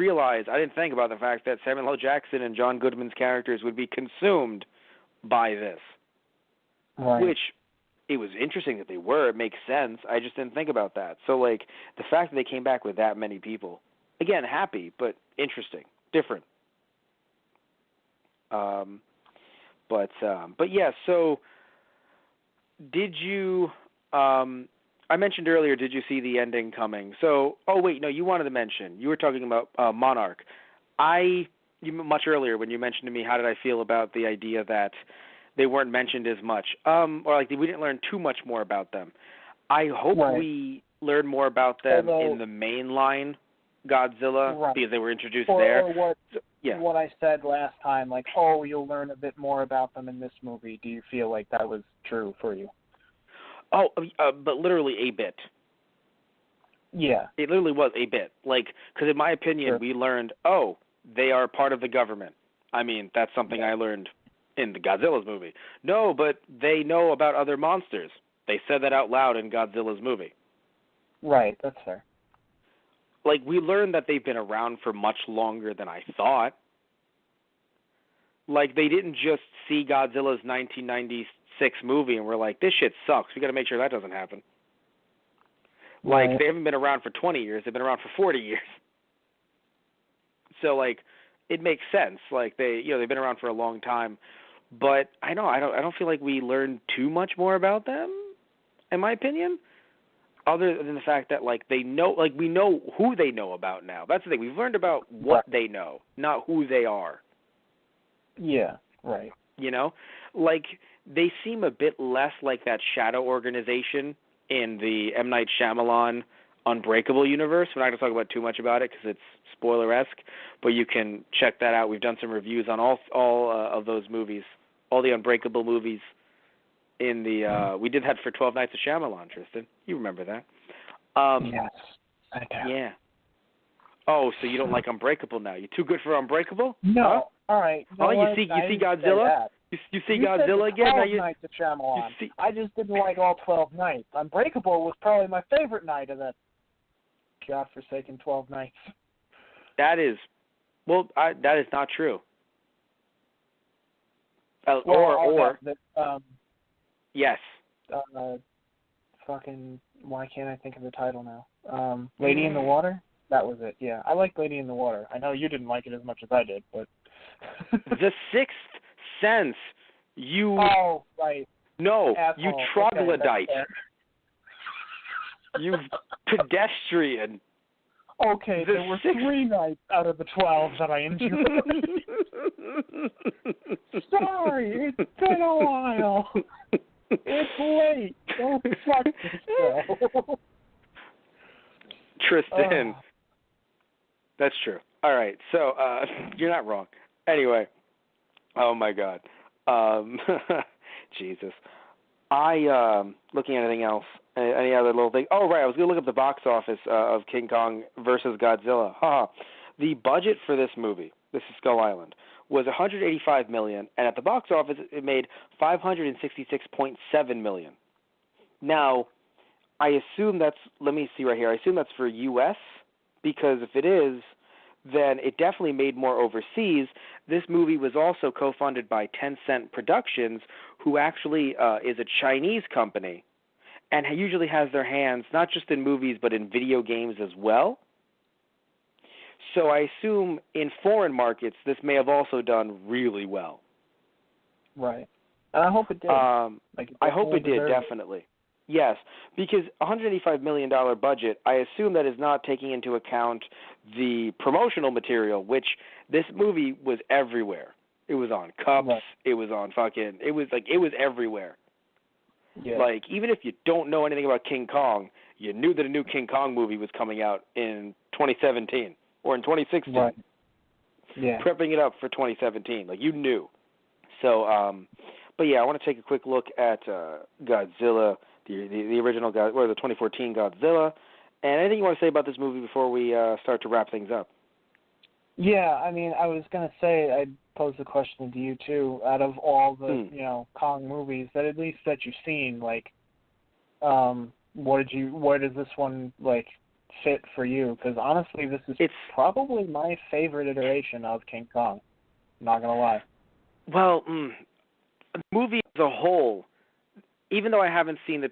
think about the fact that Samuel L. Jackson and John Goodman's characters would be consumed by this.
Right.
Which, it was interesting that they were. It makes sense. I just didn't think about that. So, like, the fact that they came back with that many people, again, happy, but interesting, different. But yeah, so did you... I mentioned earlier, did you see the ending coming? So, you wanted to mention. You were talking about Monarch. Much earlier when you mentioned to me, how did I feel about the idea that they weren't mentioned as much, or like we didn't learn too much more about them. I hope we learn more about them in the mainline Godzilla because they were introduced there.
What I said last time, like, you'll learn a bit more about them in this movie. Do you feel like that was true for you?
Oh, but literally a bit.
Yeah.
It literally was a bit. Like, because in my opinion, we learned, they are part of the government. I mean, that's something I learned in the Godzilla's movie. No, but they know about other monsters. They said that out loud in Godzilla's movie.
Right, that's fair.
Like, we learned that they've been around for much longer than I thought. Like, they didn't just see Godzilla's 1996 movie and we're like, this shit sucks. We got to make sure that doesn't happen. Like, they haven't been around for 20 years. They've been around for 40 years. So, like, it makes sense. Like, they've been around for a long time. But I don't feel like we learned too much more about them, in my opinion, other than the fact that, like, they know, like, we know who they know about now. That's the thing. We've learned about what they know, not who they are.
Yeah, right.
You know? Like, they seem a bit less like that shadow organization in the M. Night Shyamalan Unbreakable universe. We're not going to talk about too much about it because it's spoiler-esque, but you can check that out. We've done some reviews on all of those movies, all the Unbreakable movies. In the we did that for 12 Nights of Shyamalan, Tristan. You remember that?
Yes, I do.
Yeah. Oh, so you don't like Unbreakable now? You too good for Unbreakable?
No.
Huh?
All right.
You see Godzilla? You see Godzilla again?
12 Nights of Shyamalan. I just didn't like all 12 nights. Unbreakable was probably my favorite night of that godforsaken 12 nights.
That is not true. Yes.
why can't I think of the title now? Lady in the Water? That was it, yeah. I liked Lady in the Water. I know you didn't like it as much as I did, but...
The Sixth Sense, you...
Oh, right.
No,
Asshole.
you troglodyte.
Okay,
you pedestrian.
Okay, there were 3 nights out of the 12 that I enjoyed. Sorry, it's been a while. It's late. Don't fuck yourself.
Tristan. That's true. All right, so you're not wrong. Anyway, oh my God. Jesus. Looking at anything else? Any other little thing? Oh, right. I was going to look up the box office of King Kong versus Godzilla. The budget for this movie, this is Skull Island, was $185 million, and at the box office it made $566.7 million. Now, I assume that's, let me see right here, I assume that's for U.S., because if it is, then it definitely made more overseas. This movie was also co-funded by Tencent Productions, who actually is a Chinese company, and usually has their hands not just in movies but in video games as well. So I assume in foreign markets this may have also done really well.
Right. And I hope it did.
I hope it did, definitely. Yes, because $185 million budget, I assume that is not taking into account the promotional material, which this movie was everywhere. It was on cups, right. It was on it was everywhere.
Yeah.
Like, even if you don't know anything about King Kong, you knew that a new King Kong movie was coming out in 2017 or in 2016.
Right. Yeah.
Prepping it up for 2017. Like, you knew. So, but yeah, I want to take a quick look at Godzilla, the original, or the 2014 Godzilla. And anything you want to say about this movie before we start to wrap things up?
Yeah, I mean, I was going to say, I'd pose the question to you, too. Out of all the, Kong movies, that you've seen, like, where does this one, like, fit for you? Because, honestly, it's probably my favorite iteration of King Kong. Not going to lie.
Well, the movie as a whole, even though I haven't seen the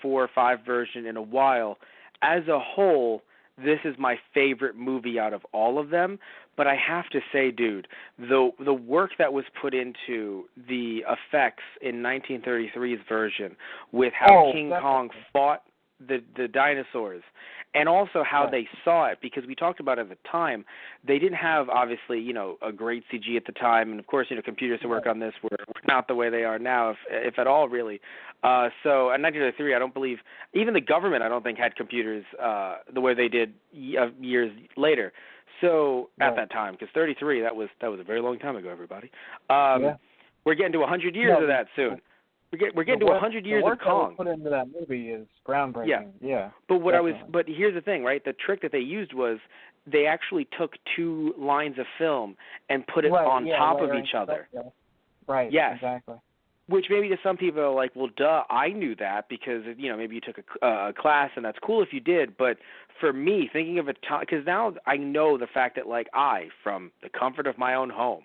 2004-5 version in a while, as a whole, this is my favorite movie out of all of them. But I have to say, dude, the work that was put into the effects in 1933's version with how King Kong fought the dinosaurs, and also how they saw it, because we talked about at the time, they didn't have, obviously, a great CG at the time, and of course, computers to work on this were not the way they are now, if at all, really. So in 1933, I don't believe, even the government, I don't think, had computers the way they did years later. So at that time, because 33, that was a very long time ago, everybody. We're getting to 100 years of that soon. We're getting to 100 years of Kong.
The work that was put into that movie is groundbreaking. Yeah.
But but here's the thing, right? The trick that they used was they actually took 2 lines of film and put it on top of each other.
Right.
Yes.
Exactly.
Which maybe to some people are like, well, duh, I knew that because maybe you took a class and that's cool if you did. But for me, thinking of a time, because now I know the fact that I, from the comfort of my own home,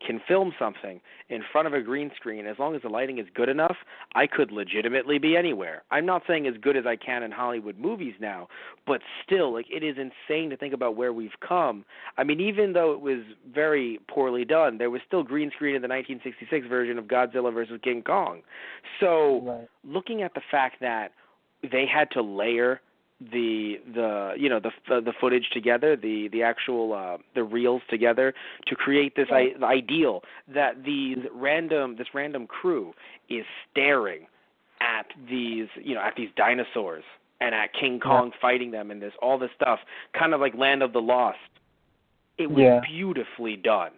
can film something in front of a green screen. As long as the lighting is good enough, I could legitimately be anywhere. I'm not saying as good as I can in Hollywood movies now, but still, it is insane to think about where we've come. I mean, even though it was very poorly done, there was still green screen in the 1966 version of Godzilla versus King Kong. So looking at the fact that they had to layer the footage together, the actual the reels together to create this ideal that this random crew is staring at these dinosaurs and at King Kong fighting them and all this stuff, kind of like Land of the Lost. It was beautifully done.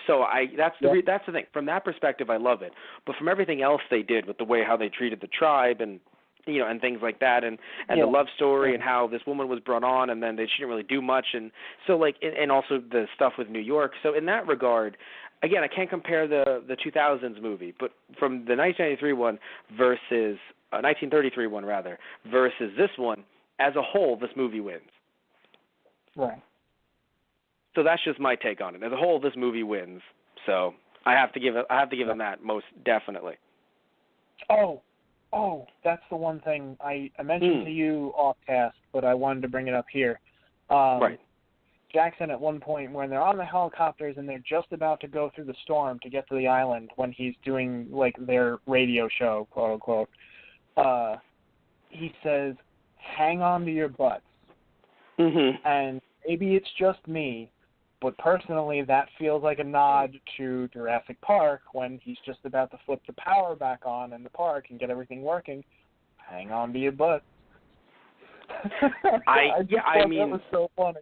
So that's the thing. From that perspective, I love it. But from everything else they did with the way how they treated the tribe and and things like that, and the love story and how this woman was brought on, and then she didn't really do much, and so and also the stuff with New York. So in that regard, again, I can't compare the 2000s movie, but from the 1993 one versus 1933 one rather versus this one, as a whole, this movie wins.
Right.
So that's just my take on it. As a whole, this movie wins. So I have to give them that most definitely.
Oh. Oh, that's the one thing I mentioned to you off cast, but I wanted to bring it up here.
Right.
Jackson, at one point, when they're on the helicopters and they're just about to go through the storm to get to the island, when he's doing like their radio show, quote unquote, he says, "Hang on to your butts."
Mm-hmm.
And maybe it's just me, but personally, that feels like a nod to Jurassic Park when he's just about to flip the power back on in the park and get everything working. Hang on to your butts. I mean, that was so funny.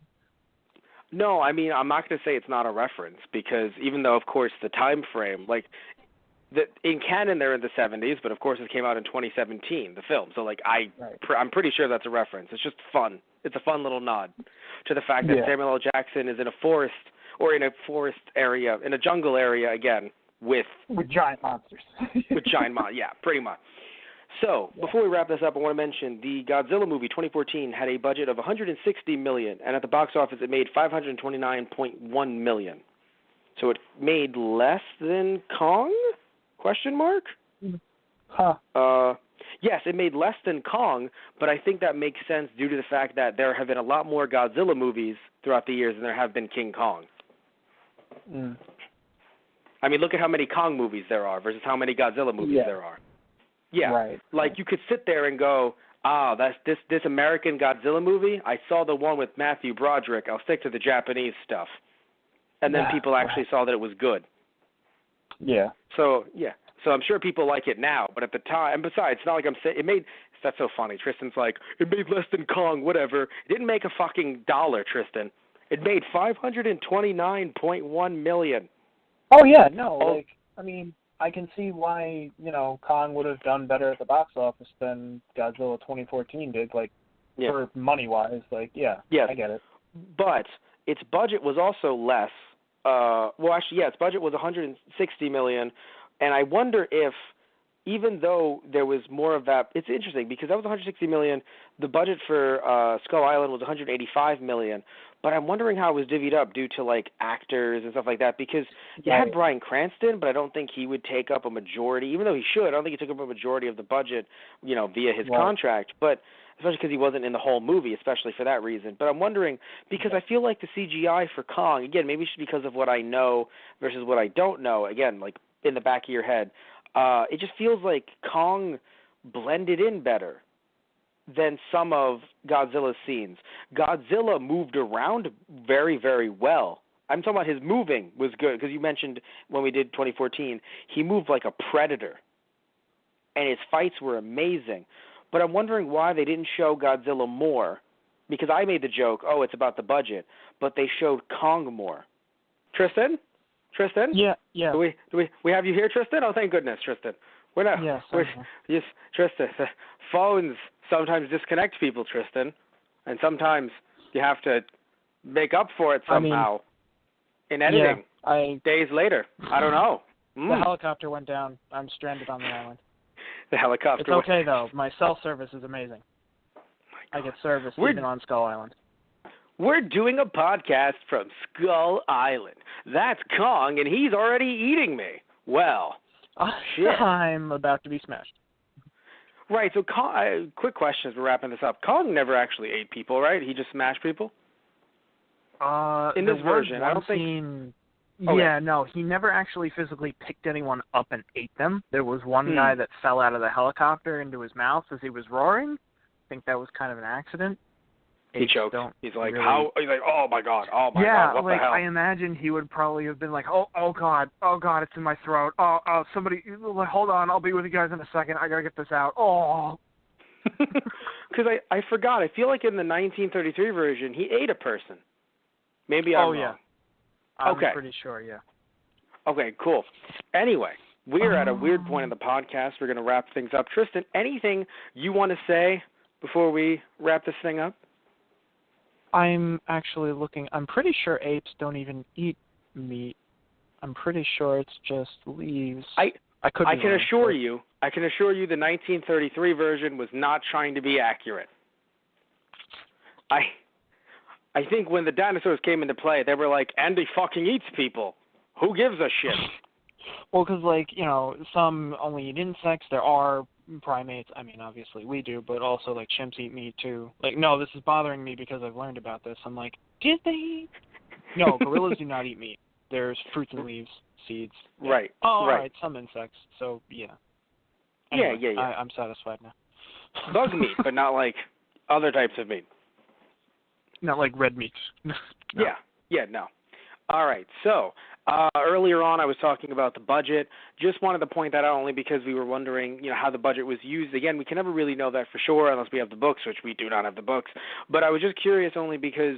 No, I mean, I'm not going to say it's not a reference because even though, of course, the time frame, like, in canon they're in the 70s, but of course it came out in 2017, the film. So, like, I'm pretty sure that's a reference. It's just fun. It's a fun little nod to the fact that Samuel L. Jackson is in a forest or in a forest area, in a jungle area again with
giant monsters.
with giant monsters, yeah, pretty much. So, before we wrap this up, I want to mention the Godzilla movie 2014 had a budget of $160 million, and at the box office it made $529.1 million. So it made less than Kong? Question mark?
Huh.
Yes, it made less than Kong, but I think that makes sense due to the fact that there have been a lot more Godzilla movies throughout the years than there have been King Kong.
Mm.
I mean, look at how many Kong movies there are versus how many Godzilla movies there are. Yeah,
right.
Like you could sit there and go, that's this American Godzilla movie. I saw the one with Matthew Broderick. I'll stick to the Japanese stuff. And then people actually saw that it was good.
Yeah.
So I'm sure people like it now, but at the time, and besides, it's not like I'm saying, that's so funny. Tristan's like, it made less than Kong, whatever. It didn't make a fucking dollar, Tristan. It made $529.1 million.
Oh, yeah, no, like, I mean, I can see why, Kong would have done better at the box office than Godzilla 2014 did, like, for money-wise. Like, I get it.
But its budget was also less. Its budget was $160 million, and I wonder if, even though there was more of that, it's interesting because that was $160 million. The budget for Skull Island was $185 million, but I'm wondering how it was divvied up due to like actors and stuff like that. Because you had Bryan Cranston, but I don't think he would take up a majority, even though he should. I don't think he took up a majority of the budget, via his contract. But especially because he wasn't in the whole movie, especially for that reason. But I'm wondering, because I feel like the CGI for Kong, again, maybe it's because of what I know versus what I don't know, again, like in the back of your head, it just feels like Kong blended in better than some of Godzilla's scenes. Godzilla moved around very, very well. I'm talking about his moving was good, because you mentioned when we did 2014, he moved like a predator, and his fights were amazing. But I'm wondering why they didn't show Godzilla more, because I made the joke, it's about the budget, but they showed Kong more. Tristan?
Yeah.
Do we have you here, Tristan? Oh, thank goodness, Tristan. We're not. Yes, Tristan. The phones sometimes disconnect people, Tristan, and sometimes you have to make up for it somehow in editing. Days later. I don't know.
The helicopter went down. I'm stranded on the island.
The helicopter.
It's okay though. My cell service is amazing. I get service even on Skull Island.
We're doing a podcast from Skull Island. That's Kong, and he's already eating me. Well, shit.
I'm about to be smashed.
Right, so Kong, quick question as we're wrapping this up. Kong never actually ate people, right? He just smashed people? In this version, I don't think...
No, he never actually physically picked anyone up and ate them. There was one guy that fell out of the helicopter into his mouth as he was roaring. I think that was kind of an accident.
He choked. He's like, how? He's like, oh my god, what the hell?
Yeah, I imagine he would probably have been like, oh god, it's in my throat. Somebody, hold on, I'll be with you guys in a second. I gotta get this out. Oh.
Because I forgot. I feel like in the 1933 version, he ate a person. Maybe I'm wrong.
I'm pretty sure, yeah.
Okay, cool. Anyway, we're at a weird point in the podcast. We're going to wrap things up. Tristan, anything you want to say before we wrap this thing up?
I'm actually looking. I'm pretty sure apes don't even eat meat. I'm pretty sure it's just leaves. I can assure you the 1933 version was not trying to be accurate. I think when the dinosaurs came into play, they were like, and he fucking eats people. Who gives a shit? Well, because, some only eat insects. There are primates, I mean, obviously we do, but also, like, chimps eat meat, too. Like, no, this is bothering me because I've learned about this. I'm like, did they? No, gorillas do not eat meat. There's fruits and leaves, seeds. Yeah.
Right.
Oh, all
right.
right, some insects. So, yeah. Anyway,
yeah.
I'm satisfied now.
Bug meat, but not like other types of meat.
Not like red meat. No.
No. All right, so earlier on I was talking about the budget. Just wanted to point that out only because we were wondering, how the budget was used. Again, we can never really know that for sure unless we have the books, which we do not have the books. But I was just curious only because,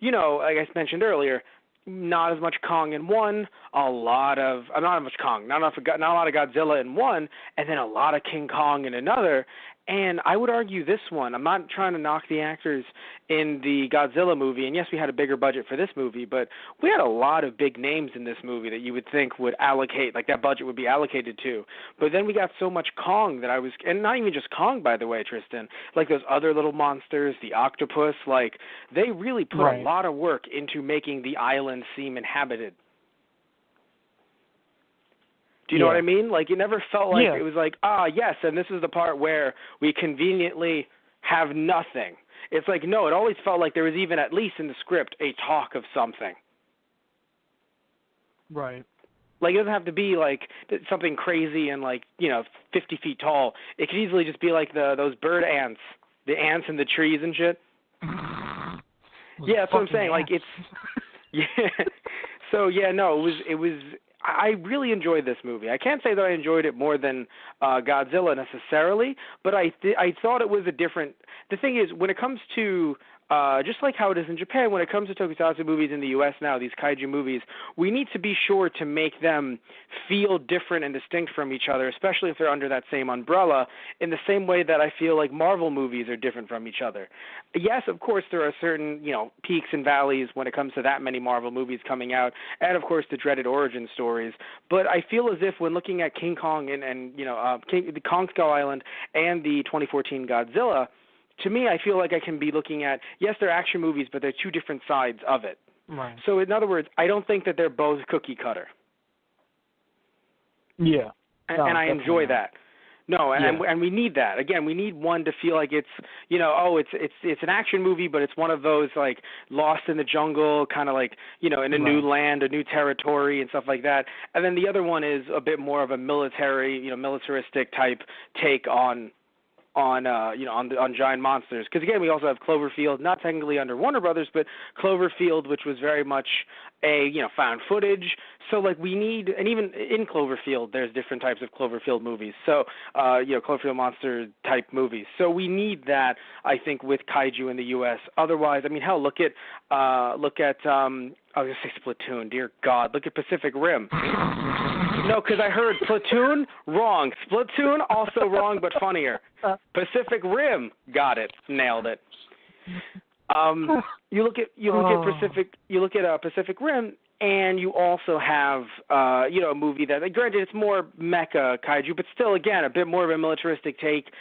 like I mentioned earlier, not as much Kong in one, not a lot of Godzilla in one, and then a lot of King Kong in another. And I would argue this one, I'm not trying to knock the actors in the Godzilla movie, and yes, we had a bigger budget for this movie, but we had a lot of big names in this movie that you would think would allocate, like that budget would be allocated to. But then we got so much Kong that and not even just Kong, by the way, Tristan, like those other little monsters, the octopus, like they really put a lot of work into making the island seem inhabited. Do you know what I mean? Like, it never felt like it was like, yes, and this is the part where we conveniently have nothing. It's like, no, it always felt like there was even, at least in the script, a talk of something.
Right.
Like, it doesn't have to be, like, something crazy and, like, 50 feet tall. It could easily just be like those bird ants, the ants in the trees and shit. Yeah, that's what I'm saying. Like, it's, So, no, it was, I really enjoyed this movie. I can't say that I enjoyed it more than Godzilla necessarily, but I thought it was a different. The thing is, when it comes to just like how it is in Japan, when it comes to tokusatsu movies in the U.S. now, these kaiju movies, we need to be sure to make them feel different and distinct from each other, especially if they're under that same umbrella, in the same way that I feel like Marvel movies are different from each other. Yes, of course, there are certain, peaks and valleys when it comes to that many Marvel movies coming out, and, of course, the dreaded origin stories. But I feel as if when looking at King Kong and the Kong Skull Island and the 2014 Godzilla, to me, I feel like I can be looking at, yes, they're action movies, but they're two different sides of it.
Right.
So, in other words, I don't think that they're both cookie cutter.
Yeah.
And I enjoy that. No, and we need that. Again, we need one to feel like it's, it's an action movie, but it's one of those, like, lost in the jungle, kind of like, in a new land, a new territory and stuff like that. And then the other one is a bit more of a military, militaristic type take on giant monsters. Because again, we also have Cloverfield, not technically under Warner Brothers, but Cloverfield, which was very much a found footage. So like we need, and even in Cloverfield, there's different types of Cloverfield movies. So Cloverfield monster type movies. So we need that, I think, with kaiju in the U.S. Otherwise, I mean, hell, look at I was gonna say Splatoon. Dear God, look at Pacific Rim. No, because I heard Platoon, wrong. Splatoon, also wrong, but funnier. Pacific Rim, got it, nailed it. You look at Pacific Rim, and you also have a movie that, granted, it's more mecha kaiju, but still, again, a bit more of a militaristic take.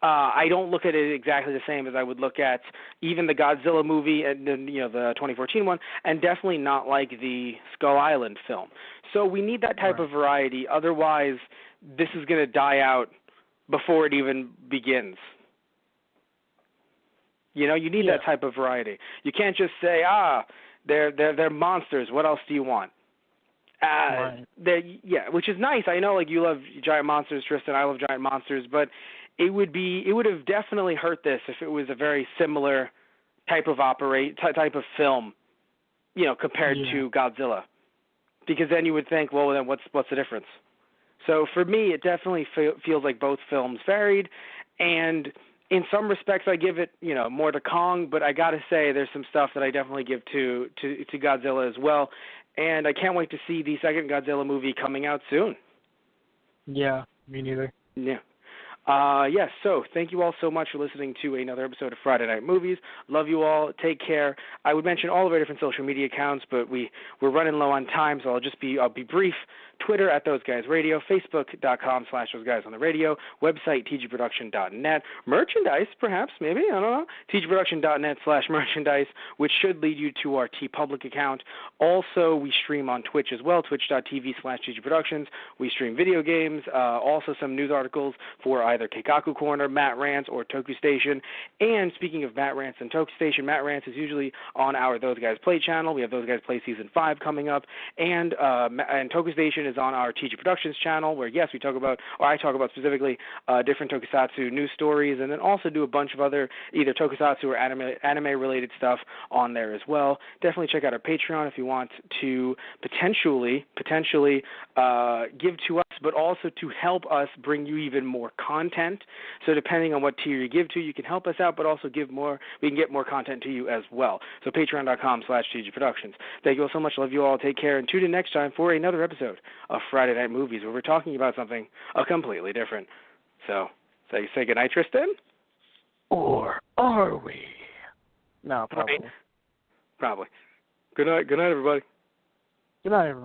I don't look at it exactly the same as I would look at even the Godzilla movie and the 2014 one, and definitely not like the Skull Island film. So we need that type of variety. Otherwise, this is going to die out before it even begins. You need that type of variety. You can't just say, they're monsters. What else do you want? Which is nice. I know, like, you love giant monsters, Tristan. I love giant monsters, but it would have definitely hurt this if it was a very similar type of film, compared to Godzilla, because then you would think, well, then what's the difference? So for me, it definitely feels like both films varied, and in some respects, I give it, more to Kong, but I gotta say, there's some stuff that I definitely give to Godzilla as well, and I can't wait to see the second Godzilla movie coming out soon.
Yeah, me neither.
Yeah. Yes, so thank you all so much for listening to another episode of Friday Night Movies. Love you all. Take care. I would mention all of our different social media accounts, but we're running low on time, so I'll be brief. Twitter at Those Guys Radio, Facebook.com/Those Guys on the Radio, website tgproduction.net, merchandise perhaps, maybe, I don't know, tgproduction.net/merchandise, which should lead you to our TeePublic account. Also, we stream on Twitch as well, twitch.tv/tgproductions. We stream video games, also some news articles for either Keikaku Corner, Matt Rants, or Toku Station. And speaking of Matt Rants and Toku Station, Matt Rants is usually on our Those Guys Play channel. We have Those Guys Play Season 5 coming up. And Toku Station is on our TG Productions channel, where, yes, we talk about, or I talk about specifically different tokusatsu news stories, and then also do a bunch of other either tokusatsu or anime-related stuff on there as well. Definitely check out our Patreon if you want to potentially give to us, but also to help us bring you even more content. So depending on what tier you give to, you can help us out, but also give more. We can get more content to you as well. So patreon.com/TG Productions. Thank you all so much. Love you all. Take care, and tune in next time for another episode of Friday Night Movies, where we're talking about something completely different. So say goodnight, Tristan.
Or are we? No, probably.
Right. Probably. Good night, everybody.
Good night, everyone.